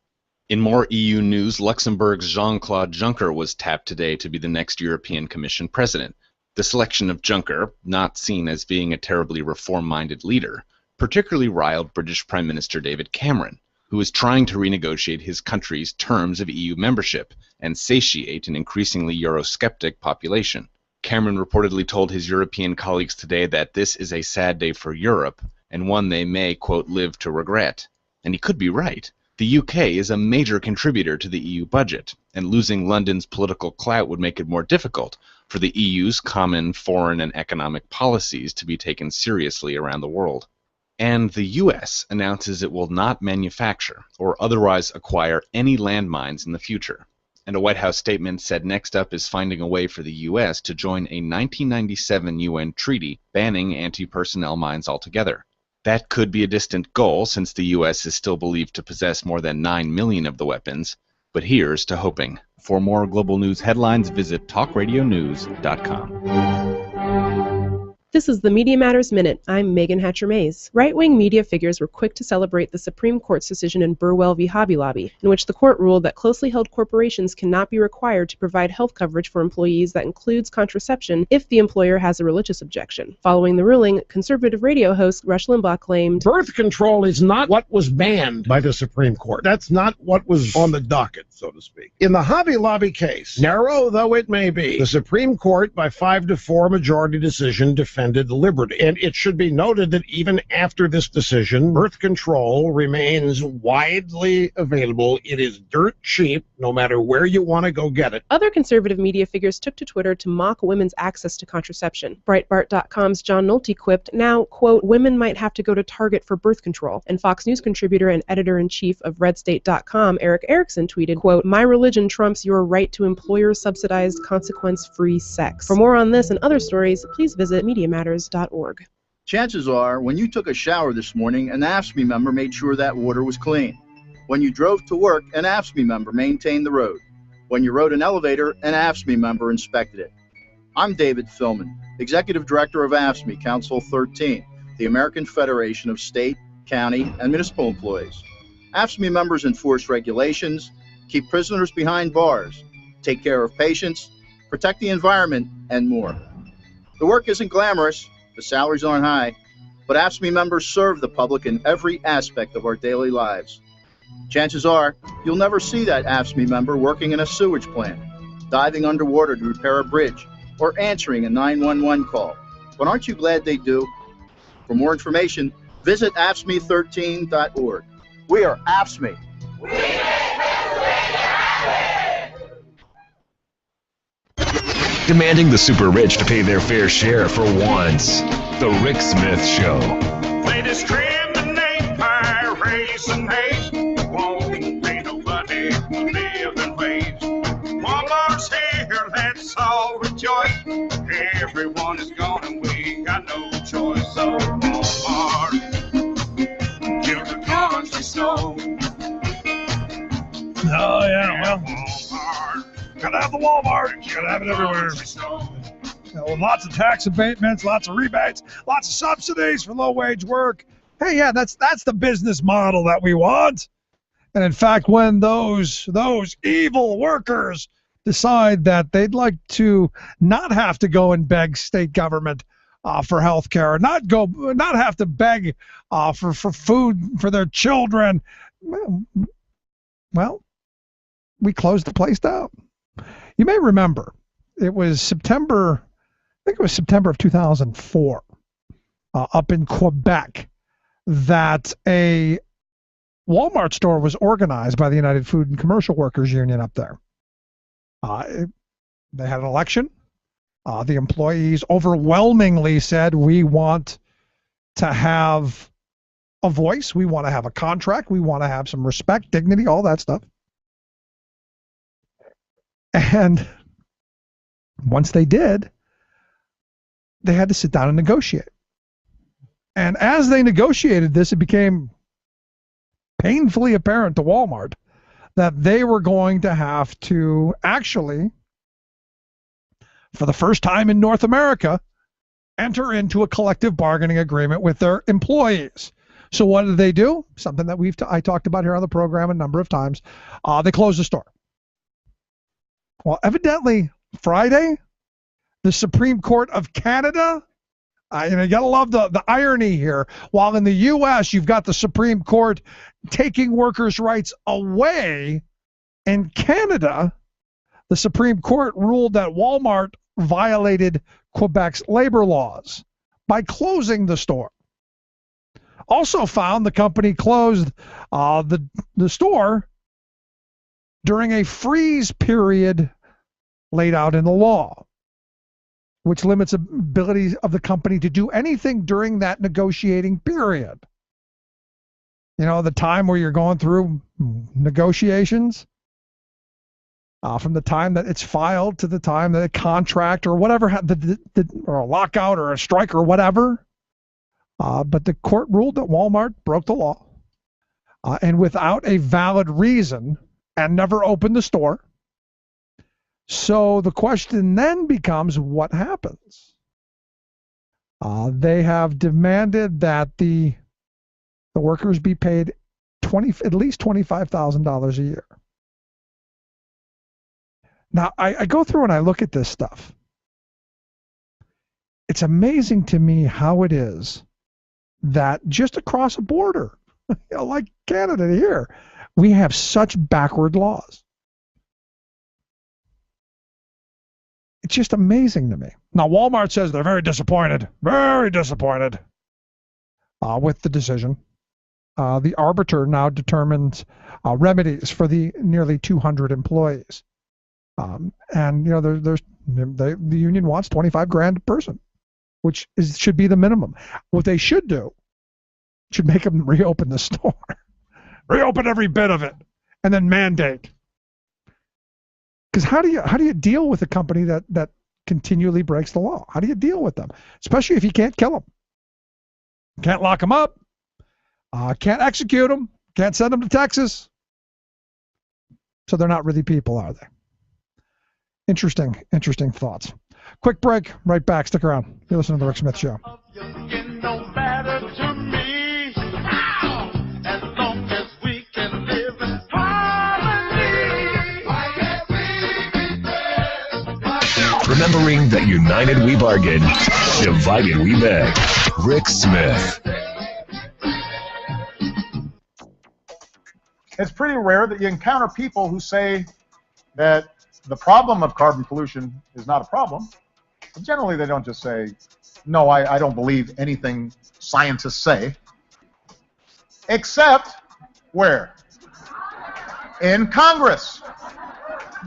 In more EU news, Luxembourg's Jean-Claude Juncker was tapped today to be the next European Commission president. The selection of Juncker, not seen as being a terribly reform-minded leader, particularly riled British Prime Minister David Cameron, who is trying to renegotiate his country's terms of EU membership and satiate an increasingly Eurosceptic population. Cameron reportedly told his European colleagues today that this is a sad day for Europe, and one they may, quote, live to regret. And he could be right. The UK is a major contributor to the EU budget, and losing London's political clout would make it more difficult for the EU's common foreign and economic policies to be taken seriously around the world. And the U.S. announces it will not manufacture or otherwise acquire any landmines in the future. And a White House statement said next up is finding a way for the U.S. to join a 1997 UN treaty banning anti-personnel mines altogether. That could be a distant goal since the U.S. is still believed to possess more than 9 million of the weapons, but here's to hoping. For more global news headlines, visit talkradionews.com. This is the Media Matters Minute. I'm Megan Hatcher-Mays. Right-wing media figures were quick to celebrate the Supreme Court's decision in Burwell v. Hobby Lobby, in which the court ruled that closely held corporations cannot be required to provide health coverage for employees that includes contraception if the employer has a religious objection. Following the ruling, conservative radio host Rush Limbaugh claimed, "Birth control is not what was banned by the Supreme Court. That's not what was on the docket, so to speak. In the Hobby Lobby case, narrow though it may be, the Supreme Court, by 5-4 majority decision, defended liberty. And it should be noted that even after this decision, birth control remains widely available. It is dirt cheap, no matter where you want to go get it." Other conservative media figures took to Twitter to mock women's access to contraception. Breitbart.com's John Nolte quipped, "Now, quote, women might have to go to Target for birth control." And Fox News contributor and editor-in-chief of RedState.com, Eric Erickson, tweeted, quote, "My religion trumps your right to employer-subsidized, consequence-free sex." For more on this and other stories, please visit MediaMatters.org. Chances are, when you took a shower this morning, an AFSCME member made sure that water was clean. When you drove to work, an AFSCME member maintained the road. When you rode an elevator, an AFSCME member inspected it. I'm David Philman, Executive Director of AFSCME Council 13, the American Federation of State, County, and Municipal Employees. AFSCME members enforce regulations, keep prisoners behind bars, take care of patients, protect the environment, and more. The work isn't glamorous, the salaries aren't high, but AFSCME members serve the public in every aspect of our daily lives. Chances are, you'll never see that AFSCME member working in a sewage plant, diving underwater to repair a bridge, or answering a 911 call. But aren't you glad they do? For more information, visit AFSCME13.org. We are AFSCME. Demanding the super rich to pay their fair share for once. The Rick Smith Show. They discriminate by race and hate. Won't pay nobody living wage. Walmart's here, let's all rejoice. Everyone is gone and we got no choice. So Walmart, kill the country snow. Oh, yeah, well, gotta have the Walmart. Gotta have it everywhere. Well, lots of tax abatements, lots of rebates, lots of subsidies for low-wage work. Hey, yeah, that's the business model that we want. And in fact, when those evil workers decide that they'd like to not have to go and beg state government for health care, not have to beg for food for their children, well, we closed the place down. You may remember it was September of 2004 up in Quebec that a Walmart store was organized by the United Food and Commercial Workers Union up there. They had an election. The employees overwhelmingly said, we want to have a voice, we want to have a contract, we want to have some respect, dignity, all that stuff. And once they did, they had to sit down and negotiate. And as they negotiated this, it became painfully apparent to Walmart that they were going to have to actually, for the first time in North America, enter into a collective bargaining agreement with their employees. So what did they do? Something that I talked about here on the program a number of times. They closed the store. Well, evidently, Friday, the Supreme Court of Canada, you got to love the irony here. While in the U.S., you've got the Supreme Court taking workers' rights away, in Canada, the Supreme Court ruled that Walmart violated Quebec's labor laws by closing the store. Also found the company closed the store during a freeze period laid out in the law, which limits ability of the company to do anything during that negotiating period. You know, the time where you're going through negotiations, from the time that it's filed to the time that a contract or whatever, or a lockout or a strike or whatever. But the court ruled that Walmart broke the law and without a valid reason, and never opened the store. So the question then becomes, what happens? They have demanded that the workers be paid at least $25,000 a year. Now, I go through and I look at this stuff. It's amazing to me how it is that just across a border, like Canada here, we have such backward laws. It's just amazing to me. Now, Walmart says they're very disappointed with the decision. The arbiter now determines remedies for the nearly 200 employees. And the union wants $25,000 a person, which should be the minimum. What they should do should make them reopen the store, reopen every bit of it, and then mandate. Because how do you deal with a company that continually breaks the law? How do you deal with them, especially if you can't kill them, can't lock them up, can't execute them, can't send them to Texas? So they're not really people, are they? Interesting thoughts. Quick break, right back. Stick around. You're listening to The Rick Smith Show. Remembering that united we bargain, divided we beg. Rick Smith. It's pretty rare that you encounter people who say that the problem of carbon pollution is not a problem. But generally, they don't just say, no, I don't believe anything scientists say. Except where? In Congress.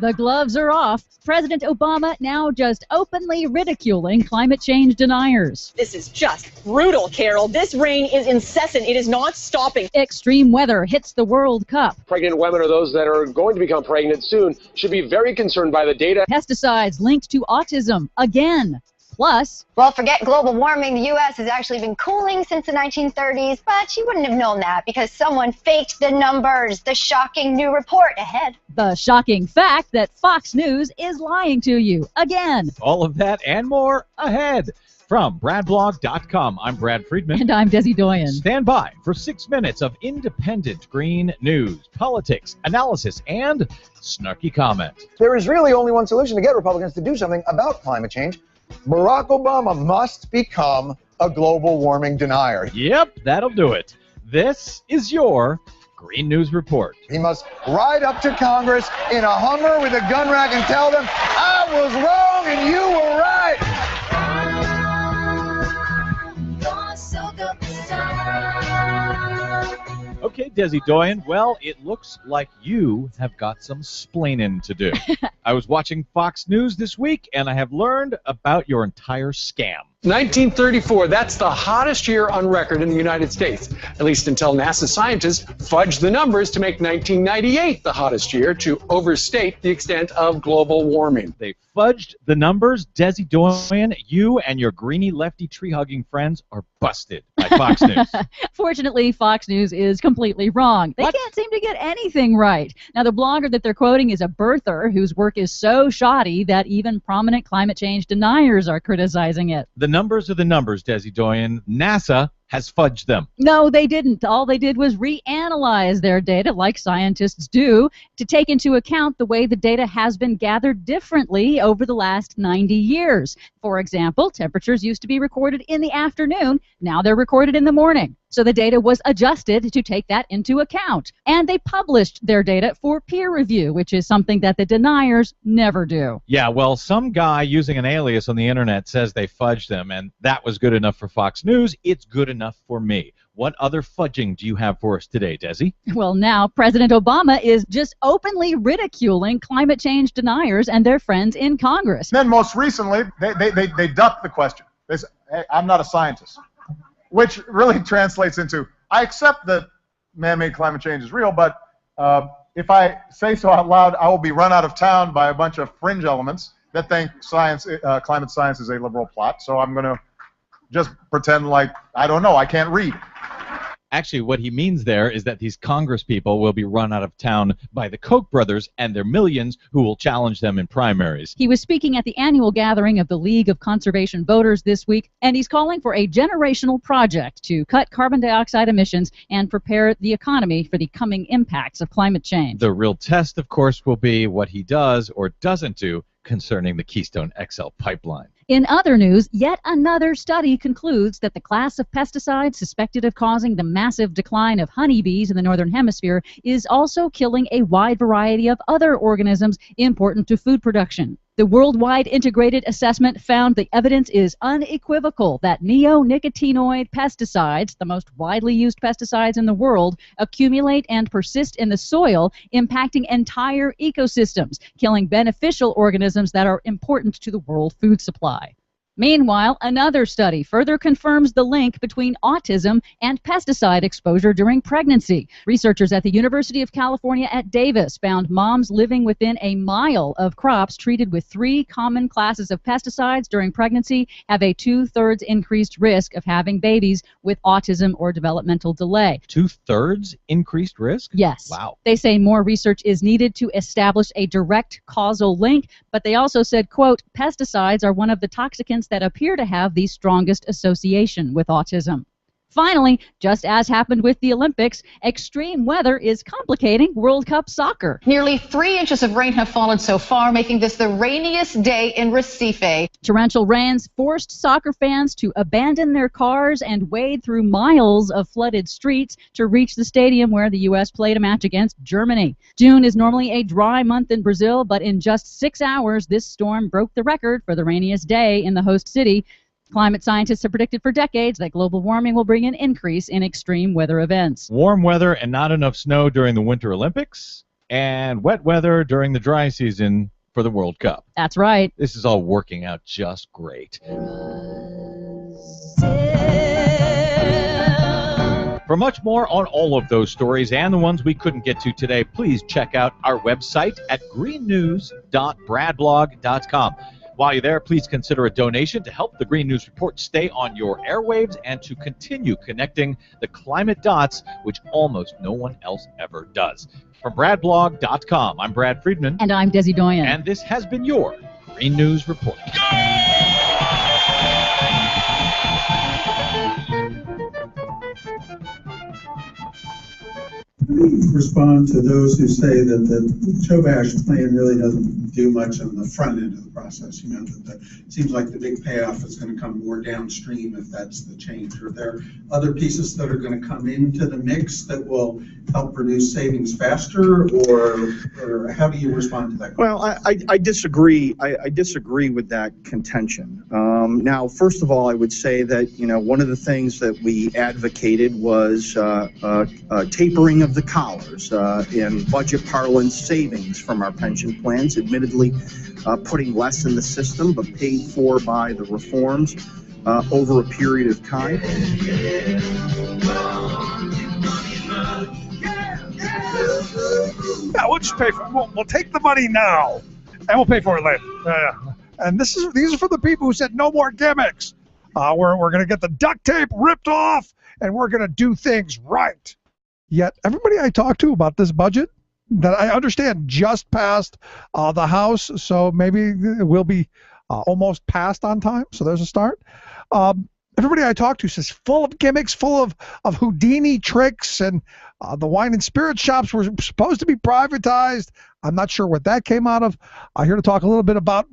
The gloves are off. President Obama now just openly ridiculing climate change deniers. This is just brutal, Carol. This rain is incessant. It is not stopping. Extreme weather hits the World Cup. Pregnant women or those that are going to become pregnant soon should be very concerned by the data. Pesticides linked to autism again. Plus, well, forget global warming. The U.S. has actually been cooling since the 1930s, but you wouldn't have known that because someone faked the numbers. The shocking new report ahead. The shocking fact that Fox News is lying to you again. All of that and more ahead. From BradBlog.com, I'm Brad Friedman. And I'm Desi Doyen. Stand by for 6 minutes of independent green news, politics, analysis, and snarky comment. There is really only one solution to get Republicans to do something about climate change. Barack Obama must become a global warming denier. Yep, that'll do it. This is your Green News Report. He must ride up to Congress in a Hummer with a gun rack and tell them, I was wrong and you were right. Okay, Desi Doyen, well, it looks like you have got some splaining to do. I was watching Fox News this week, and I have learned about your entire scam. 1934, that's the hottest year on record in the United States, at least until NASA scientists fudged the numbers to make 1998 the hottest year to overstate the extent of global warming. They fudged the numbers. Desi Doyen, you and your greeny lefty tree-hugging friends are busted by Fox News. Fortunately, Fox News is completely wrong. They can't seem to get anything right. Now, the blogger that they're quoting is a birther whose work is so shoddy that even prominent climate change deniers are criticizing it. The numbers are the numbers, Desi Doyen. NASA has fudged them. No, they didn't. All they did was reanalyze their data, like scientists do, to take into account the way the data has been gathered differently over the last 90 years. For example, temperatures used to be recorded in the afternoon. Now they're recorded in the morning. So the data was adjusted to take that into account. And they published their data for peer review, which is something that the deniers never do. Yeah, well, some guy using an alias on the internet says they fudged them, and that was good enough for Fox News. It's good enough for me. What other fudging do you have for us today, Desi? Well, now President Obama is just openly ridiculing climate change deniers and their friends in Congress. Then most recently, they ducked the question. They said, hey, I'm not a scientist. Which really translates into, I accept that man-made climate change is real, but if I say so out loud, I will be run out of town by a bunch of fringe elements that think climate science is a liberal plot. So I'm going to just pretend like, I don't know, I can't read. Actually, what he means there is that these Congress people will be run out of town by the Koch brothers and their millions who will challenge them in primaries. He was speaking at the annual gathering of the League of Conservation Voters this week, and he's calling for a generational project to cut carbon dioxide emissions and prepare the economy for the coming impacts of climate change. The real test, of course, will be what he does or doesn't do concerning the Keystone XL pipeline. In other news, yet another study concludes that the class of pesticides suspected of causing the massive decline of honeybees in the Northern Hemisphere is also killing a wide variety of other organisms important to food production. The worldwide integrated assessment found the evidence is unequivocal that neonicotinoid pesticides, the most widely used pesticides in the world, accumulate and persist in the soil, impacting entire ecosystems, killing beneficial organisms that are important to the world food supply. Meanwhile, another study further confirms the link between autism and pesticide exposure during pregnancy. Researchers at the University of California at Davis found moms living within a mile of crops treated with 3 common classes of pesticides during pregnancy have a 2/3 increased risk of having babies with autism or developmental delay. 2/3 increased risk? Yes. Wow. They say more research is needed to establish a direct causal link, but they also said, quote, pesticides are one of the toxicants that appear to have the strongest association with autism. Finally, just as happened with the Olympics, extreme weather is complicating World Cup soccer. Nearly 3 inches of rain have fallen so far, making this the rainiest day in Recife. Torrential rains forced soccer fans to abandon their cars and wade through miles of flooded streets to reach the stadium where the U.S. played a match against Germany. June is normally a dry month in Brazil, but in just 6 hours, this storm broke the record for the rainiest day in the host city. Climate scientists have predicted for decades that global warming will bring an increase in extreme weather events. Warm weather and not enough snow during the Winter Olympics, and wet weather during the dry season for the World Cup. That's right. This is all working out just great. For much more on all of those stories and the ones we couldn't get to today, please check out our website at greennews.bradblog.com. While you're there, please consider a donation to help the Green News Report stay on your airwaves and to continue connecting the climate dots, which almost no one else ever does. From bradblog.com, I'm Brad Friedman. And I'm Desi Doyen. And this has been your Green News Report. Respond to those who say that the Chobash plan really doesn't do much on the front end of the process. You know, that it seems like the big payoff is going to come more downstream if that's the change. Are there other pieces that are going to come into the mix that will help produce savings faster, or how do you respond to that? Well, I disagree. I disagree with that contention. Now, first of all, I would say that, you know, one of the things that we advocated was tapering of the collars, in budget parlance, savings from our pension plans, admittedly putting less in the system, but paid for by the reforms over a period of time. Yeah, we'll just pay for it. We'll take the money now, and we'll pay for it later. And these are for the people who said no more gimmicks. We're going to get the duct tape ripped off, and we're going to do things right. Yet everybody I talked to about this budget, that I understand just passed the House, so maybe it will be almost passed on time, so there's a start. Everybody I talked to says full of gimmicks, full of Houdini tricks, and the wine and spirit shops were supposed to be privatized. I'm not sure what that came out of. I'm here to talk a little bit about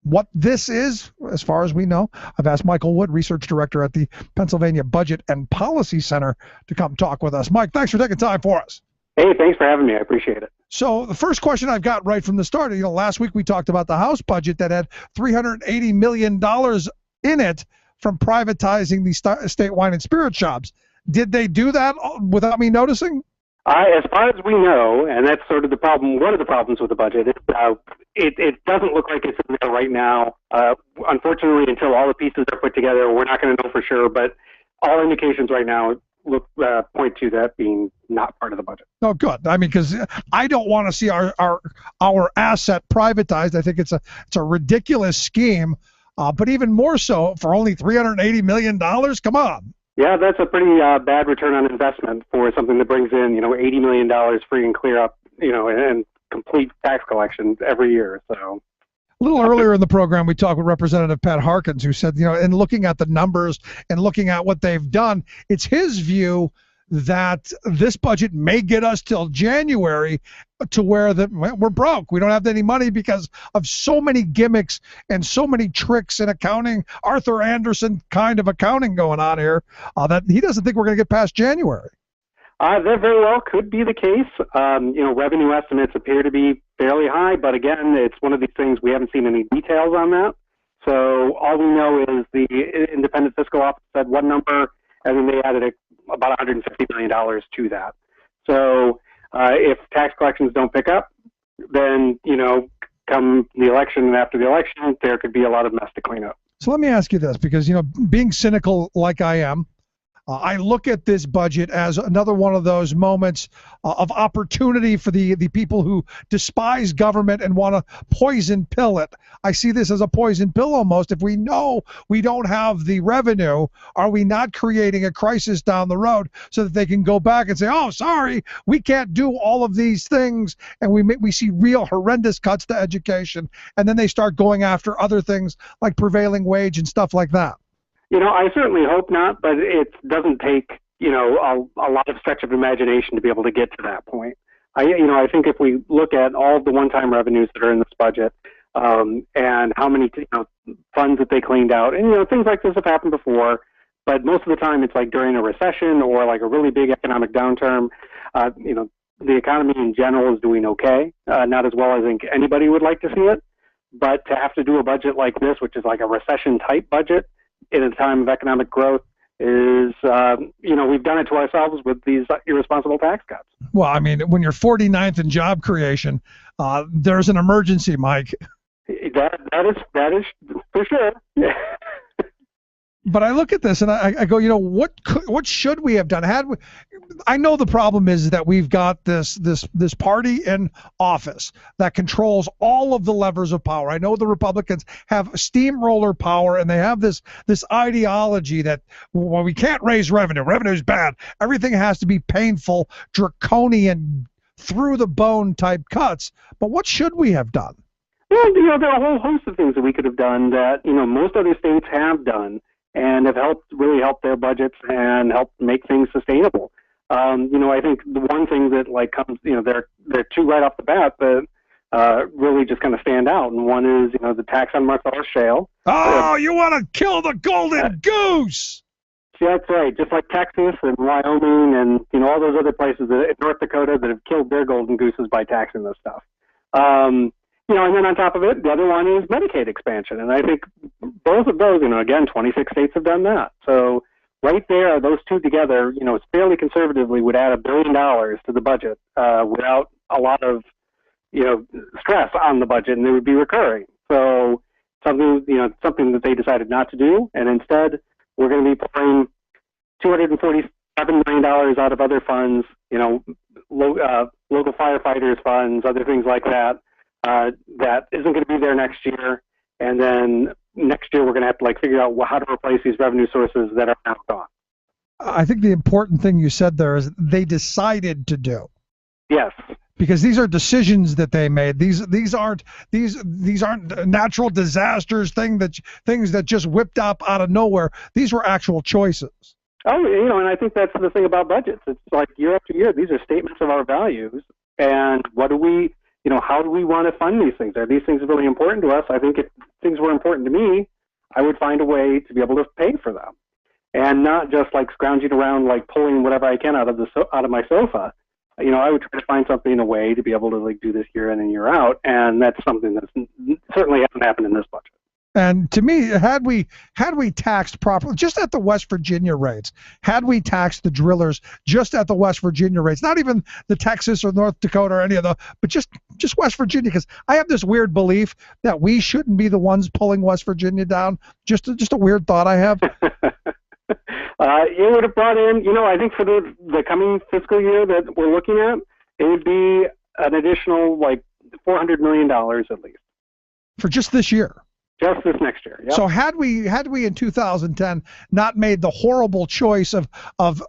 what this is, as far as we know. I've asked Michael Wood, research director at the Pennsylvania Budget and Policy Center, to come talk with us. Mike, thanks for taking time for us. Hey, thanks for having me. I appreciate it. So the first question I've got right from the start, you know, last week we talked about the House budget that had $380 million in it from privatizing the state wine and spirit shops. Did they do that without me noticing? As far as we know, and that's sort of the problem, one of the problems with the budget, it doesn't look like it's in there right now. Unfortunately, until all the pieces are put together, we're not going to know for sure, but all indications right now point to that being not part of the budget. Oh, good. I mean, because I don't want to see our asset privatized. I think it's a ridiculous scheme, but even more so for only $380 million. Come on. Yeah, that's a pretty bad return on investment for something that brings in, $80 million free and clear up, and complete tax collections every year. So. A little earlier in the program, we talked with Representative Pat Harkins, who said, in looking at the numbers and looking at what they've done, it's his view that this budget may get us till January to where we're broke. We don't have any money because of so many gimmicks and so many tricks in accounting, Arthur Anderson kind of accounting going on here, that he doesn't think we're going to get past January. That very well could be the case. Revenue estimates appear to be fairly high, but again, it's one of these things we haven't seen any details on that. So all we know is the Independent Fiscal Office said one number, and then they added about $150 million to that. So if tax collections don't pick up, then, come the election and after the election, there could be a lot of mess to clean up. So let me ask you this, because, being cynical like I am, I look at this budget as another one of those moments of opportunity for the people who despise government and want to poison pill it. I see this as a poison pill almost. If we know we don't have the revenue, are we not creating a crisis down the road so that they can go back and say, oh, sorry, we can't do all of these things, and we see real horrendous cuts to education, and then they start going after other things like prevailing wage and stuff like that. I certainly hope not, but it doesn't take, a lot of stretch of imagination to be able to get to that point. I think if we look at all of the one-time revenues that are in this budget, and how many, funds that they cleaned out, and, things like this have happened before, but most of the time it's like during a recession or like a really big economic downturn. The economy in general is doing okay, not as well as I think anybody would like to see it, but to have to do a budget like this, which is like a recession-type budget, in a time of economic growth is, we've done it to ourselves with these irresponsible tax cuts. Well, I mean, when you're 49th in job creation, there's an emergency, Mike. That is for sure. But I look at this and I go, what should we have done? I know the problem is that we've got this party in office that controls all of the levers of power. I know the Republicans have steamroller power, and they have this ideology that, well, we can't raise revenue. Revenue is bad. Everything has to be painful, draconian, through the bone type cuts. But what should we have done? Well, there are a whole host of things that we could have done that, most other states have done, and have really helped their budgets and helped make things sustainable. I think the one thing that comes, there are two right off the bat that really just kind of stand out, and one is, the tax on Marcellus Shale. Oh, you want to kill the golden goose! Yeah, that's right. Just like Texas and Wyoming and all those other places in North Dakota that have killed their golden gooses by taxing this stuff. And then on top of it, the other one is Medicaid expansion. And I think both of those, again, 26 states have done that. So right there, those two together, fairly conservatively would add $1 billion to the budget without a lot of, stress on the budget, and it would be recurring. So something that they decided not to do, and instead we're going to be pouring $247 million out of other funds, local firefighters funds, other things like that. That isn't going to be there next year, and then next year we're going to have to figure out how to replace these revenue sources that are now gone. I think the important thing you said there is they decided to do. Yes. Because these are decisions that they made. These aren't natural disasters, things that just whipped up out of nowhere. These were actual choices. Oh, and I think that's the thing about budgets. It's like year after year, these are statements of our values, and what do we? How do we want to fund these things? Are these things really important to us? I think if things were important to me, I would find a way to be able to pay for them, and not just scrounging around, pulling whatever I can out of my sofa. I would try to find something in a way to be able to do this year in and year out, and that's something that certainly hasn't happened in this budget. And to me, had we taxed properly, just at the West Virginia rates, had we taxed the drillers just at the West Virginia rates, not even the Texas or North Dakota or any of but just West Virginia, because I have this weird belief that we shouldn't be the ones pulling West Virginia down. Just a weird thought I have. It would have brought in, I think for the coming fiscal year that we're looking at, it would be an additional $400 million at least. For just this year? Just this next year. Yep. So had we in 2010 not made the horrible choice of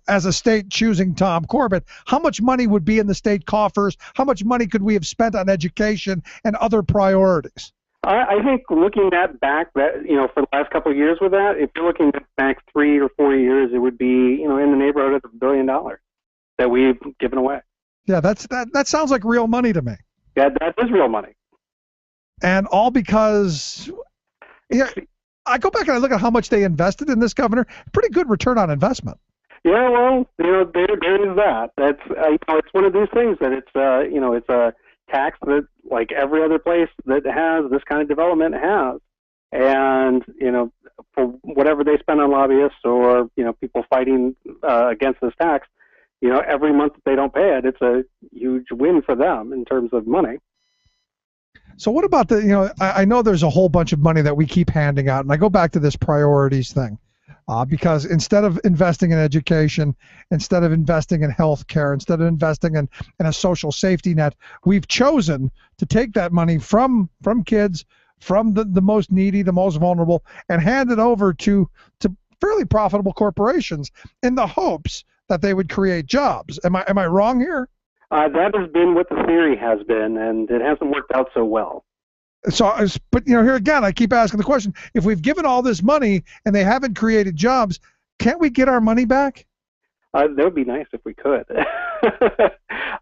as a state choosing Tom Corbett, how much money would be in the state coffers? How much money could we have spent on education and other priorities? I think looking back that, for the last couple of years with that, if you're looking back 3 or 4 years, it would be, in the neighborhood of $1 billion that we've given away. Yeah, that sounds like real money to me. Yeah, that is real money. And all because, I go back and I look at how much they invested in this governor. Pretty good return on investment. Yeah, well, there is that. That's it's one of these things that it's it's a tax that, like every other place that has this kind of development, has. And for whatever they spend on lobbyists or people fighting against this tax, every month that they don't pay it, it's a huge win for them in terms of money. So what about I know there's a whole bunch of money that we keep handing out, and I go back to this priorities thing, because instead of investing in education, instead of investing in health care, instead of investing in a social safety net, we've chosen to take that money from kids, from the most needy, the most vulnerable, and hand it over to fairly profitable corporations in the hopes that they would create jobs. Am I wrong here? That has been what the theory has been, and it hasn't worked out so well. So, but here again, I keep asking the question: if we've given all this money and they haven't created jobs, can't we get our money back? That would be nice if we could.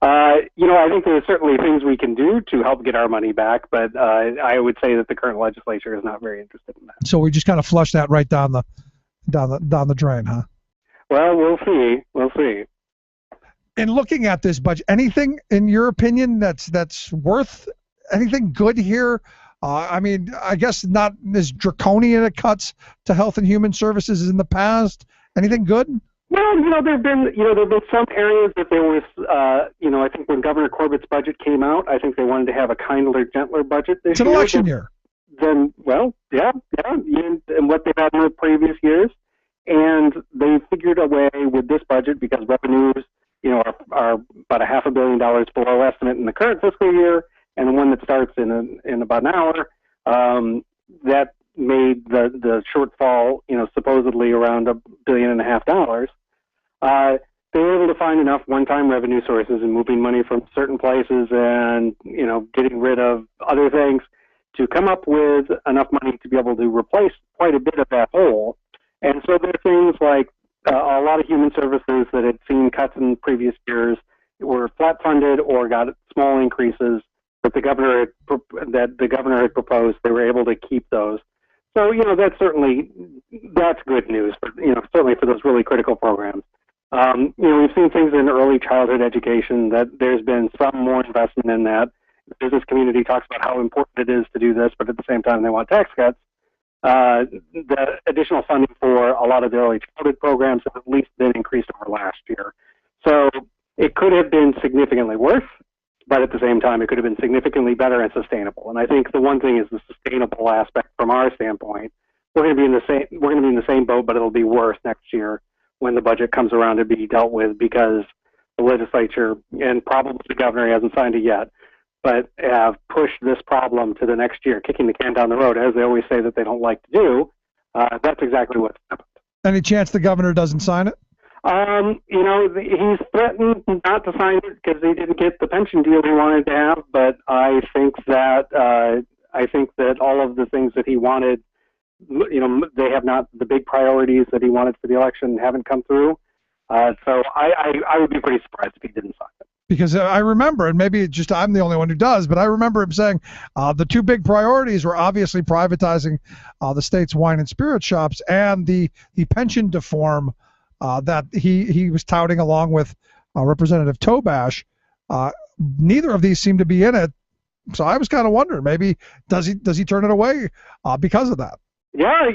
I think there are certainly things we can do to help get our money back, but I would say that the current legislature is not very interested in that. So we just kind of flush that right down the drain, huh? Well, we'll see. We'll see. In looking at this budget, anything in your opinion that's worth anything good here? I guess not as draconian a cuts to health and human services as in the past. Anything good? Well, there've been some areas that there was, I think when Governor Corbett's budget came out, I think they wanted to have a kinder, gentler budget this year. It's an election year. And what they've had in the previous years, and they figured a way with this budget because revenues, are about $500 million below estimate in the current fiscal year, and the one that starts in about an hour, that made the shortfall, supposedly around $1.5 billion. They were able to find enough one-time revenue sources and moving money from certain places and, getting rid of other things to come up with enough money to be able to replace quite a bit of that hole. And so there are things like a lot of human services that had seen cuts in previous years were flat funded or got small increases that the governor had proposed. They were able to keep those. So that's good news. But certainly for those really critical programs. We've seen things in early childhood education that there's been some more investment in that. The business community talks about how important it is to do this, but at the same time they want tax cuts. The additional funding for a lot of the early childhood programs has at least been increased over last year. So it could have been significantly worse, but at the same time it could have been significantly better and sustainable. And I think the one thing is the sustainable aspect from our standpoint. We're going to be in the same boat, but it'll be worse next year when the budget comes around to be dealt with because the legislature and probably the governor hasn't signed it yet, but have pushed this problem to the next year, kicking the can down the road, as they always say that they don't like to do. That's exactly what's happened. Any chance the governor doesn't sign it? He's threatened not to sign it because he didn't get the pension deal he wanted to have, but I think that all of the things that he wanted, they have not, the big priorities that he wanted for the election haven't come through. So I would be pretty surprised if he didn't sign it. Because I remember, and maybe it's just I'm the only one who does, but I remember him saying the two big priorities were obviously privatizing the state's wine and spirit shops and the pension deform that he was touting along with Representative Tobash. Neither of these seem to be in it, so I was kind of wondering, maybe does he turn it away because of that? Yeah,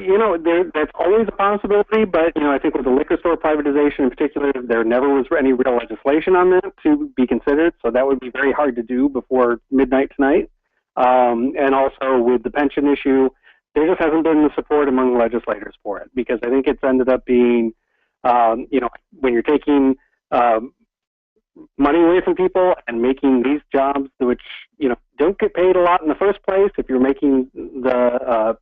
that's always a possibility, but, I think with the liquor store privatization in particular, there never was any real legislation on that to be considered, so that would be very hard to do before midnight tonight. And also with the pension issue, there just hasn't been the support among legislators for it, because I think it's ended up being, when you're taking money away from people and making these jobs, which, don't get paid a lot in the first place, if you're making the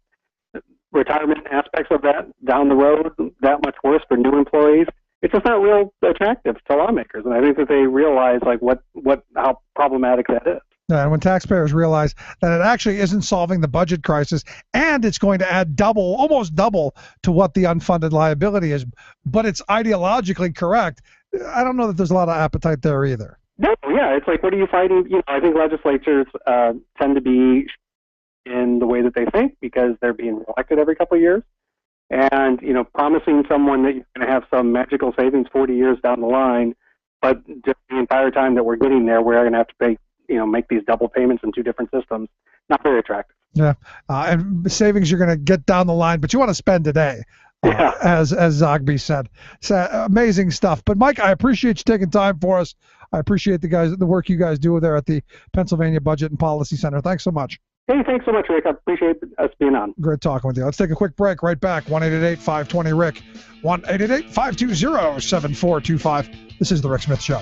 retirement aspects of that down the road that much worse for new employees. It's just not real attractive to lawmakers, and I think that they realize like how problematic that is. And when taxpayers realize that it actually isn't solving the budget crisis, and it's going to add almost double to what the unfunded liability is, but it's ideologically correct, I don't know that there's a lot of appetite there either. No, yeah, it's like, what are you fighting? I think legislatures tend to be in the way that they think because they're being elected every couple of years. And, promising someone that you're going to have some magical savings 40 years down the line, but just the entire time that we're getting there, we're going to have to pay, make these double payments in two different systems. Not very attractive. Yeah, and savings you're going to get down the line, but you want to spend today, as Zogby said. It's amazing stuff. But, Mike, I appreciate you taking time for us. I appreciate the work you guys do there at the Pennsylvania Budget and Policy Center. Thanks so much. Hey, thanks so much, Rick. I appreciate us being on. Great talking with you. Let's take a quick break. Right back. 1-888-520-RICK. 1-888-520-7425. This is The Rick Smith Show.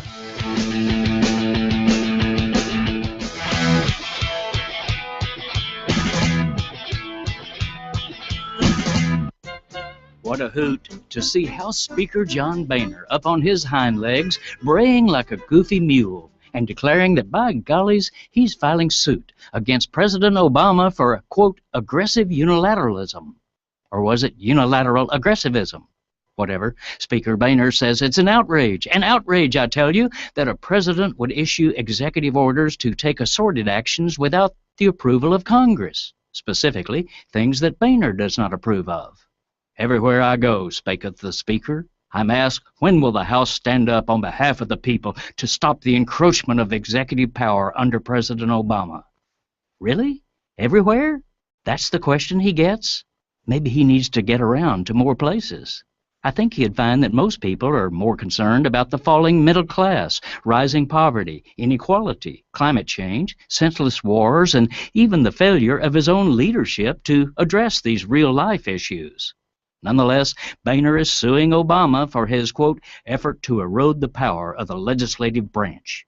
What a hoot to see House Speaker John Boehner up on his hind legs, braying like a goofy mule, and declaring that, by gollies, he's filing suit against President Obama for a, quote, aggressive unilateralism. Or was it unilateral aggressivism? Whatever. Speaker Boehner says it's an outrage, I tell you, that a president would issue executive orders to take assorted actions without the approval of Congress, specifically things that Boehner does not approve of. Everywhere I go, spaketh the Speaker, I'm asked, when will the House stand up on behalf of the people to stop the encroachment of executive power under President Obama? Really? Everywhere? That's the question he gets? Maybe he needs to get around to more places. I think he'd find that most people are more concerned about the falling middle class, rising poverty, inequality, climate change, senseless wars, and even the failure of his own leadership to address these real-life issues. Nonetheless, Boehner is suing Obama for his, quote, effort to erode the power of the legislative branch.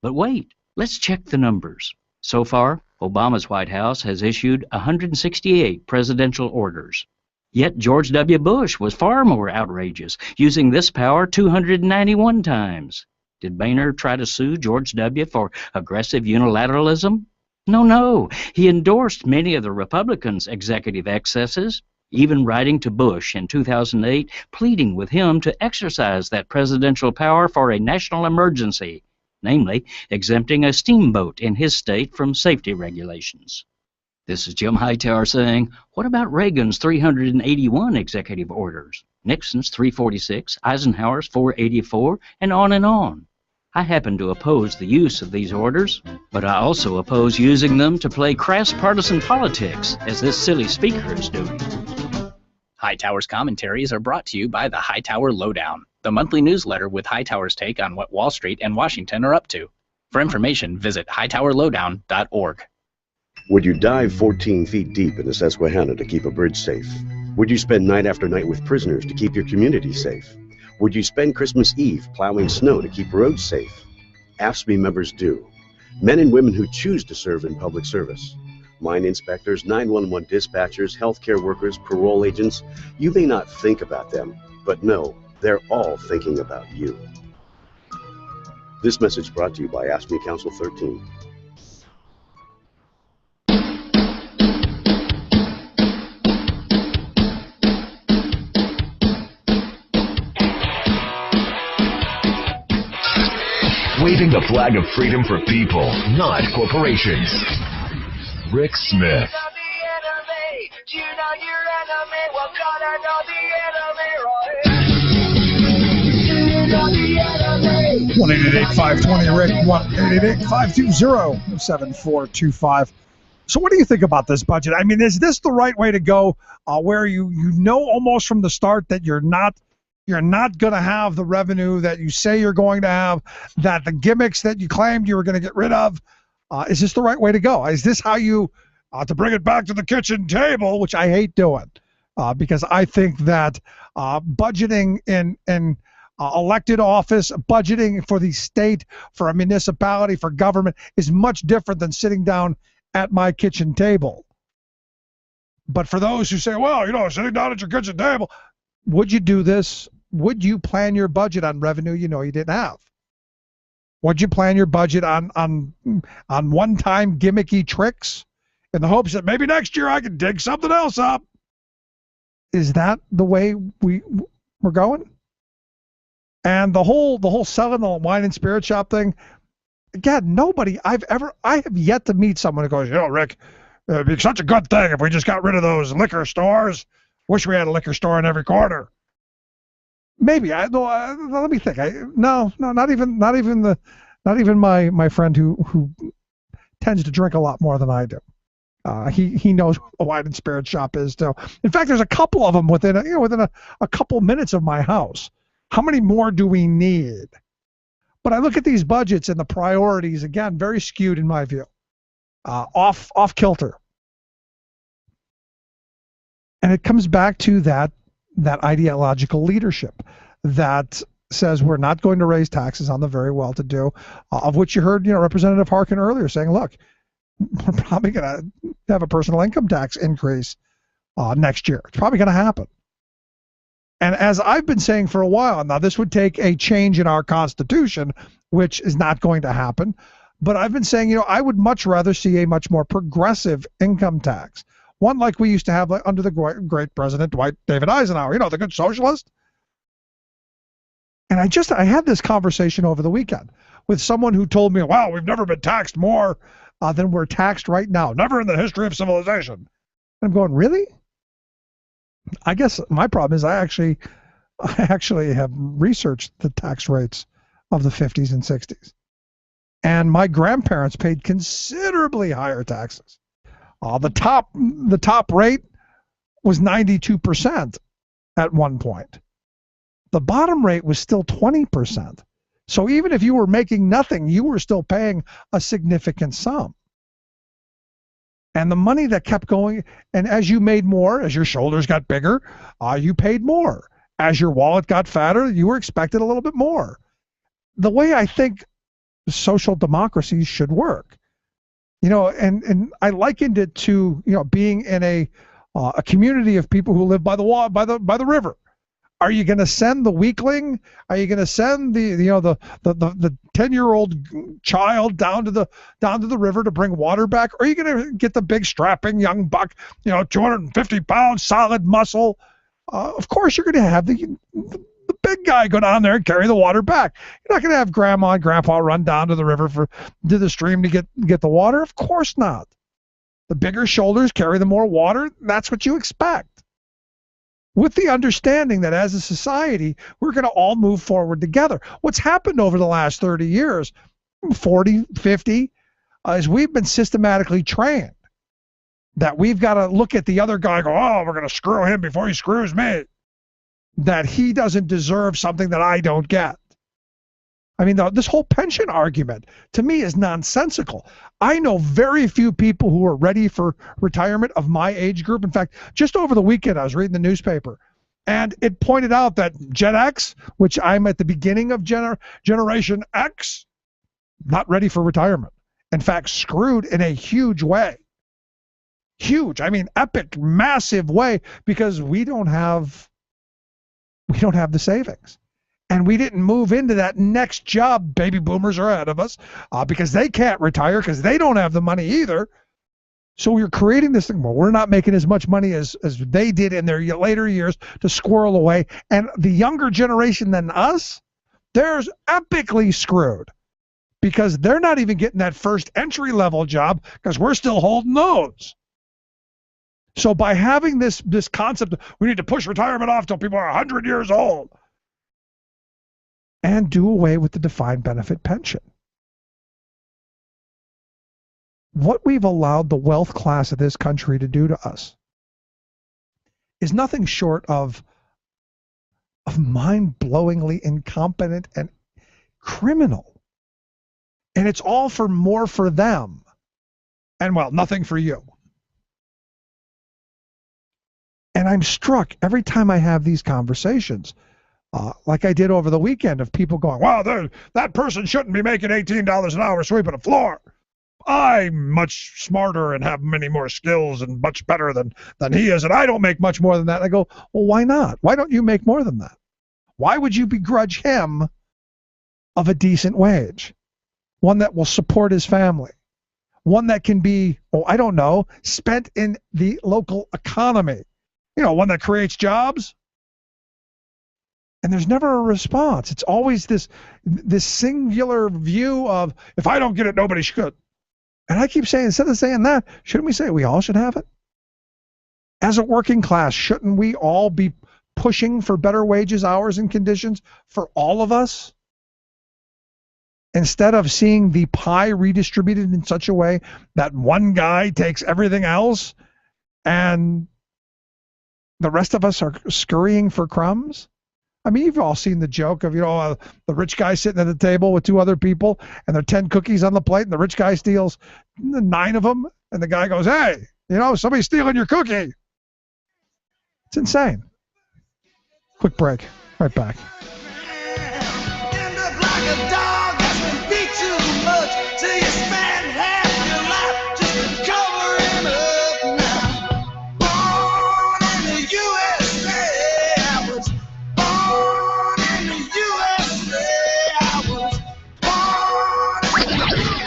But wait, let's check the numbers. So far, Obama's White House has issued 168 presidential orders. Yet George W. Bush was far more outrageous, using this power 291 times. Did Boehner try to sue George W. for aggressive unilateralism? No. He endorsed many of the Republicans' executive excesses, even writing to Bush in 2008, pleading with him to exercise that presidential power for a national emergency, namely exempting a steamboat in his state from safety regulations. This is Jim Hightower saying, what about Reagan's 381 executive orders, Nixon's 346, Eisenhower's 484, and on and on? I happen to oppose the use of these orders, but I also oppose using them to play crass partisan politics, as this silly speaker is doing. Hightower's commentaries are brought to you by the Hightower Lowdown, the monthly newsletter with Hightower's take on what Wall Street and Washington are up to. For information, visit hightowerlowdown.org. Would you dive 14 feet deep in the Susquehanna to keep a bridge safe? Would you spend night after night with prisoners to keep your community safe? Would you spend Christmas Eve plowing snow to keep roads safe? AFSCME members do. Men and women who choose to serve in public service. Mine inspectors, 911 dispatchers, healthcare workers, parole agents. You may not think about them, but no, they're all thinking about you. This message brought to you by AFSCME Council 13. Waving the flag of freedom for people, not corporations. Rick Smith. 1-888-520-RICK, 1-888-520-7425. So what do you think about this budget? I mean, is this the right way to go, where you know almost from the start that you're not going to have the revenue that you say you're going to have, that the gimmicks that you claimed you were going to get rid of? Is this the right way to go? Is this how you, to bring it back to the kitchen table, which I hate doing, because I think that budgeting in elected office, budgeting for the state, for a municipality, for government is much different than sitting down at my kitchen table. But for those who say, well, sitting down at your kitchen table, would you do this? Would you plan your budget on revenue you didn't have? Would you plan your budget on one-time gimmicky tricks in the hopes that maybe next year I can dig something else up? Is that the way we're going? And the whole selling the wine and spirit shop thing, again, I have yet to meet someone who goes, Rick, it'd be such a good thing if we just got rid of those liquor stores. Wish we had a liquor store in every corner. Maybe let me think. No, not even my friend who tends to drink a lot more than I do. He knows what a wine and spirit shop is too. In fact, there's a couple of them within a couple minutes of my house. How many more do we need? But I look at these budgets and the priorities, again, very skewed in my view, off kilter. And it comes back to that ideological leadership that says we're not going to raise taxes on the very well-to-do, of which you heard Representative Harkin earlier saying, look, we're probably going to have a personal income tax increase next year. It's probably going to happen. And as I've been saying for a while now, this would take a change in our Constitution, which is not going to happen. But I've been saying, I would much rather see a much more progressive income tax. One like we used to have under the great President Dwight David Eisenhower, the good socialist. And I had this conversation over the weekend with someone who told me, wow, we've never been taxed more than we're taxed right now. Never in the history of civilization. And I'm going, really? I guess my problem is I actually have researched the tax rates of the 50s and 60s. And my grandparents paid considerably higher taxes. The top rate was 92% at one point. The bottom rate was still 20%. So even if you were making nothing, you were still paying a significant sum. And the money that kept going, and as you made more, as your shoulders got bigger, you paid more. As your wallet got fatter, you were expected a little bit more. The way I think social democracy should work. And I likened it to, being in a community of people who live by the wall, by the river. Are you going to send the weakling? Are you going to send the 10-year-old child down to the river to bring water back? Or are you going to get the big strapping young buck, 250 pounds, solid muscle? Of course, you're going to have the big guy go down there and carry the water back. You're not going to have grandma and grandpa run down to the river to the stream to get the water. Of course not. The bigger shoulders carry the more water. That's what you expect. With the understanding that as a society, we're going to all move forward together. What's happened over the last 30 years, 40, 50, is we've been systematically trained that we've got to look at the other guy and go, oh, we're going to screw him before he screws me. That he doesn't deserve something that I don't get. I mean, this whole pension argument, to me, is nonsensical. I know very few people who are ready for retirement of my age group. In fact, just over the weekend, I was reading the newspaper, and it pointed out that Gen X, which I'm at the beginning of Generation X, not ready for retirement. In fact, screwed in a huge way. Huge, I mean, epic, massive way, because we don't have the savings. And we didn't move into that next job. Baby boomers are ahead of us because they can't retire because they don't have the money either. So we're creating this thing. Well, we're not making as much money as they did in their later years to squirrel away. And the younger generation than us, they're epically screwed because they're not even getting that first entry-level job because we're still holding those. So by having this concept, we need to push retirement off till people are 100 years old. And do away with the defined benefit pension. What we've allowed the wealth class of this country to do to us is nothing short of mind-blowingly incompetent and criminal. And it's all for more for them. And, well, nothing for you. And I'm struck every time I have these conversations, like I did over the weekend, of people going, wow, that person shouldn't be making $18 an hour sweeping a floor. I'm much smarter and have many more skills and much better than he is, and I don't make much more than that. And I go, well, why not? Why don't you make more than that? Why would you begrudge him of a decent wage? One that will support his family. One that can be, I don't know, spent in the local economy. You know, one that creates jobs. And there's never a response. It's always this singular view of, if I don't get it, nobody should. And I keep saying, instead of saying that, shouldn't we say we all should have it? As a working class, shouldn't we all be pushing for better wages, hours, and conditions for all of us? Instead of seeing the pie redistributed in such a way that one guy takes everything else and the rest of us are scurrying for crumbs? I mean, you've all seen the joke of, the rich guy sitting at the table with two other people, and there are 10 cookies on the plate, and the rich guy steals 9 of them, and the guy goes, hey, somebody's stealing your cookie. It's insane. Quick break. Right back.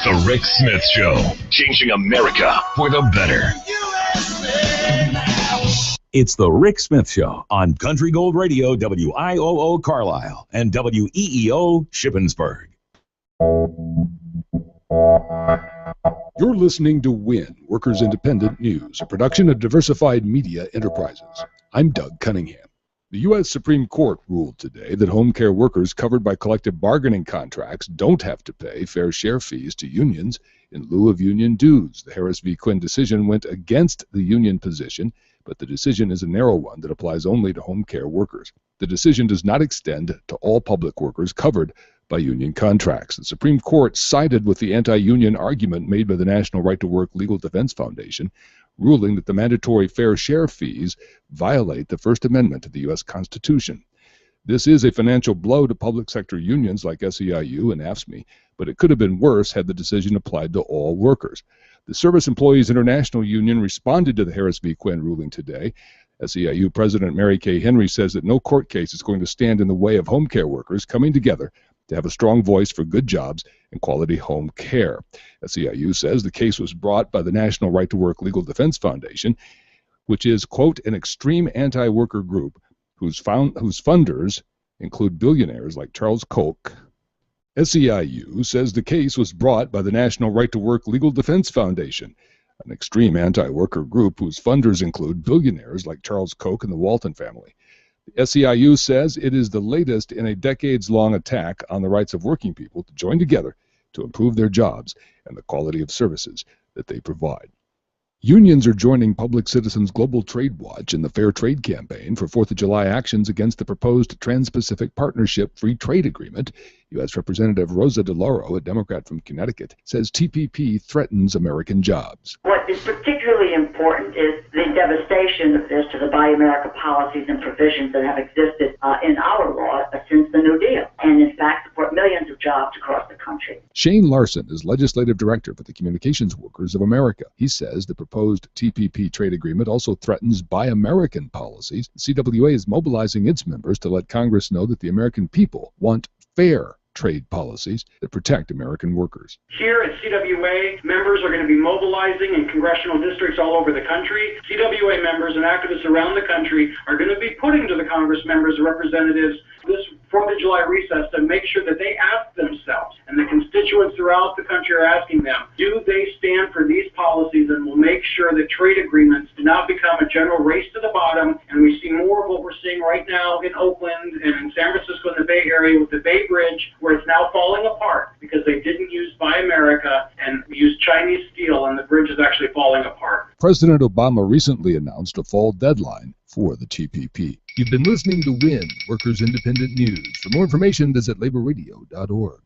The Rick Smith Show, changing America for the better. It's the Rick Smith Show on Country Gold Radio, WIOO Carlisle, and WEEO Shippensburg. You're listening to WIN, Workers Independent News, a production of Diversified Media Enterprises. I'm Doug Cunningham. The U.S. Supreme Court ruled today that home care workers covered by collective bargaining contracts don't have to pay fair share fees to unions in lieu of union dues. The Harris v. Quinn decision went against the union position, but the decision is a narrow one that applies only to home care workers. The decision does not extend to all public workers covered by union contracts. The Supreme Court sided with the anti-union argument made by the National Right to Work Legal Defense Foundation, ruling that the mandatory fair share fees violate the First Amendment to the U.S. Constitution. This is a financial blow to public sector unions like SEIU and AFSCME, but it could have been worse had the decision applied to all workers. The Service Employees International Union responded to the Harris v. Quinn ruling today. SEIU President Mary Kay Henry says that no court case is going to stand in the way of home care workers coming together to have a strong voice for good jobs and quality home care. SEIU says the case was brought by the National Right to Work Legal Defense Foundation, which is, quote, an extreme anti-worker group whose funders include billionaires like Charles Koch. SEIU says the case was brought by the National Right to Work Legal Defense Foundation, an extreme anti-worker group whose funders include billionaires like Charles Koch and the Walton family. The SEIU says it is the latest in a decades-long attack on the rights of working people to join together to improve their jobs and the quality of services that they provide. Unions are joining Public Citizens Global Trade Watch in the Fair Trade campaign for 4th of July actions against the proposed Trans-Pacific Partnership Free Trade Agreement. U.S. Representative Rosa DeLauro, a Democrat from Connecticut, says TPP threatens American jobs. What is particularly important is the devastation of this to the Buy America policies and provisions that have existed in our law since the New Deal, and in fact support millions of jobs across the country. Shane Larson is Legislative Director for the Communications Workers of America. He says the proposed TPP trade agreement also threatens Buy American policies. The CWA is mobilizing its members to let Congress know that the American people want fair trade policies that protect American workers. Here at CWA, members are going to be mobilizing in congressional districts all over the country. CWA members and activists around the country are going to be putting to the Congress members and representatives this 4th of July recess to make sure that they ask themselves, and the constituents throughout the country are asking them, do they stand for these policies, and will make sure that trade agreements do not become a general race to the bottom, and we see more of what we're seeing right now in Oakland and in San Francisco and the Bay Area with the Bay Bridge, where it's now falling apart because they didn't use Buy America and used Chinese steel, and the bridge is actually falling apart. President Obama recently announced a fall deadline for the TPP. You've been listening to WIN, Workers Independent News. For more information, visit laborradio.org.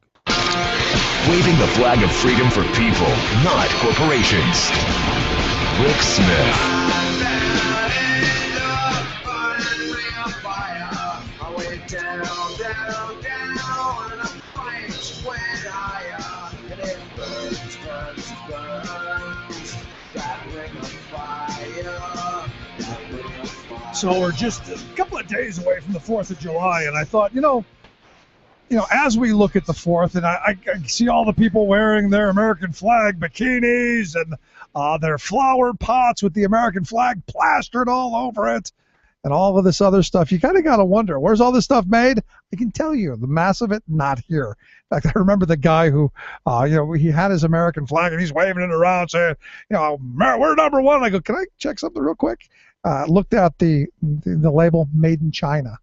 Waving the flag of freedom for people, not corporations. Rick Smith. Down, and the flames went higher, and it burns, burns, burns. So we're just a couple of days away from the 4th of July, and I thought, as we look at the 4th, and I see all the people wearing their American flag bikinis and their flower pots with the American flag plastered all over it, and all of this other stuff, you kind of got to wonder, where's all this stuff made? I can tell you, the mass of it, not here. In fact, I remember the guy who, he had his American flag, and he's waving it around saying, we're number one. I go, can I check something real quick? Looked at the label, made in China.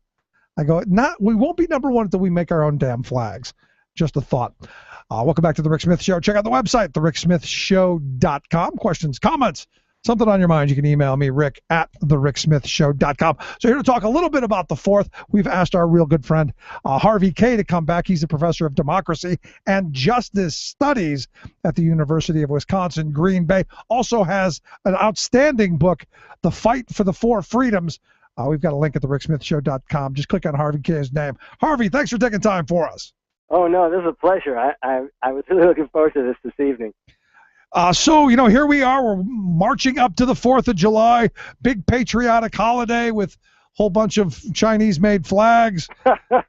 I go, we won't be number one until we make our own damn flags. Just a thought. Welcome back to The Rick Smith Show. Check out the website, thericksmithshow.com. Questions, comments, something on your mind, you can email me, rick@thericksmithshow.com. So here to talk a little bit about the 4th, we've asked our real good friend Harvey Kaye to come back. He's a professor of democracy and justice studies at the University of Wisconsin, Green Bay. Also has an outstanding book, The Fight for the Four Freedoms. We've got a link at thericksmithshow.com. Just click on Harvey Kaye's name. Harvey, thanks for taking time for us. Oh, no, this is a pleasure. I was really looking forward to this evening. So, here we are. We're marching up to the 4th of July, big patriotic holiday with a whole bunch of Chinese-made flags. Well,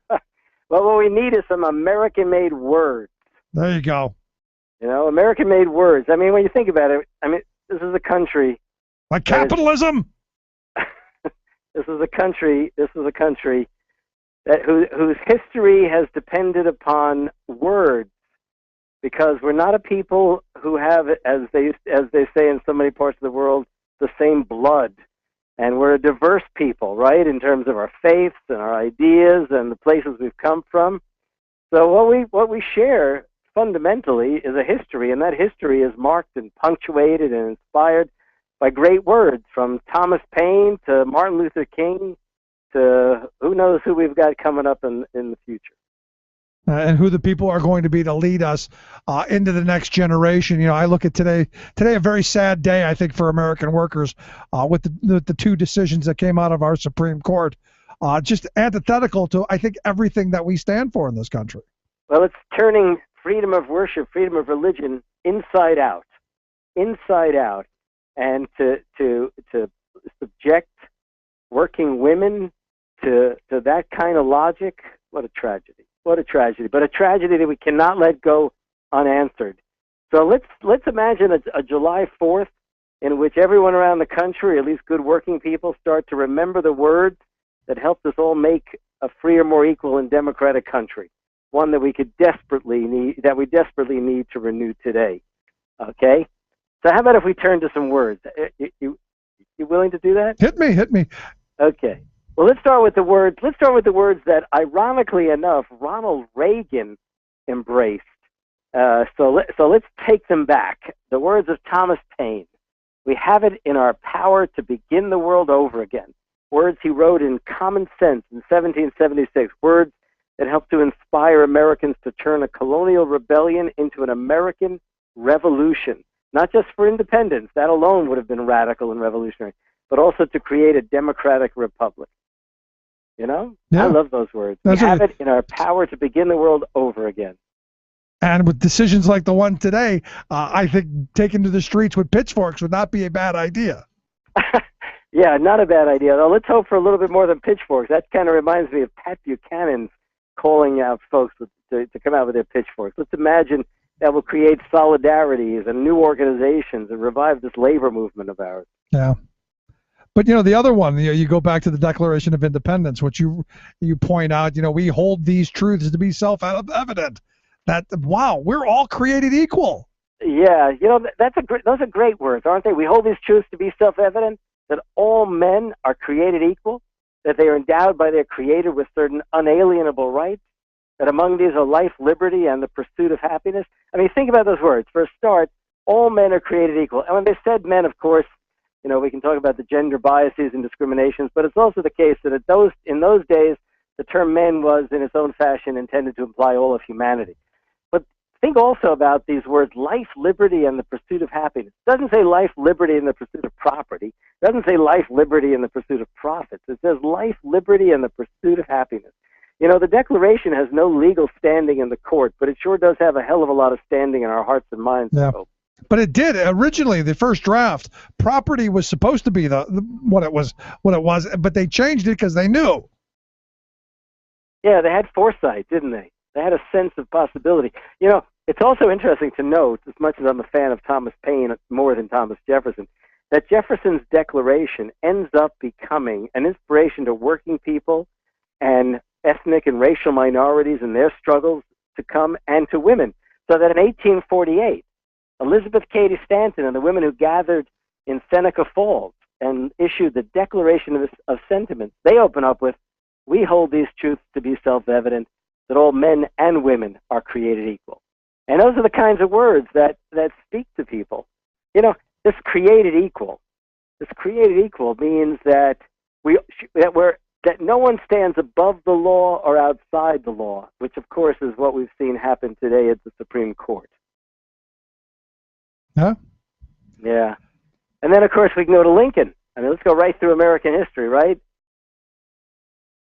what we need is some American-made words. There you go. American-made words. I mean, when you think about it, this is a country. Like capitalism? This is a country that whose history has depended upon words. Because we're not a people who have, as they say in so many parts of the world, the same blood. And we're a diverse people, right, in terms of our faiths and our ideas and the places we've come from. So what we share fundamentally is a history, and that history is marked and punctuated and inspired by great words, from Thomas Paine to Martin Luther King to who knows who we've got coming up in the future. And who the people are going to be to lead us into the next generation. I look at today a very sad day, I think, for American workers with the two decisions that came out of our Supreme Court, just antithetical to, I think, everything that we stand for in this country. Well, it's turning freedom of worship, freedom of religion, inside out, and to subject working women to that kind of logic. What a tragedy. What a tragedy, but a tragedy that we cannot let go unanswered. So let's imagine a July 4th in which everyone around the country, at least good working people, start to remember the words that helped us all make a freer, more equal, and democratic country, one that we desperately need to renew today. Okay? So how about if we turn to some words? You willing to do that? Hit me. Okay. Well, let's start with the words. Let's start with the words that, ironically enough, Ronald Reagan embraced. So let's take them back. The words of Thomas Paine. We have it in our power to begin the world over again. Words he wrote in Common Sense in 1776. Words that helped to inspire Americans to turn a colonial rebellion into an American revolution. Not just for independence. That alone would have been radical and revolutionary. But also to create a democratic republic. Yeah. I love those words. We have it in our power to begin the world over again. And with decisions like the one today, I think taking to the streets with pitchforks would not be a bad idea. Yeah, not a bad idea. Though let's hope for a little bit more than pitchforks. That kind of reminds me of Pat Buchanan's calling out folks to come out with their pitchforks. Let's imagine that will create solidarities and new organizations and revive this labor movement of ours. Yeah. But, the other one, you go back to the Declaration of Independence, which you point out, we hold these truths to be self-evident. That, wow, we're all created equal. Yeah, those are great words, aren't they? We hold these truths to be self-evident, that all men are created equal, that they are endowed by their Creator with certain unalienable rights, that among these are life, liberty, and the pursuit of happiness. I mean, think about those words. For a start, all men are created equal. And when they said men, of course, we can talk about the gender biases and discriminations, but it's also the case that in those days, the term men was, in its own fashion, intended to imply all of humanity. But think also about these words, life, liberty, and the pursuit of happiness. It doesn't say life, liberty, and the pursuit of property. It doesn't say life, liberty, and the pursuit of profits. It says life, liberty, and the pursuit of happiness. The Declaration has no legal standing in the court, but it sure does have a hell of a lot of standing in our hearts and minds. Yeah. But it did originally. The first draft, property was supposed to be what it was, but they changed it because they knew. Yeah, they had foresight, didn't they? They had a sense of possibility. You know, it's also interesting to note, as much as I'm a fan of Thomas Paine more than Thomas Jefferson, that Jefferson's Declaration ends up becoming an inspiration to working people and ethnic and racial minorities in their struggles to come, and to women. So that in 1848, Elizabeth Cady Stanton and the women who gathered in Seneca Falls and issued the Declaration of Sentiments, they open up with, "We hold these truths to be self-evident, that all men and women are created equal." And those are the kinds of words that speak to people. You know, this created equal means that that no one stands above the law or outside the law, which of course is what we've seen happen today at the Supreme Court. Huh? Yeah. And then of course we can go to Lincoln. I mean, let's go right through American history, right?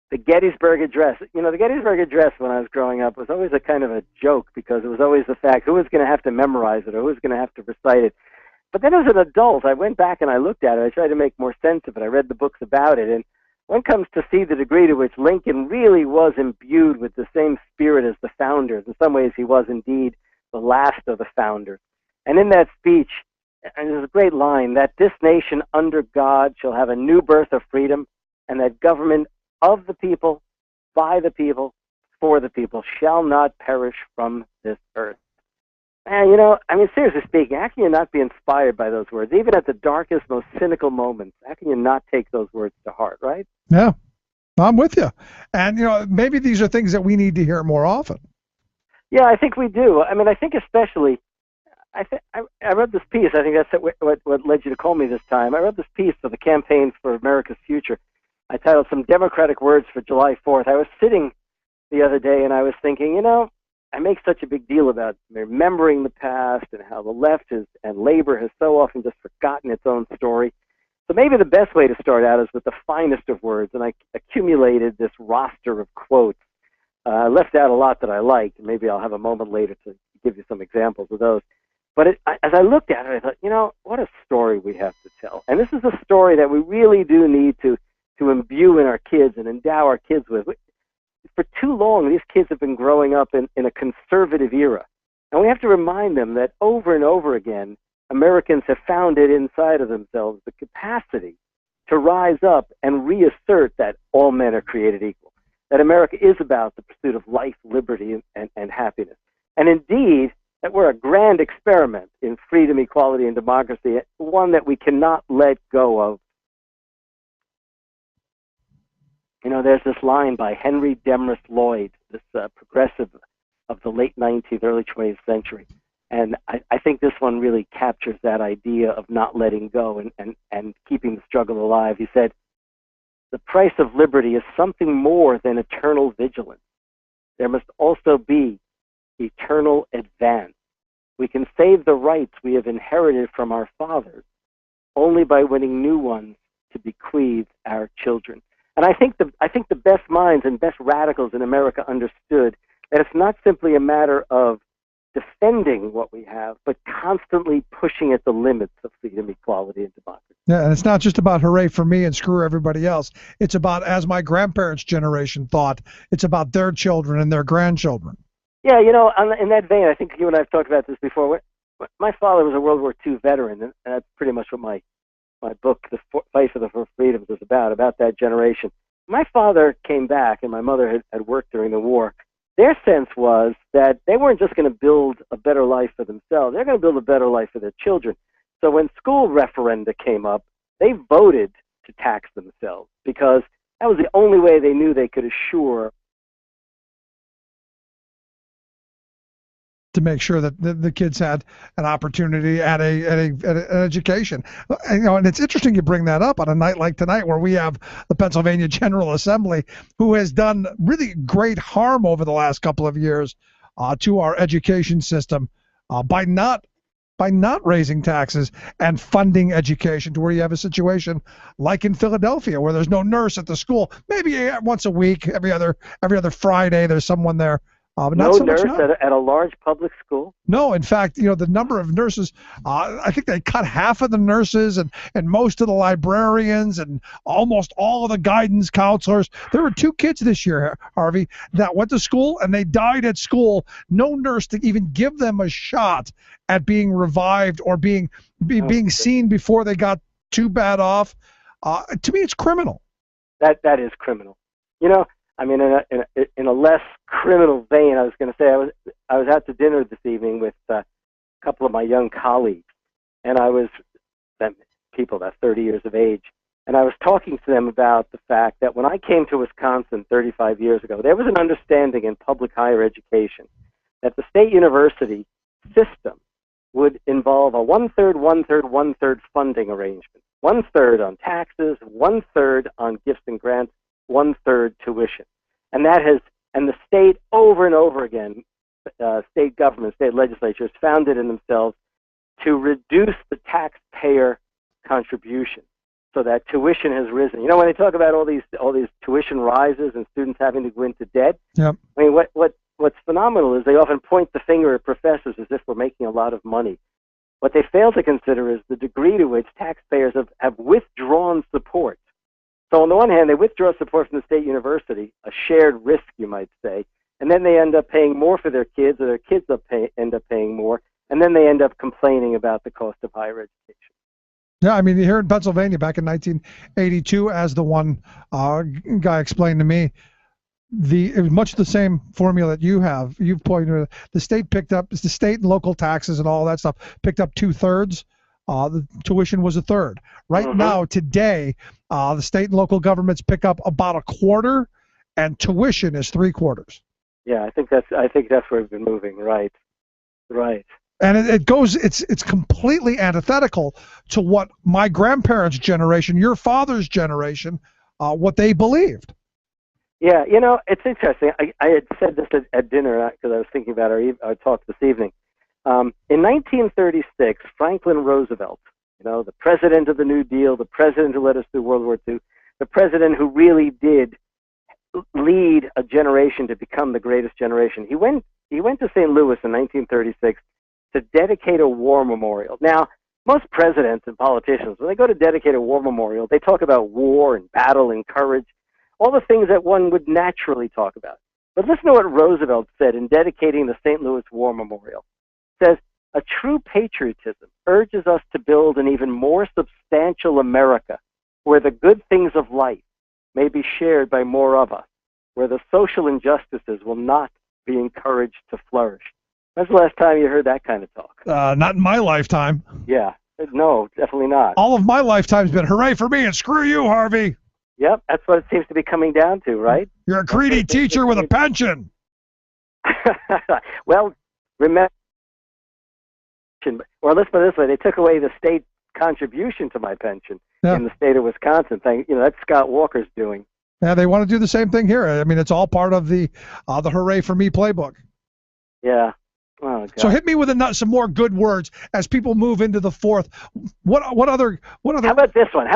The Gettysburg Address. You know, the Gettysburg Address when I was growing up was always a kind of a joke, because it was always the fact who was going to have to memorize it or who was going to have to recite it. But then as an adult, I went back and I looked at it. I tried to make more sense of it. I read the books about it. And one comes to see the degree to which Lincoln really was imbued with the same spirit as the founders. In some ways, he was indeed the last of the founders. And in that speech, and there's a great line, that this nation under God shall have a new birth of freedom, and that government of the people, by the people, for the people, shall not perish from this earth. And, you know, I mean, seriously speaking, how can you not be inspired by those words? Even at the darkest, most cynical moments, how can you not take those words to heart, right? Yeah, I'm with you. And, you know, maybe these are things that we need to hear more often. Yeah, I think we do. I mean, I think especially, I read this piece. I think that's what led you to call me this time. I read this piece for the Campaign for America's Future. I titled Some Democratic Words for July 4th. I was sitting the other day and I was thinking, you know, I make such a big deal about remembering the past and how the left and labor has so often just forgotten its own story. So maybe the best way to start out is with the finest of words, and I accumulated this roster of quotes. I left out a lot that I liked, and maybe I'll have a moment later to give you some examples of those. But as I looked at it, I thought, you know, what a story we have to tell. And this is a story that we really do need to imbue in our kids and endow our kids with. For too long, these kids have been growing up in a conservative era. And we have to remind them that over and over again, Americans have found it inside of themselves the capacity to rise up and reassert that all men are created equal, that America is about the pursuit of life, liberty, and happiness. And indeed, that we're a grand experiment in freedom, equality, and democracy, one that we cannot let go of. You know, there's this line by Henry Demarest Lloyd, this progressive of the late 19th, early 20th century. And I think this one really captures that idea of not letting go and keeping the struggle alive. He said, "The price of liberty is something more than eternal vigilance. There must also be eternal advance. We can save the rights we have inherited from our fathers only by winning new ones to bequeath our children." And I think the best minds and best radicals in America understood that it's not simply a matter of defending what we have, but constantly pushing at the limits of freedom, equality, and democracy. Yeah, and it's not just about hooray for me and screw everybody else. It's about, as my grandparents' generation thought, it's about their children and their grandchildren. Yeah, you know, in that vein, I think you and I have talked about this before. My father was a World War II veteran, and that's pretty much what my book, The Fight for the Four Freedoms, was about that generation. My father came back, and my mother had worked during the war. Their sense was that they weren't just going to build a better life for themselves. They're going to build a better life for their children. So when school referenda came up, they voted to tax themselves because that was the only way they knew they could assure to make sure that the kids had an opportunity at an education. You know, and it's interesting you bring that up on a night like tonight, where we have the Pennsylvania General Assembly, who has done really great harm over the last couple of years to our education system by not raising taxes and funding education, to where you have a situation like in Philadelphia where there's no nurse at the school. Maybe once a week, every other Friday, there's someone there But no not so much nurse now. at a large public school? No, in fact, the number of nurses, I think they cut half of the nurses and most of the librarians and almost all of the guidance counselors. There were 2 kids this year, Harvey, that went to school and they died at school. No nurse to even give them a shot at being revived or being seen before they got too bad off. To me, it's criminal. That is criminal. I mean, in a less criminal vein, I was going to say I was out to dinner this evening with a couple of my young colleagues, and people about 30 years of age, and I was talking to them about the fact that when I came to Wisconsin 35 years ago, there was an understanding in public higher education that the state university system would involve a 1/3, 1/3, 1/3 funding arrangement. 1/3 on taxes, 1/3 on gifts and grants, 1/3 tuition. And the state over and over again, state government, state legislatures found it in themselves to reduce the taxpayer contribution so that tuition has risen. When they talk about all these tuition rises and students having to go into debt, yep. I mean, what's phenomenal is they often point the finger at professors as if we're making a lot of money. What they fail to consider is the degree to which taxpayers have withdrawn support. So on the one hand, they withdraw support from the state university, a shared risk, you might say, and then they end up paying more for their kids, or their kids end up paying more, and then they end up complaining about the cost of higher education. Yeah, I mean, here in Pennsylvania back in 1982, as the one guy explained to me, it was much the same formula that you've pointed to. The state and local taxes and all that stuff picked up 2/3. The tuition was 1/3. Right now, today, the state and local governments pick up about 1/4, and tuition is 3/4. Yeah, I think that's where we've been moving. Right. And it's completely antithetical to what my grandparents' generation, your father's generation, what they believed. Yeah, it's interesting. I had said this at dinner because I was thinking about our talk this evening. In 1936, Franklin Roosevelt, the president of the New Deal, the president who led us through World War II, the president who really did lead a generation to become the greatest generation. He went to St. Louis in 1936 to dedicate a war memorial. Now, most presidents and politicians, when they go to dedicate a war memorial, they talk about war and battle and courage, all the things that one would naturally talk about. But listen to what Roosevelt said in dedicating the St. Louis War Memorial. It says, "A true patriotism urges us to build an even more substantial America, where the good things of life may be shared by more of us, where the social injustices will not be encouraged to flourish." When's the last time you heard that kind of talk? Not in my lifetime. Yeah, no, definitely not. All of my lifetime's been hooray for me and screw you, Harvey. Yep, that's what it seems to be coming down to, right? You're a greedy teacher with a pension. Well, remember, or let's put it this way, they took away the state contribution to my pension in the state of Wisconsin. That's Scott Walker's doing. Yeah, they want to do the same thing here. I mean, it's all part of the hooray for me playbook. Yeah. Oh, God. So hit me with some more good words as people move into the fourth. What other? How about this one?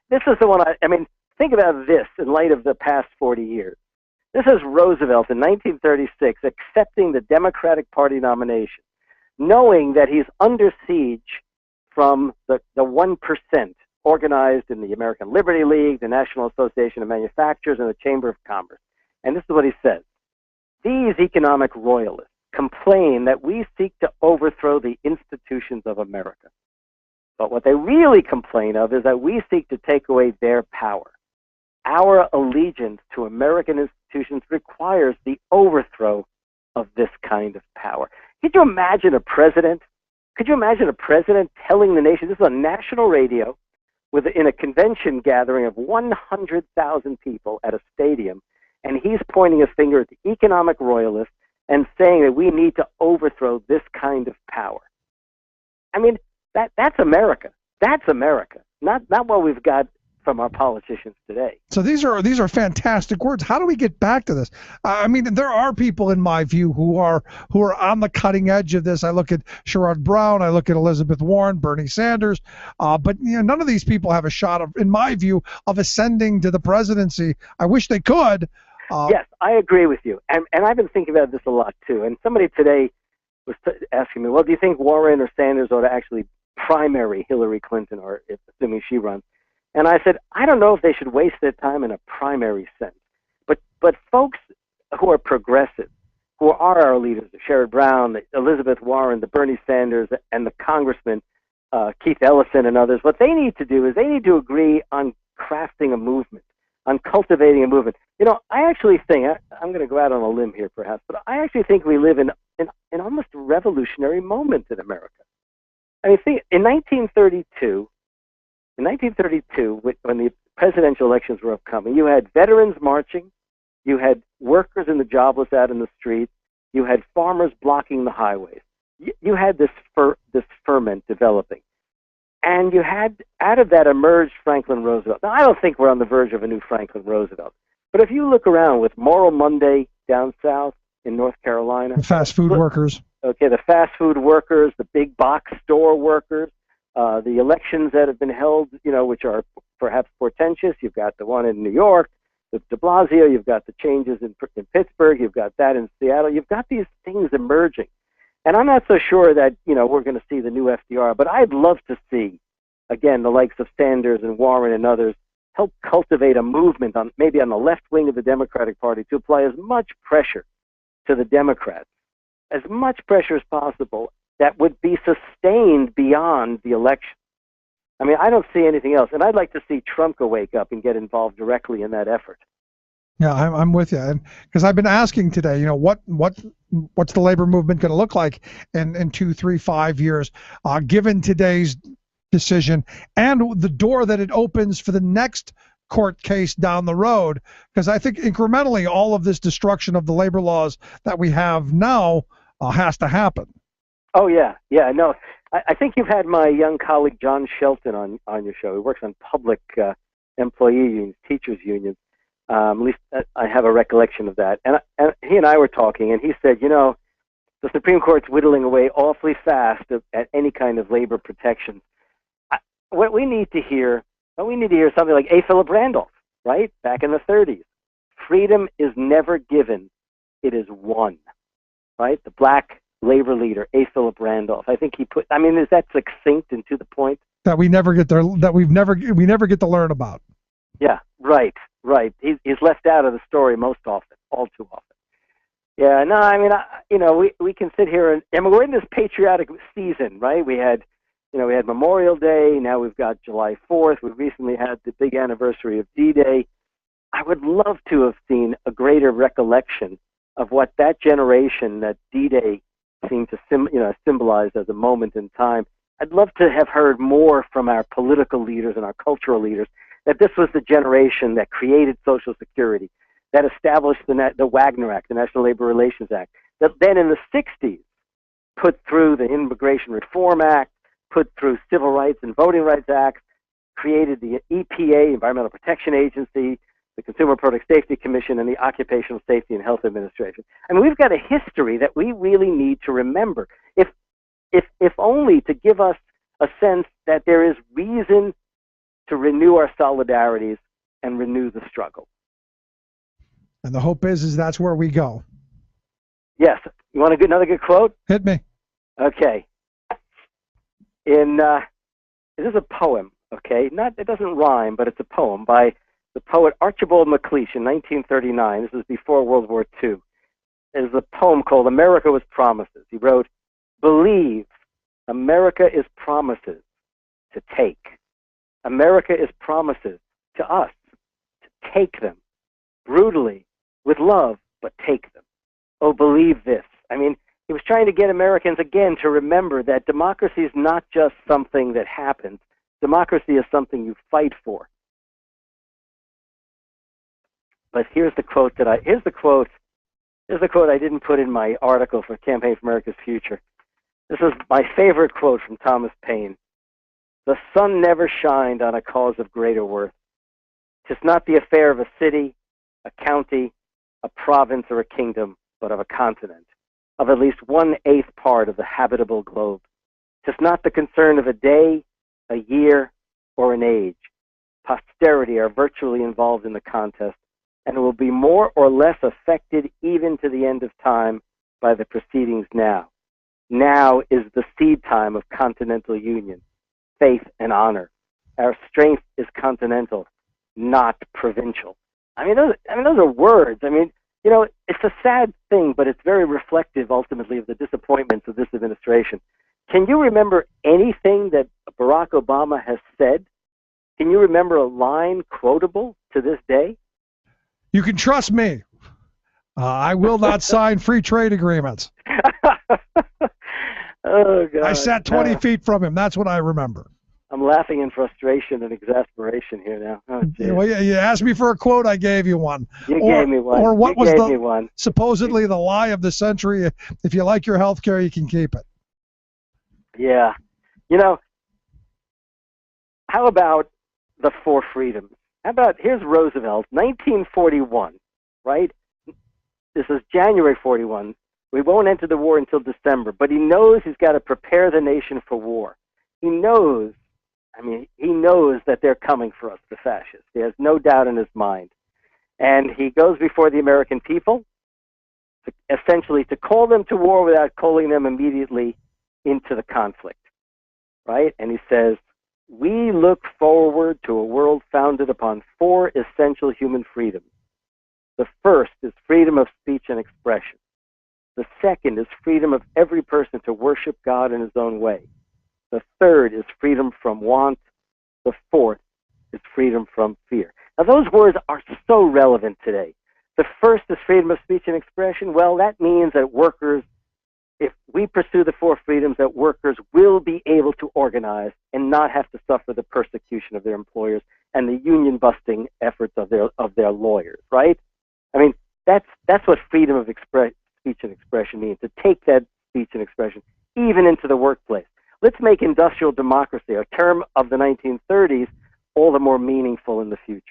This is the one. I mean, think about this in light of the past 40 years. This is Roosevelt in 1936 accepting the Democratic Party nomination, knowing that he's under siege from the 1% organized in the American Liberty League, the National Association of Manufacturers, and the Chamber of Commerce. And this is what he says. "These economic royalists complain that we seek to overthrow the institutions of America. But what they really complain of is that we seek to take away their power. Our allegiance to American institutions requires the overthrow of this kind of power." Could you imagine a president? Telling the nation, this is on national radio, in a convention gathering of 100,000 people at a stadium, and he's pointing his finger at the economic royalists and saying that we need to overthrow this kind of power. I mean, that's America. That's America. Not what we've got from our politicians today. So these are fantastic words. How do we get back to this? I mean, there are people in my view who are on the cutting edge of this. I look at Sherrod Brown, I look at Elizabeth Warren, Bernie Sanders, but none of these people have a shot of, in my view, of ascending to the presidency. I wish they could. Yes, I agree with you. And I've been thinking about this a lot, too. And somebody today was asking me, well, do you think Warren or Sanders ought to actually primary Hillary Clinton, or assuming she runs? And I said, I don't know if they should waste their time in a primary sense. But folks who are progressive, who are our leaders, the Sherrod Brown, the Elizabeth Warren, the Bernie Sanders, and the Congressman Keith Ellison and others, what they need to do is they need to agree on crafting a movement, on cultivating a movement. You know, I actually think, I'm going to go out on a limb here perhaps, but I actually think we live in almost a revolutionary moment in America. I mean, see, in 1932, when the presidential elections were upcoming, you had veterans marching, you had workers and the jobless out in the streets, you had farmers blocking the highways. You had this ferment developing. And you had, out of that emerged Franklin Roosevelt. Now, I don't think we're on the verge of a new Franklin Roosevelt. But if you look around with Moral Monday down south in North Carolina. The fast food workers. Okay, the fast food workers, the big box store workers, the elections that have been held, you know, which are perhaps portentous. You've got the one in New York with de Blasio. You've got the changes in Pittsburgh. You've got that in Seattle. You've got these things emerging. And I'm not so sure that, you know, we're going to see the new FDR, but I'd love to see, again, the likes of Sanders and Warren and others help cultivate a movement on maybe on the left wing of the Democratic Party to apply as much pressure to the Democrats, as much pressure as possible that would be sustained beyond the election. I mean, I don't see anything else, and I'd like to see Trump go wake up and get involved directly in that effort. Yeah, I'm with you, and because I've been asking today, you know, what's the labor movement going to look like in 2, 3, 5 years, given today's decision and the door that it opens for the next court case down the road? Because I think incrementally all of this destruction of the labor laws that we have now has to happen. Oh yeah, no, I think you've had my young colleague John Shelton on your show. He works on public employee unions, teachers unions. At least I have a recollection of that. And he and I were talking, and he said, you know, the Supreme Court's whittling away awfully fast at any kind of labor protection. What we need to hear something like A. Philip Randolph, right? Back in the 30s. Freedom is never given, it is won, right? The black labor leader, A. Philip Randolph. I think is that succinct and to the point? That we never get we never get to learn about. Yeah, right. He's left out of the story most often, all too often. Yeah, no, I mean, we can sit here and we're in this patriotic season, right? We had Memorial Day, now we've got July 4th, we recently had the big anniversary of D-Day. I would love to have seen a greater recollection of what that generation, that D-Day seemed to symbolize as a moment in time. I'd love to have heard more from our political leaders and our cultural leaders that this was the generation that created Social Security, that established the Wagner Act, the National Labor Relations Act, that then in the 60s put through the Immigration Reform Act, put through Civil Rights and Voting Rights Acts, created the EPA, Environmental Protection Agency, the Consumer Product Safety Commission, and the Occupational Safety and Health Administration. I mean, we've got a history that we really need to remember, if only to give us a sense that there is reason to renew our solidarities and renew the struggle. And the hope is that's where we go. Yes. You want another good quote? Hit me. Okay. This is a poem, okay? It doesn't rhyme, but it's a poem by the poet Archibald MacLeish in 1939. This is before World War II. It is a poem called America Was Promises. He wrote, "Believe, America is promises to take. America is promises to us to take them brutally, with love, but take them. Oh, believe this." I mean, he was trying to get Americans again to remember that democracy is not just something that happens. Democracy is something you fight for. But here's the quote I didn't put in my article for Campaign for America's Future. This is my favorite quote from Thomas Paine. "The sun never shined on a cause of greater worth. 'Tis not the affair of a city, a county, a province, or a kingdom, but of a continent, of at least 1/8 part of the habitable globe. 'Tis not the concern of a day, a year, or an age. Posterity are virtually involved in the contest, and will be more or less affected even to the end of time by the proceedings now. Now is the seed time of continental union, faith, and honor. Our strength is continental, not provincial. I mean, those are words. I mean, you know, it's a sad thing, but it's very reflective ultimately of the disappointments of this administration. Can you remember anything that Barack Obama has said? Can you remember a line quotable to this day? You can trust me. I will not sign free trade agreements. Oh, God. I sat 20 feet from him. That's what I remember. I'm laughing in frustration and exasperation here now. Oh, geez. Well, you asked me for a quote, I gave you one. You gave me one. Or what You was gave me one. supposedly the lie of the century? If you like your health care, you can keep it. Yeah. You know, how about the four freedoms? How about, here's Roosevelt, 1941, right? This is January 41. We won't enter the war until December, but he knows he's got to prepare the nation for war. He knows that they're coming for us, the fascists. He has no doubt in his mind. And he goes before the American people, essentially to call them to war without calling them immediately into the conflict, right? And he says, we look forward to a world founded upon four essential human freedoms. The first is freedom of speech and expression. The second is freedom of every person to worship God in his own way. The third is freedom from want. The fourth is freedom from fear. Now, those words are so relevant today. The first is freedom of speech and expression. Well, that means that workers, if we pursue the four freedoms, that workers will be able to organize and not have to suffer the persecution of their employers and the union-busting efforts of their lawyers, right? I mean, that's what freedom of speech and expression means, to take that speech and expression even into the workplace. Let's make industrial democracy, a term of the 1930s, all the more meaningful in the future.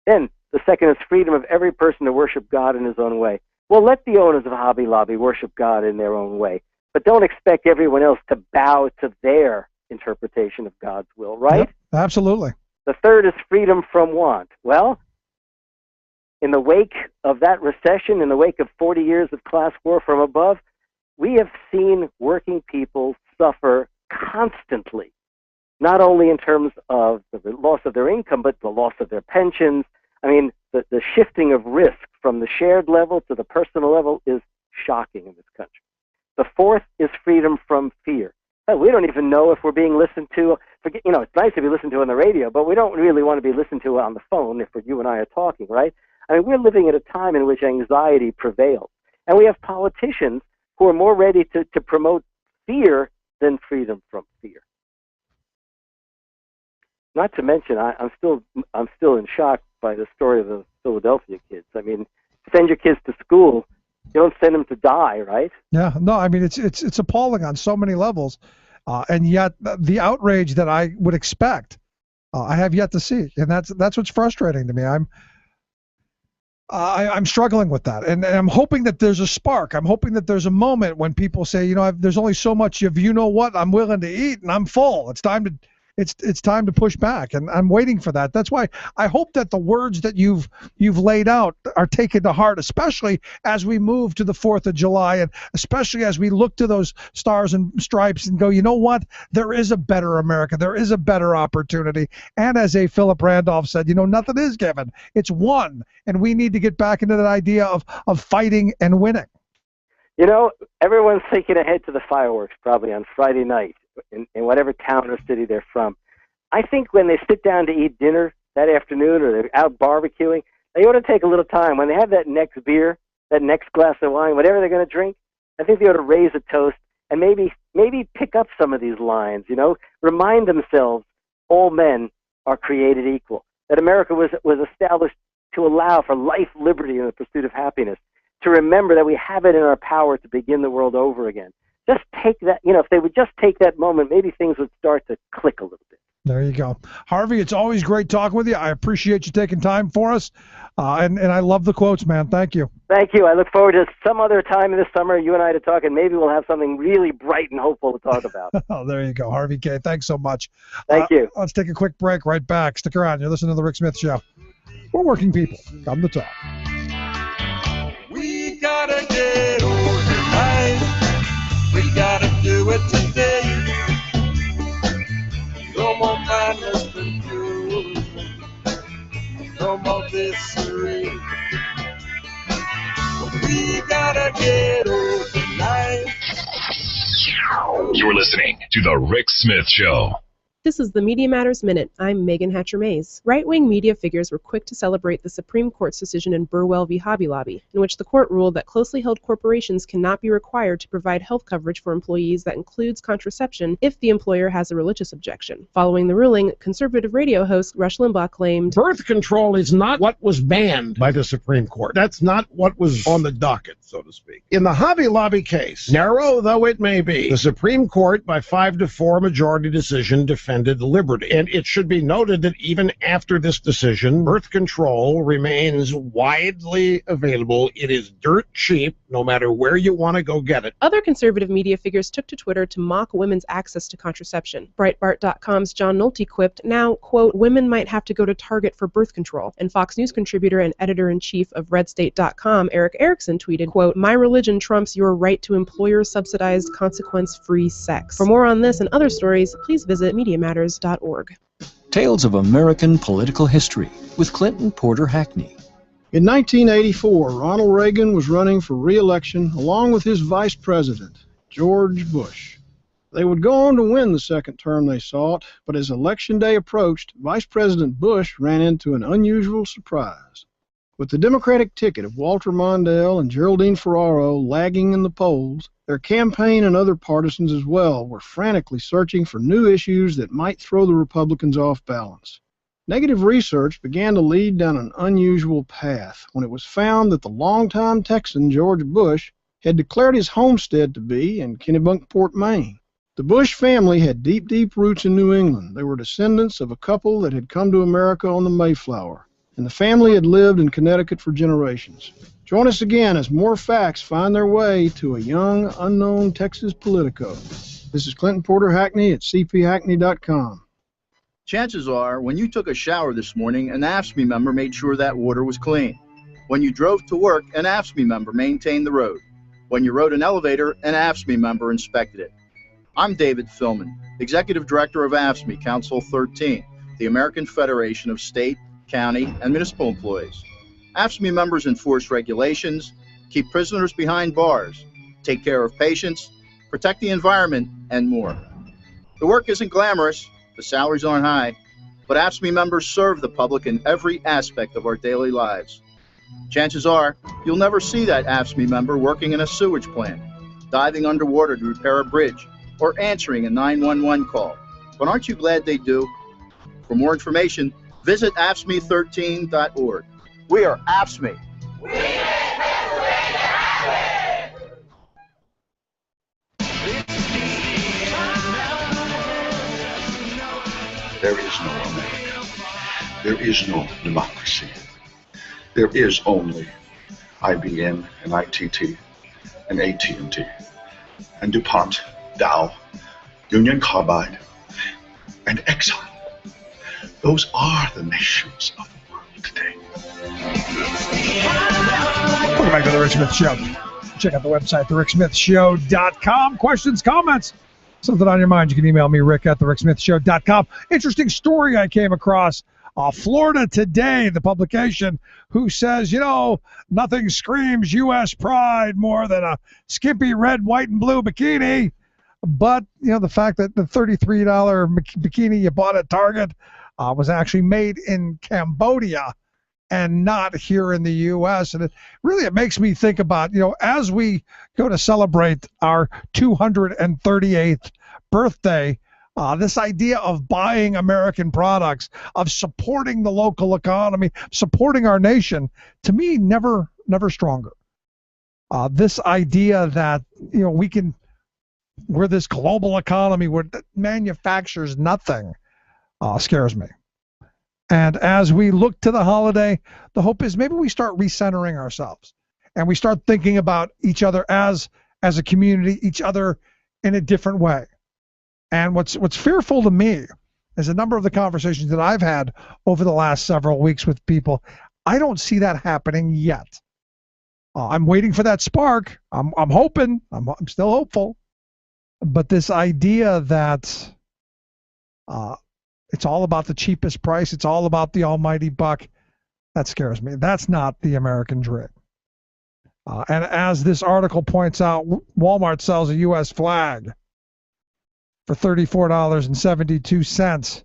Then the second is freedom of every person to worship God in his own way. Well, let the owners of Hobby Lobby worship God in their own way, but don't expect everyone else to bow to their interpretation of God's will, right? Yep, absolutely. The third is freedom from want. Well, in the wake of that recession, in the wake of 40 years of class war from above, we have seen working people suffer constantly, not only in terms of the loss of their income, but the loss of their pensions. I mean, the shifting of risk from the shared level to the personal level is shocking in this country. The fourth is freedom from fear. We don't even know if we're being listened to. You know, it's nice to be listened to on the radio, but we don't really want to be listened to on the phone if you and I are talking, right? I mean, we're living at a time in which anxiety prevails. And we have politicians who are more ready to promote fear than freedom from fear. Not to mention, I'm still in shock by the story of the Philadelphia kids. I mean, send your kids to school. You don't send them to die, right? Yeah, no, I mean, it's appalling on so many levels. And yet the outrage that I would expect, I have yet to see. And that's what's frustrating to me. I'm struggling with that, and I'm hoping that there's a spark. I'm hoping that there's a moment when people say, you know, there's only so much of you know what I'm willing to eat, and I'm full. It's time to push back, and I'm waiting for that. That's why I hope that the words that you've laid out are taken to heart, especially as we move to the 4th of July, and especially as we look to those stars and stripes and go, you know what? There is a better America. There is a better opportunity. And as Philip Randolph said, you know, nothing is given. It's won, and we need to get back into that idea of fighting and winning. You know, everyone's thinking ahead to the fireworks probably on Friday night in whatever town or city they're from. I think when they sit down to eat dinner that afternoon or they're out barbecuing, they ought to take a little time. When they have that next beer, that next glass of wine, whatever they're going to drink, I think they ought to raise a toast and maybe pick up some of these lines, you know, remind themselves all men are created equal, that America was established to allow for life, liberty, and the pursuit of happiness, to remember that we have it in our power to begin the world over again. Just take that, you know, if they would just take that moment, maybe things would start to click a little bit. There you go. Harvey, it's always great talking with you. I appreciate you taking time for us. And I love the quotes, man. Thank you. Thank you. I look forward to some other time this summer, you and I to talk, and maybe we'll have something really bright and hopeful to talk about. Oh, there you go. Harvey K., thanks so much. Thank you. Let's take a quick break. Right back. Stick around. You're listening to The Rick Smith Show. for working people. Come to talk. We gotta get organized. We gotta do it today. No more madness and fury. No more disarray. We gotta get organized. You're listening to The Rick Smith Show. This is the Media Matters Minute. I'm Megan Hatcher-Mays. Right-wing media figures were quick to celebrate the Supreme Court's decision in Burwell v. Hobby Lobby, in which the court ruled that closely held corporations cannot be required to provide health coverage for employees that includes contraception if the employer has a religious objection. Following the ruling, conservative radio host Rush Limbaugh claimed, "Birth control is not what was banned by the Supreme Court. That's not what was on the docket, so to speak. In the Hobby Lobby case, narrow though it may be, the Supreme Court, by 5-4 majority decision, defended liberty. And it should be noted that even after this decision, birth control remains widely available. It is dirt cheap, no matter where you want to go get it." Other conservative media figures took to Twitter to mock women's access to contraception. Breitbart.com's John Nolte quipped, now, quote, "Women might have to go to Target for birth control." And Fox News contributor and editor-in-chief of RedState.com, Eric Erickson, tweeted, quote, "My religion trumps your right to employer-subsidized, consequence-free sex." For more on this and other stories, please visit MediaMatters.org. Tales of American Political History with Clinton Porter Hackney. In 1984, Ronald Reagan was running for re-election along with his vice president, George Bush. They would go on to win the second term they sought, but as Election Day approached, Vice President Bush ran into an unusual surprise. With the Democratic ticket of Walter Mondale and Geraldine Ferraro lagging in the polls, their campaign and other partisans as well were frantically searching for new issues that might throw the Republicans off balance. Negative research began to lead down an unusual path when it was found that the longtime Texan George Bush had declared his homestead to be in Kennebunkport, Maine. The Bush family had deep, deep roots in New England. They were descendants of a couple that had come to America on the Mayflower, and the family had lived in Connecticut for generations. Join us again as more facts find their way to a young, unknown Texas Politico. This is Clinton Porter Hackney at cphackney.com. Chances are, when you took a shower this morning, an AFSCME member made sure that water was clean. When you drove to work, an AFSCME member maintained the road. When you rode an elevator, an AFSCME member inspected it. I'm David Philman, Executive Director of AFSCME Council 13, the American Federation of State, County, and Municipal Employees. AFSCME members enforce regulations, keep prisoners behind bars, take care of patients, protect the environment, and more. The work isn't glamorous, the salaries aren't high, but AFSCME members serve the public in every aspect of our daily lives. Chances are, you'll never see that AFSCME member working in a sewage plant, diving underwater to repair a bridge, or answering a 911 call. But aren't you glad they do? For more information, visit AFSCME13.org. We are AFSCME. There is no America. There is no democracy. There is only IBM and ITT and AT&T and DuPont, Dow, Union Carbide, and Exxon. Those are the nations of the world today. Welcome back to The Rick Smith Show. Check out the website, thericksmithshow.com. Questions, comments, something on your mind, you can email me, Rick at thericksmithshow.com. Interesting story I came across. Florida Today, the publication, who says, you know, nothing screams U.S. pride more than a skimpy red, white, and blue bikini. But, you know, the fact that the $33 bikini you bought at Target was actually made in Cambodia and not here in the U.S. And it makes me think about, you know, as we go to celebrate our 238th birthday, this idea of buying American products, of supporting the local economy, supporting our nation, to me, never stronger. This idea that, you know, we're this global economy where manufactures nothing scares me. And as we look to the holiday, the hope is maybe we start recentering ourselves and we start thinking about each other as a community, each other in a different way. And what's fearful to me as a number of the conversations that I've had over the last several weeks with people, I don't see that happening yet. I'm waiting for that spark. I'm hoping. I'm still hopeful. But this idea that it's all about the cheapest price, it's all about the almighty buck, that scares me. That's not the American dream. And as this article points out, Walmart sells a U.S. flag for $34.72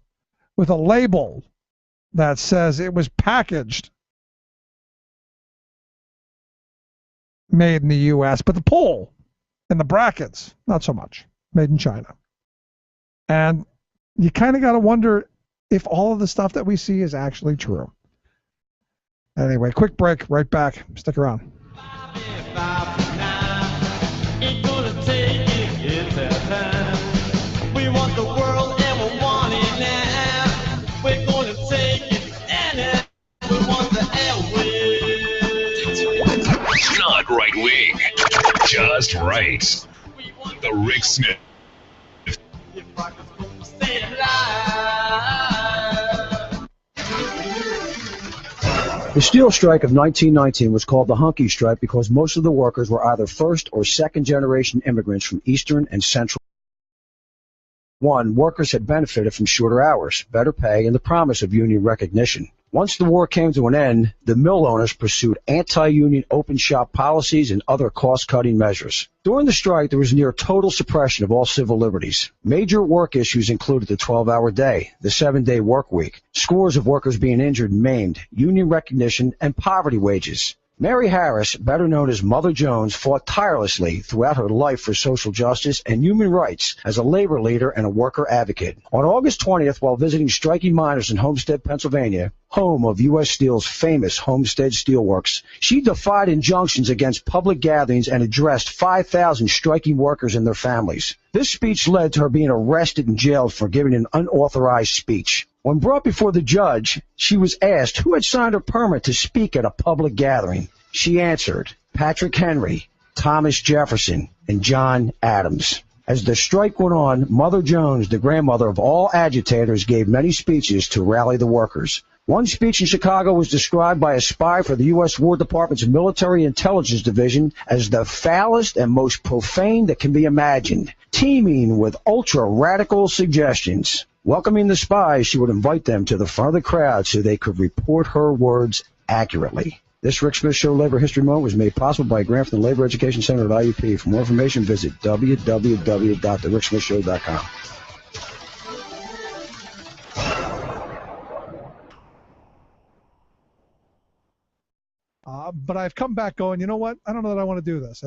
with a label that says it was packaged made in the U.S., but the pole and the brackets, not so much, made in China. And you kind of got to wonder if all of the stuff that we see is actually true. Anyway, quick break, right back. Stick around. We want the world and we want it now. We're going to take it and we want the airwaves. Not right wing, just right. The Rick Smith. Stay alive. The steel strike of 1919 was called the Hunky Strike because most of the workers were either first or second generation immigrants from Eastern and Central. One, workers had benefited from shorter hours, better pay, and the promise of union recognition. Once the war came to an end, the mill owners pursued anti-union open shop policies and other cost-cutting measures. During the strike, there was near total suppression of all civil liberties. Major work issues included the 12-hour day, the 7-day work week, scores of workers being injured and maimed, union recognition, and poverty wages. Mary Harris, better known as Mother Jones, fought tirelessly throughout her life for social justice and human rights as a labor leader and a worker advocate. On August 20th, while visiting striking miners in Homestead, Pennsylvania, home of U.S. Steel's famous Homestead Steelworks, she defied injunctions against public gatherings and addressed 5,000 striking workers and their families. This speech led to her being arrested and jailed for giving an unauthorized speech. When brought before the judge, she was asked who had signed her permit to speak at a public gathering. She answered, Patrick Henry, Thomas Jefferson, and John Adams. As the strike went on, Mother Jones, the grandmother of all agitators, gave many speeches to rally the workers. One speech in Chicago was described by a spy for the U.S. War Department's Military Intelligence Division as the foulest and most profane that can be imagined, teeming with ultra-radical suggestions. Welcoming the spies, she would invite them to the front of the crowd so they could report her words accurately. This Rick Smith Show Labor History Moment was made possible by a grant from the Labor Education Center of IUP. For more information, visit www.thericksmithshow.com. But I've come back going, you know what? I don't know that I want to do this.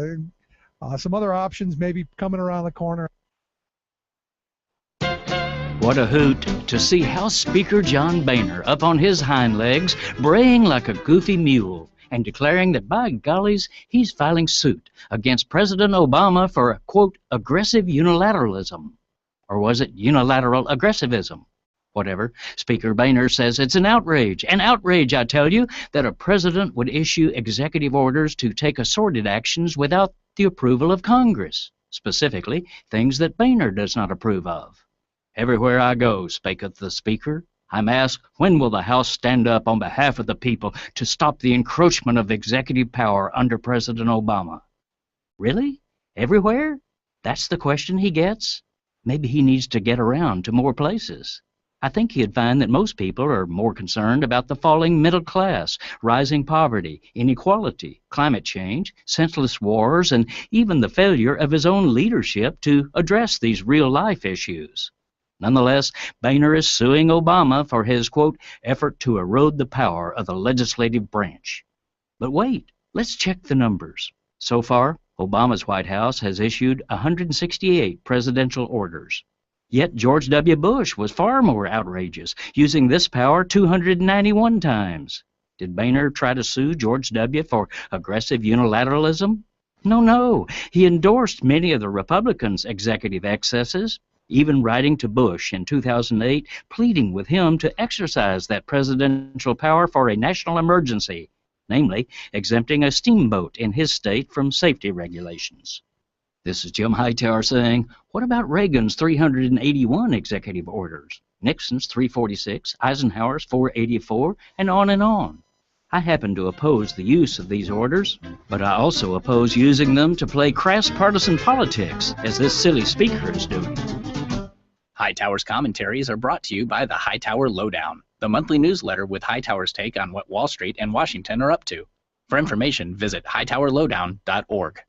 Some other options maybe coming around the corner. What a hoot to see House Speaker John Boehner up on his hind legs, braying like a goofy mule, and declaring that, by gollies, he's filing suit against President Obama for a, quote, aggressive unilateralism. Or was it unilateral aggressivism? Whatever. Speaker Boehner says it's an outrage, I tell you, that a president would issue executive orders to take assorted actions without the approval of Congress, specifically things that Boehner does not approve of. Everywhere I go, spaketh the Speaker, I'm asked, when will the House stand up on behalf of the people to stop the encroachment of executive power under President Obama? Really? Everywhere? That's the question he gets? Maybe he needs to get around to more places. I think he'd find that most people are more concerned about the falling middle class, rising poverty, inequality, climate change, senseless wars, and even the failure of his own leadership to address these real-life issues. Nonetheless, Boehner is suing Obama for his, quote, effort to erode the power of the legislative branch. But wait, let's check the numbers. So far, Obama's White House has issued 168 presidential orders. Yet George W. Bush was far more outrageous, using this power 291 times. Did Boehner try to sue George W. for aggressive unilateralism? No. He endorsed many of the Republicans' executive excesses, even writing to Bush in 2008, pleading with him to exercise that presidential power for a national emergency, namely exempting a steamboat in his state from safety regulations. This is Jim Hightower saying, what about Reagan's 381 executive orders? Nixon's 346, Eisenhower's 484, and on and on. I happen to oppose the use of these orders, but I also oppose using them to play crass partisan politics, as this silly speaker is doing. Hightower's commentaries are brought to you by the Hightower Lowdown, the monthly newsletter with Hightower's take on what Wall Street and Washington are up to. For information, visit hightowerlowdown.org.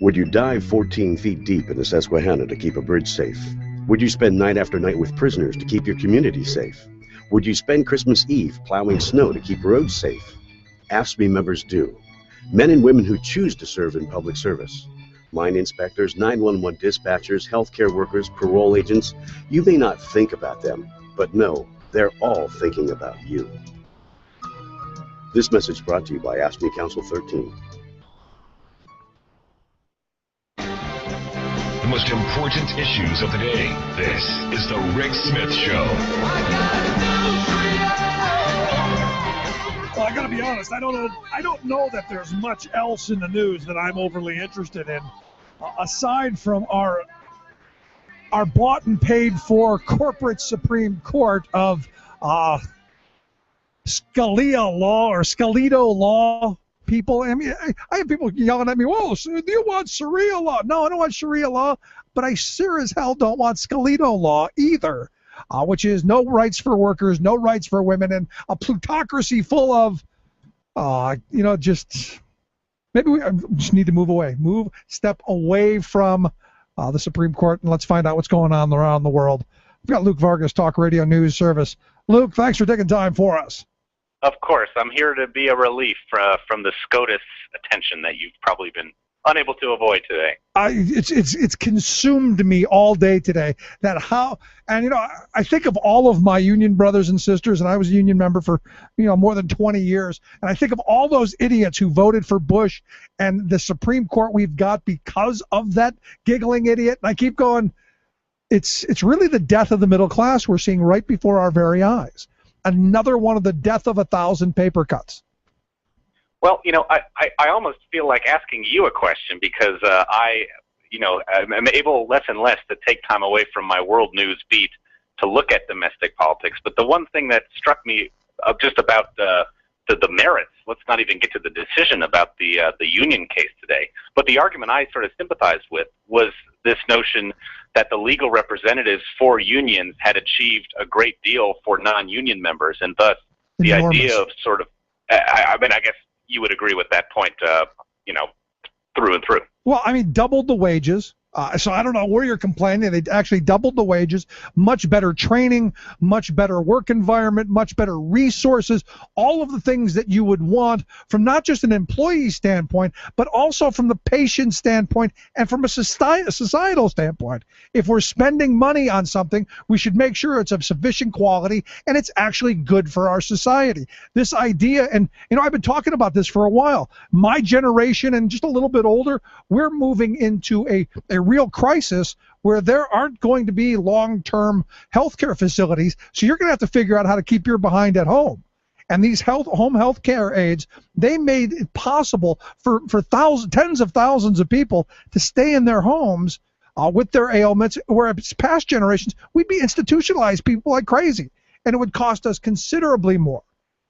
Would you dive 14 feet deep in the Susquehanna to keep a bridge safe? Would you spend night after night with prisoners to keep your community safe? Would you spend Christmas Eve plowing snow to keep roads safe? AFSCME members do. Men and women who choose to serve in public service. Mine inspectors, 911 dispatchers, healthcare workers, parole agents. You may not think about them, but no, they're all thinking about you. This message brought to you by AFSCME Council 13. The most important issues of the day. This is the Rick Smith Show. Well, I got to be honest. I don't know that there's much else in the news that I'm overly interested in, aside from our bought and paid for corporate Supreme Court of Scalia law or Scalito law. People, I mean, I have people yelling at me, "Whoa, so do you want Sharia law?" No, I don't want Sharia law, but I sure as hell don't want Scalito law either, which is no rights for workers, no rights for women, and a plutocracy full of, just maybe we just need to move away, step away from the Supreme Court, and let's find out what's going on around the world. We've got Luke Vargas, Talk Radio News Service. Luke, thanks for taking time for us. Of course, I'm here to be a relief from the SCOTUS attention that you've probably been unable to avoid today. It's consumed me all day today. I think of all of my union brothers and sisters, and I was a union member for more than 20 years, and I think of all those idiots who voted for Bush and the Supreme Court we've got because of that giggling idiot. And I keep going. It's really the death of the middle class we're seeing right before our very eyes. Another one of the death of 1,000 paper cuts. Well, I almost feel like asking you a question because I'm able less and less to take time away from my world news beat to look at domestic politics. But the one thing that struck me just about the merits, let's not even get to the decision about the union case today, but the argument I sort of sympathized with was this notion that the legal representatives for unions had achieved a great deal for non-union members, and thus the idea of sort of, I guess you would agree with that point, through and through. Well, doubled the wages. So I don't know where you're complaining. They actually doubled the wages, much better training, much better work environment, much better resources, all of the things that you would want from not just an employee standpoint, but also from the patient standpoint and from a societal standpoint. If we're spending money on something, we should make sure it's of sufficient quality and it's actually good for our society. This idea, and I've been talking about this for a while. My generation and just a little bit older, we're moving into a real crisis where there aren't going to be long-term healthcare facilities, so you're going to have to figure out how to keep your behind at home. And these home health care aides, they made it possible for tens of thousands of people to stay in their homes with their ailments, where past generations, we'd be institutionalized people like crazy, and it would cost us considerably more.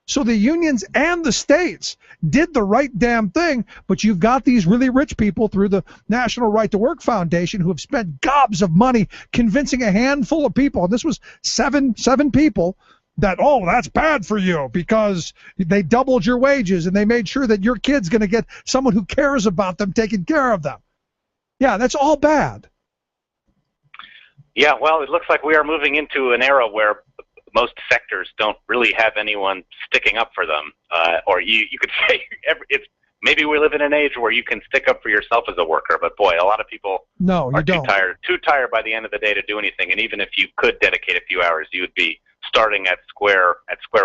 So the unions and the states did the right damn thing, but you've got these really rich people through the National Right to Work Foundation who have spent gobs of money convincing a handful of people, and this was seven people, that, that's bad for you because they doubled your wages and they made sure that your kid's going to get someone who cares about them taking care of them. Yeah, that's all bad. Yeah, well, it looks like we are moving into an era where most sectors don't really have anyone sticking up for them, or you could say maybe we live in an age where you can stick up for yourself as a worker, but boy, a lot of people are too tired by the end of the day to do anything, and even if you could dedicate a few hours, you would be starting at square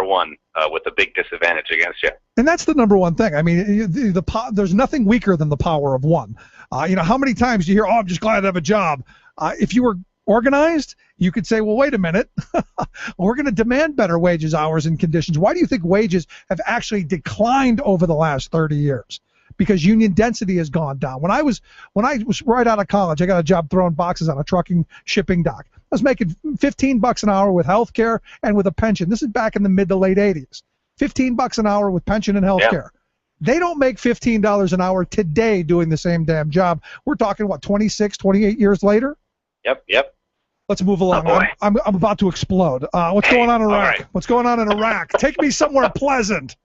one with a big disadvantage against you. And that's the number one thing. There's nothing weaker than the power of one. How many times do you hear, I'm just glad to have a job? If you were organized, you could say, well, wait a minute, we're going to demand better wages, hours, and conditions. Why do you think wages have actually declined over the last 30 years? because union density has gone down. When I was right out of college, I got a job throwing boxes on a trucking shipping dock. I was making $15 an hour with health care and with a pension. This is back in the mid to late 80s. $15 an hour with pension and health care. They don't make $15 an hour today doing the same damn job. We're talking, what, 26, 28 years later? Yep. Let's move along. Oh, boy. I'm about to explode. What's going on in Iraq? right. What's going on in Iraq? Take me somewhere pleasant.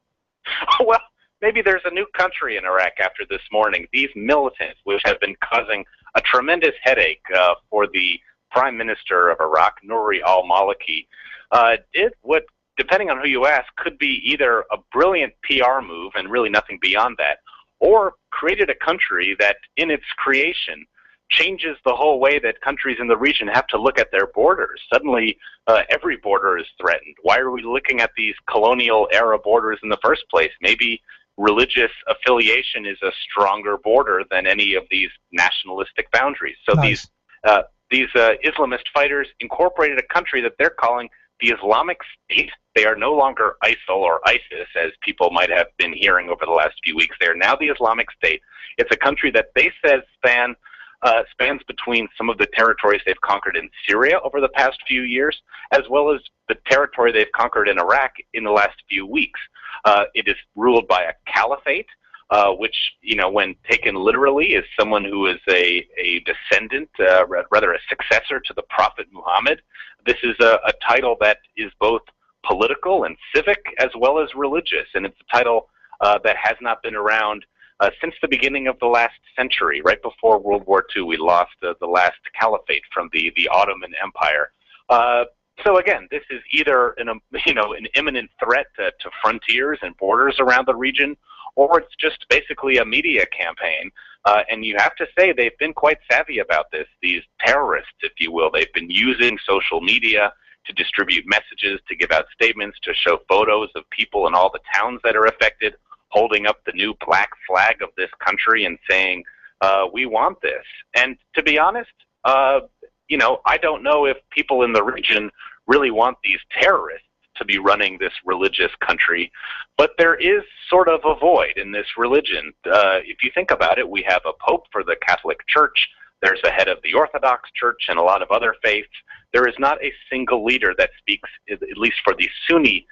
Well, maybe there's a new country in Iraq after this morning. These militants, which have been causing a tremendous headache for the Prime Minister of Iraq, Nouri al-Maliki, did what, depending on who you ask, could be either a brilliant PR move and really nothing beyond that, or created a country that, in its creation, changes the whole way that countries in the region have to look at their borders. Suddenly, every border is threatened. Why are we looking at these colonial-era borders in the first place? Maybe religious affiliation is a stronger border than any of these nationalistic boundaries. So these Islamist fighters incorporated a country that they're calling the Islamic State. They are no longer ISIL or ISIS, as people might have been hearing over the last few weeks. They are now the Islamic State. It's a country that they said spans between some of the territories they've conquered in Syria over the past few years, as well as the territory they've conquered in Iraq in the last few weeks. It is ruled by a caliphate, which, when taken literally, is someone who is a descendant, rather a successor to the Prophet Muhammad. This is a title that is both political and civic as well as religious, and it's a title that has not been around since the beginning of the last century. Right before World War II, we lost the last caliphate from the Ottoman Empire. So again, this is either an imminent threat to frontiers and borders around the region, or it's just basically a media campaign. And you have to say they've been quite savvy about this. These terrorists, if you will, they've been using social media to distribute messages, to give out statements, to show photos of people in all the towns that are affected, holding up the new black flag of this country and saying, we want this. And to be honest, I don't know if people in the region really want these terrorists to be running this religious country, but there is sort of a void in this religion. If you think about it, we have a pope for the Catholic Church, there's a head of the Orthodox Church and a lot of other faiths. There is not a single leader that speaks, at least for the Sunni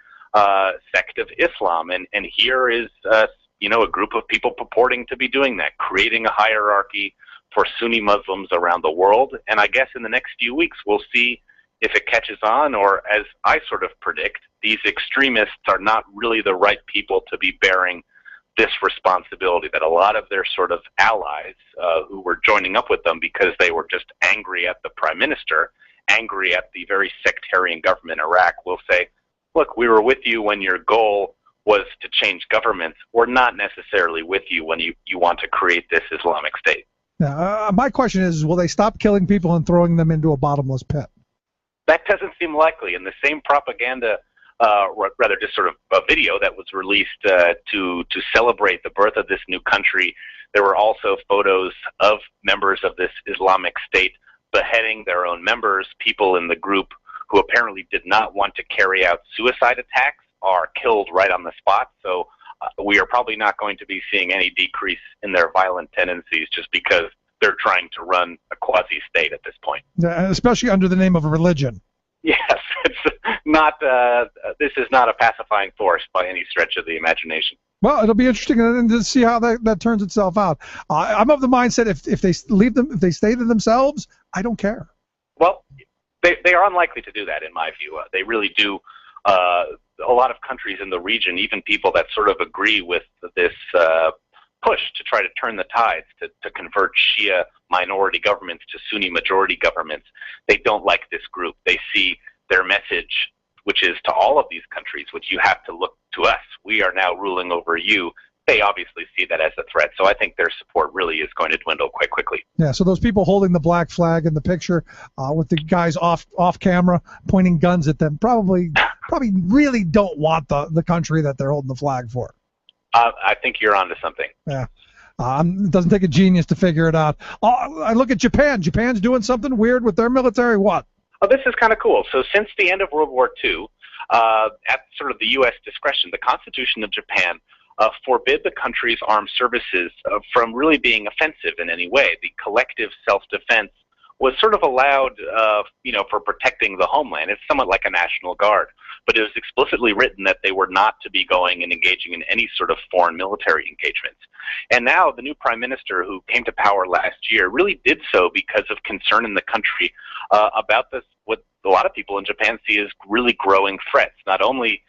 sect of Islam, and here is a group of people purporting to be doing that, creating a hierarchy for Sunni Muslims around the world. And I guess in the next few weeks we'll see if it catches on, or as I sort of predict, these extremists are not really the right people to be bearing this responsibility, that a lot of their sort of allies who were joining up with them because they were just angry at the prime minister, angry at the very sectarian government in Iraq, will say, look, we were with you when your goal was to change governments. We're not necessarily with you when you want to create this Islamic State. Now, my question is, will they stop killing people and throwing them into a bottomless pit? That doesn't seem likely. In the same propaganda, rather just sort of a video that was released to celebrate the birth of this new country, there were also photos of members of this Islamic State beheading their own members. People in the group who apparently did not want to carry out suicide attacks are killed right on the spot. So we are probably not going to be seeing any decrease in their violent tendencies just because they're trying to run a quasi-state at this point. Especially under the name of a religion. Yes, it's not. This is not a pacifying force by any stretch of the imagination. Well, it'll be interesting to see how that turns itself out. I'm of the mindset if they leave them, if they stay to themselves, I don't care. Well, they are unlikely to do that, in my view. They really do. A lot of countries in the region, even people that sort of agree with this push to try to turn the tides, to convert Shia minority governments to Sunni majority governments, they don't like this group. They see their message, which is to all of these countries, which you have to look to us. We are now ruling over you. They obviously see that as a threat. So I think their support really is going to dwindle quite quickly. Yeah, so those people holding the black flag in the picture with the guys off camera pointing guns at them probably really don't want the country that they're holding the flag for. I think you're onto something. Yeah. It doesn't take a genius to figure it out. I look at Japan. Japan's doing something weird with their military. What? Oh, this is kind of cool. So since the end of World War II, at sort of the U.S. discretion, the Constitution of Japan forbid the country's armed services from really being offensive in any way. The collective self-defense was sort of allowed, for protecting the homeland. It's somewhat like a National Guard. But it was explicitly written that they were not to be going and engaging in any sort of foreign military engagements. And now the new prime minister who came to power last year really did so because of concern in the country about this, what a lot of people in Japan see as really growing threats, not only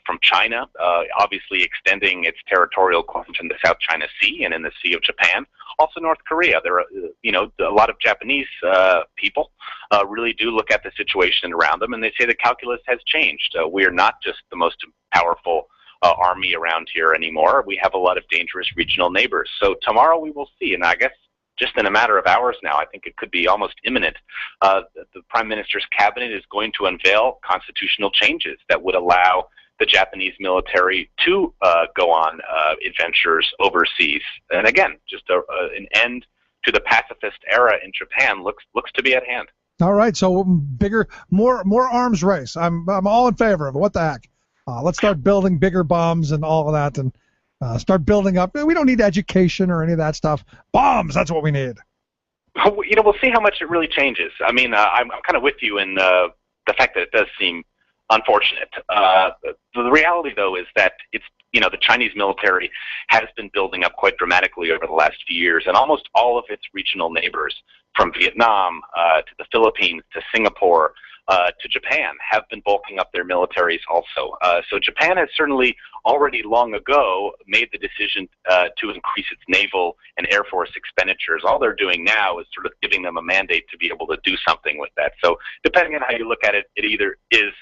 from China, obviously extending its territorial claims in the South China Sea and in the Sea of Japan, also North Korea. There are, a lot of Japanese people really do look at the situation around them, and they say the calculus has changed. We are not just the most powerful army around here anymore. We have a lot of dangerous regional neighbors. So tomorrow we will see, and I guess just in a matter of hours now, I think it could be almost imminent, the Prime Minister's cabinet is going to unveil constitutional changes that would allow the Japanese military to go on adventures overseas. And again, just an end to the pacifist era in Japan looks to be at hand. All right, so bigger, more arms race. I'm all in favor of it. What the heck? Let's start building bigger bombs and all of that, and start building up. We don't need education or any of that stuff. Bombs, that's what we need. We'll see how much it really changes. I mean, I'm kind of with you in the fact that it does seem unfortunate. The reality, though, is that it's the Chinese military has been building up quite dramatically over the last few years, and almost all of its regional neighbors, from Vietnam to the Philippines to Singapore to Japan, have been bulking up their militaries also. So Japan has certainly already long ago made the decision to increase its naval and air force expenditures. All they're doing now is sort of giving them a mandate to be able to do something with that. So depending on how you look at it, it either is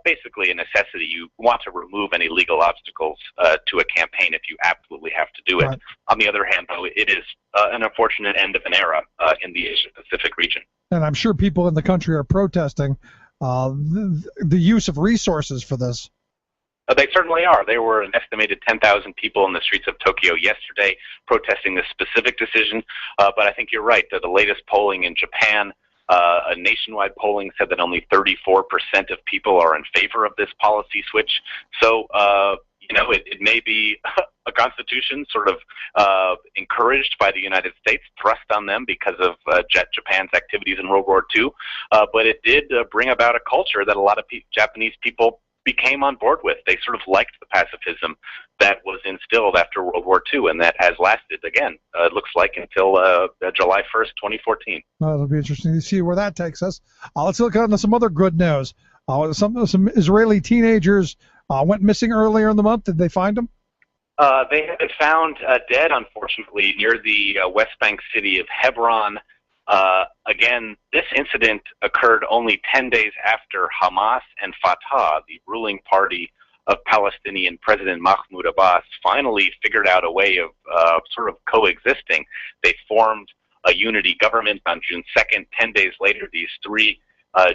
basically a necessity. You want to remove any legal obstacles to a campaign if you absolutely have to do it. Right. On the other hand, though, it is an unfortunate end of an era in the Asia-Pacific region. And I'm sure people in the country are protesting the use of resources for this. They certainly are. There were an estimated 10,000 people in the streets of Tokyo yesterday protesting this specific decision. But I think you're right. The latest polling in Japan, a nationwide polling, said that only 34% of people are in favor of this policy switch. So, it may be a constitution sort of encouraged by the United States, thrust on them because of Japan's activities in World War II. But it did bring about a culture that a lot of Japanese people became on board with. They sort of liked the pacifism that was instilled after World War II, and that has lasted, again, it looks like, until July 1st, 2014. Well, it'll be interesting to see where that takes us. Let's look on to some other good news. Some Israeli teenagers went missing earlier in the month. Did they find them? They have been found dead, unfortunately, near the West Bank city of Hebron. Again, this incident occurred only 10 days after Hamas and Fatah, the ruling party of Palestinian President Mahmoud Abbas, finally figured out a way of sort of coexisting. They formed a unity government on June 2nd. 10 days later, these three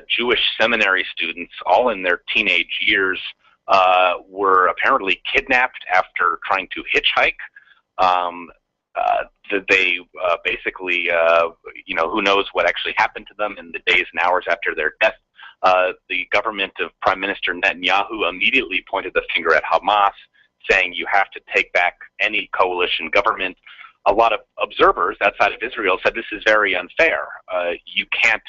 Jewish seminary students, all in their teenage years, were apparently kidnapped after trying to hitchhike. They basically, who knows what actually happened to them in the days and hours after their death. The government of Prime Minister Netanyahu immediately pointed the finger at Hamas, saying you have to take back any coalition government. A lot of observers outside of Israel said this is very unfair. You can't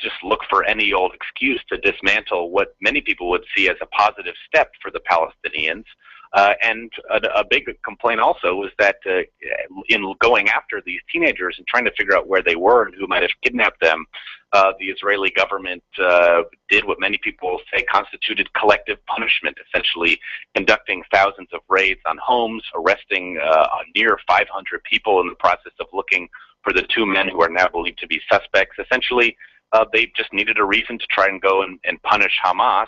just look for any old excuse to dismantle what many people would see as a positive step for the Palestinians. And a big complaint also was that in going after these teenagers and trying to figure out where they were and who might have kidnapped them, the Israeli government did what many people say constituted collective punishment, essentially conducting thousands of raids on homes, arresting near 500 people in the process of looking for the two men who are now believed to be suspects. Essentially, they just needed a reason to try and go and punish Hamas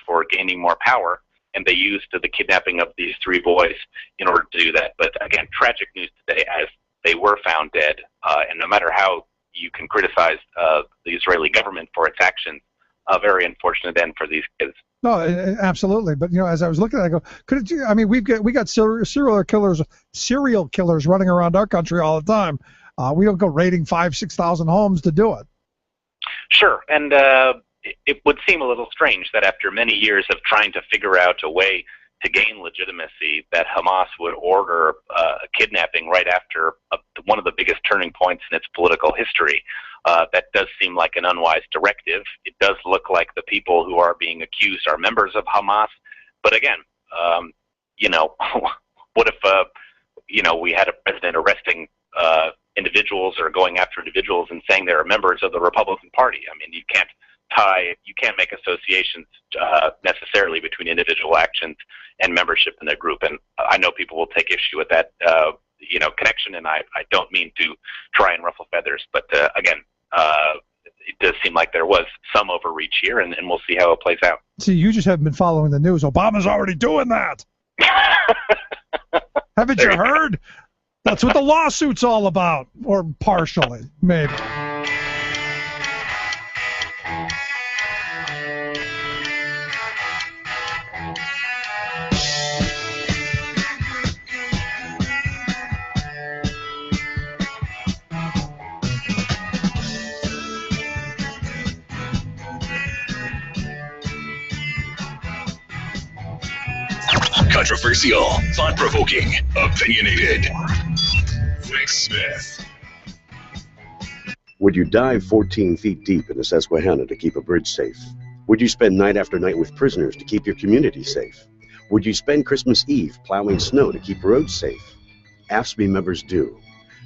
for gaining more power. And they used the kidnapping of these three boys in order to do that. But again, tragic news today as they were found dead. And no matter how you can criticize the Israeli government for its actions, a very unfortunate end for these kids. No, absolutely. But as I was looking at it, I go, could it? I mean, we got serial killers running around our country all the time. We don't go raiding 5,000-6,000 homes to do it. Sure, and it would seem a little strange that after many years of trying to figure out a way to gain legitimacy that Hamas would order a kidnapping right after one of the biggest turning points in its political history. That does seem like an unwise directive. It does look like the people who are being accused are members of Hamas. But again, what if, we had a president arresting individuals or going after individuals and saying they're members of the Republican Party? I mean, you can't make associations necessarily between individual actions and membership in the group. And I know people will take issue with that, connection, and I don't mean to try and ruffle feathers, but again, it does seem like there was some overreach here, and we'll see how it plays out. See, you just haven't been following the news. Obama's already doing that. Haven't you heard? That's what the lawsuit's all about, or partially, maybe. Controversial, thought-provoking, opinionated. Rick Smith. Would you dive 14 feet deep in the Susquehanna to keep a bridge safe? Would you spend night after night with prisoners to keep your community safe? Would you spend Christmas Eve plowing snow to keep roads safe? AFSCME members do.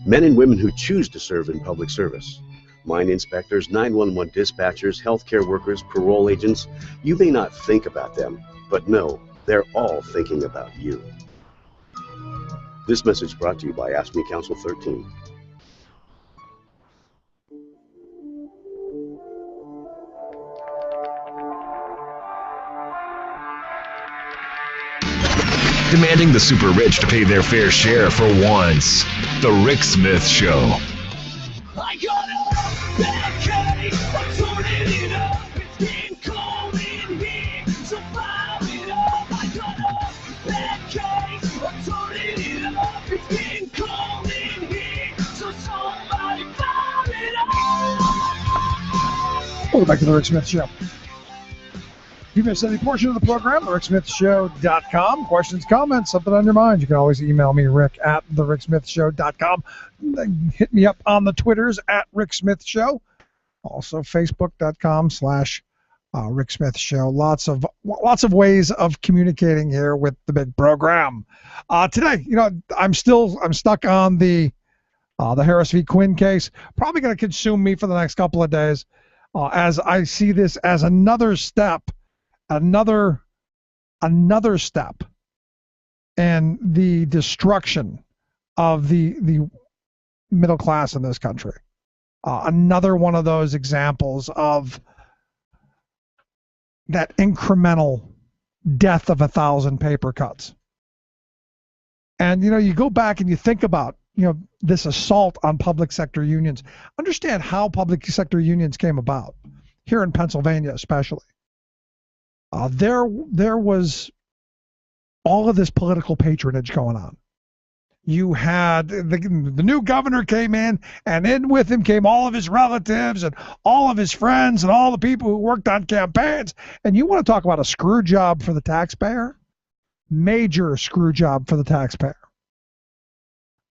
Men and women who choose to serve in public service. Mine inspectors, 911 dispatchers, healthcare workers, parole agents. You may not think about them, but no, they're all thinking about you. This message brought to you by AFSCME Council 13. Demanding the super rich to pay their fair share for once. The Rick Smith Show. I got a bad case, I'm turning it up. It's been cold in here, so fire it up. I got a bad case, I'm turning it up. It's been cold in here, so somebody fire it up. Welcome back to the Rick Smith Show. If you missed any portion of the program, thericksmithshow.com. Questions, comments, something on your mind, you can always email me, Rick at thericksmithshow.com. Hit me up on the Twitters at Rick Smith Show. Also, Facebook.com/Rick Smith Show. Lots of ways of communicating here with the big program. Today, I'm stuck on the Harris v. Quinn case. Probably going to consume me for the next couple of days, as I see this as another step. Another step in the destruction of the middle class in this country. Another one of those examples of that incremental death of 1,000 paper cuts. And, you go back and you think about, this assault on public sector unions. Understand how public sector unions came about, here in Pennsylvania especially. There was all of this political patronage going on. You had the new governor came in, and in with him came all of his relatives and all of his friends and all the people who worked on campaigns. And you want to talk about a screw job for the taxpayer? Major screw job for the taxpayer.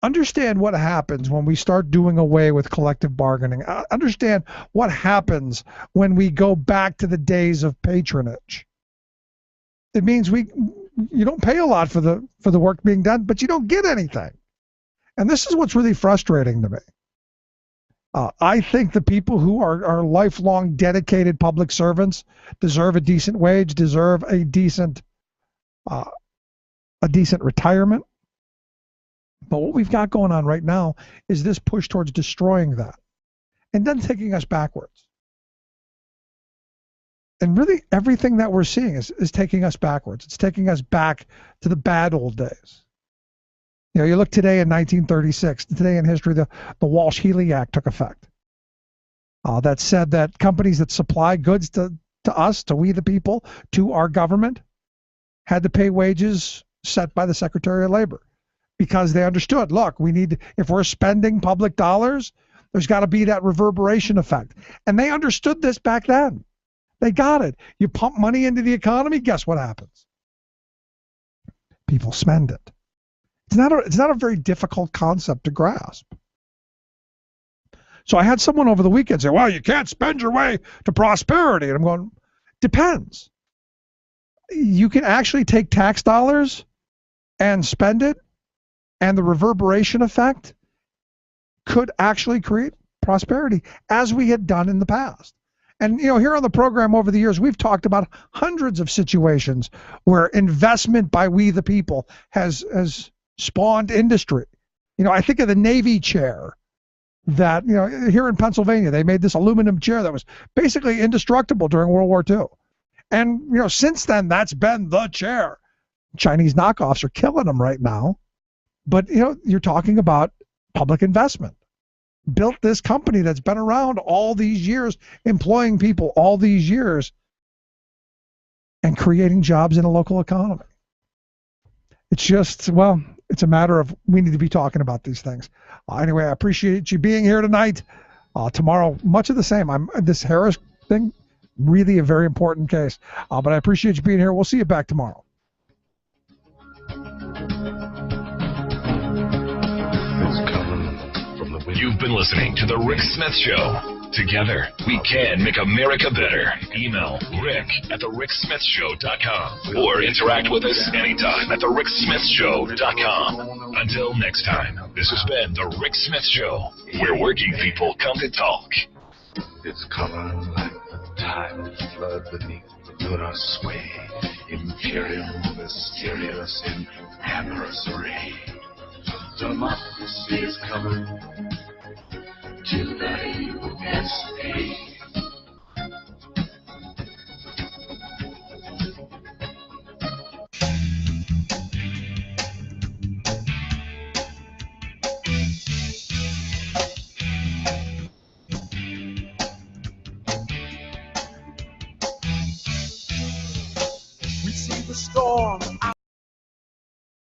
Understand what happens when we start doing away with collective bargaining. Understand what happens when we go back to the days of patronage. It means you don't pay a lot for the work being done, but you don't get anything. And this is what's really frustrating to me. I think the people who are lifelong dedicated public servants deserve a decent wage, deserve a decent retirement. But what we've got going on right now is this push towards destroying that and then taking us backwards. And really everything that we're seeing is taking us backwards. It's taking us back to the bad old days. You look today in 1936, today in history, the Walsh-Healy Act took effect. That said that companies that supply goods to us, to we the people, to our government, had to pay wages set by the Secretary of Labor. Because they understood, look, if we're spending public dollars, there's got to be that reverberation effect. And they understood this back then. They got it. You pump money into the economy, guess what happens? people spend it. It's not a very difficult concept to grasp. So I had someone over the weekend say, well, you can't spend your way to prosperity. And I'm going, depends. You can actually take tax dollars and spend it, and the reverberation effect could actually create prosperity, as we had done in the past. And, here on the program over the years, we've talked about hundreds of situations where investment by we the people has spawned industry. I think of the Navy chair that, here in Pennsylvania, they made this aluminum chair that was basically indestructible during World War II. And, since then, that's been the chair. Chinese knockoffs are killing them right now. But, you're talking about public investment. Built this company that's been around all these years, employing people all these years, and creating jobs in a local economy. It's just, it's a matter of we need to be talking about these things. Anyway, I appreciate you being here tonight. Tomorrow, much of the same. This Harris thing, really a very important case. But I appreciate you being here. We'll see you back tomorrow. You've been listening to The Rick Smith Show. Together, we can make America better. Email rick@thericksmithshow.com or interact with us anytime at thericksmithshow.com. Until next time, this has been The Rick Smith Show, where working people come to talk. It's coming like the tide flood beneath the lunar sway. Imperial, mysterious, in amorous array. Democracy is coming to the USA. We see the storm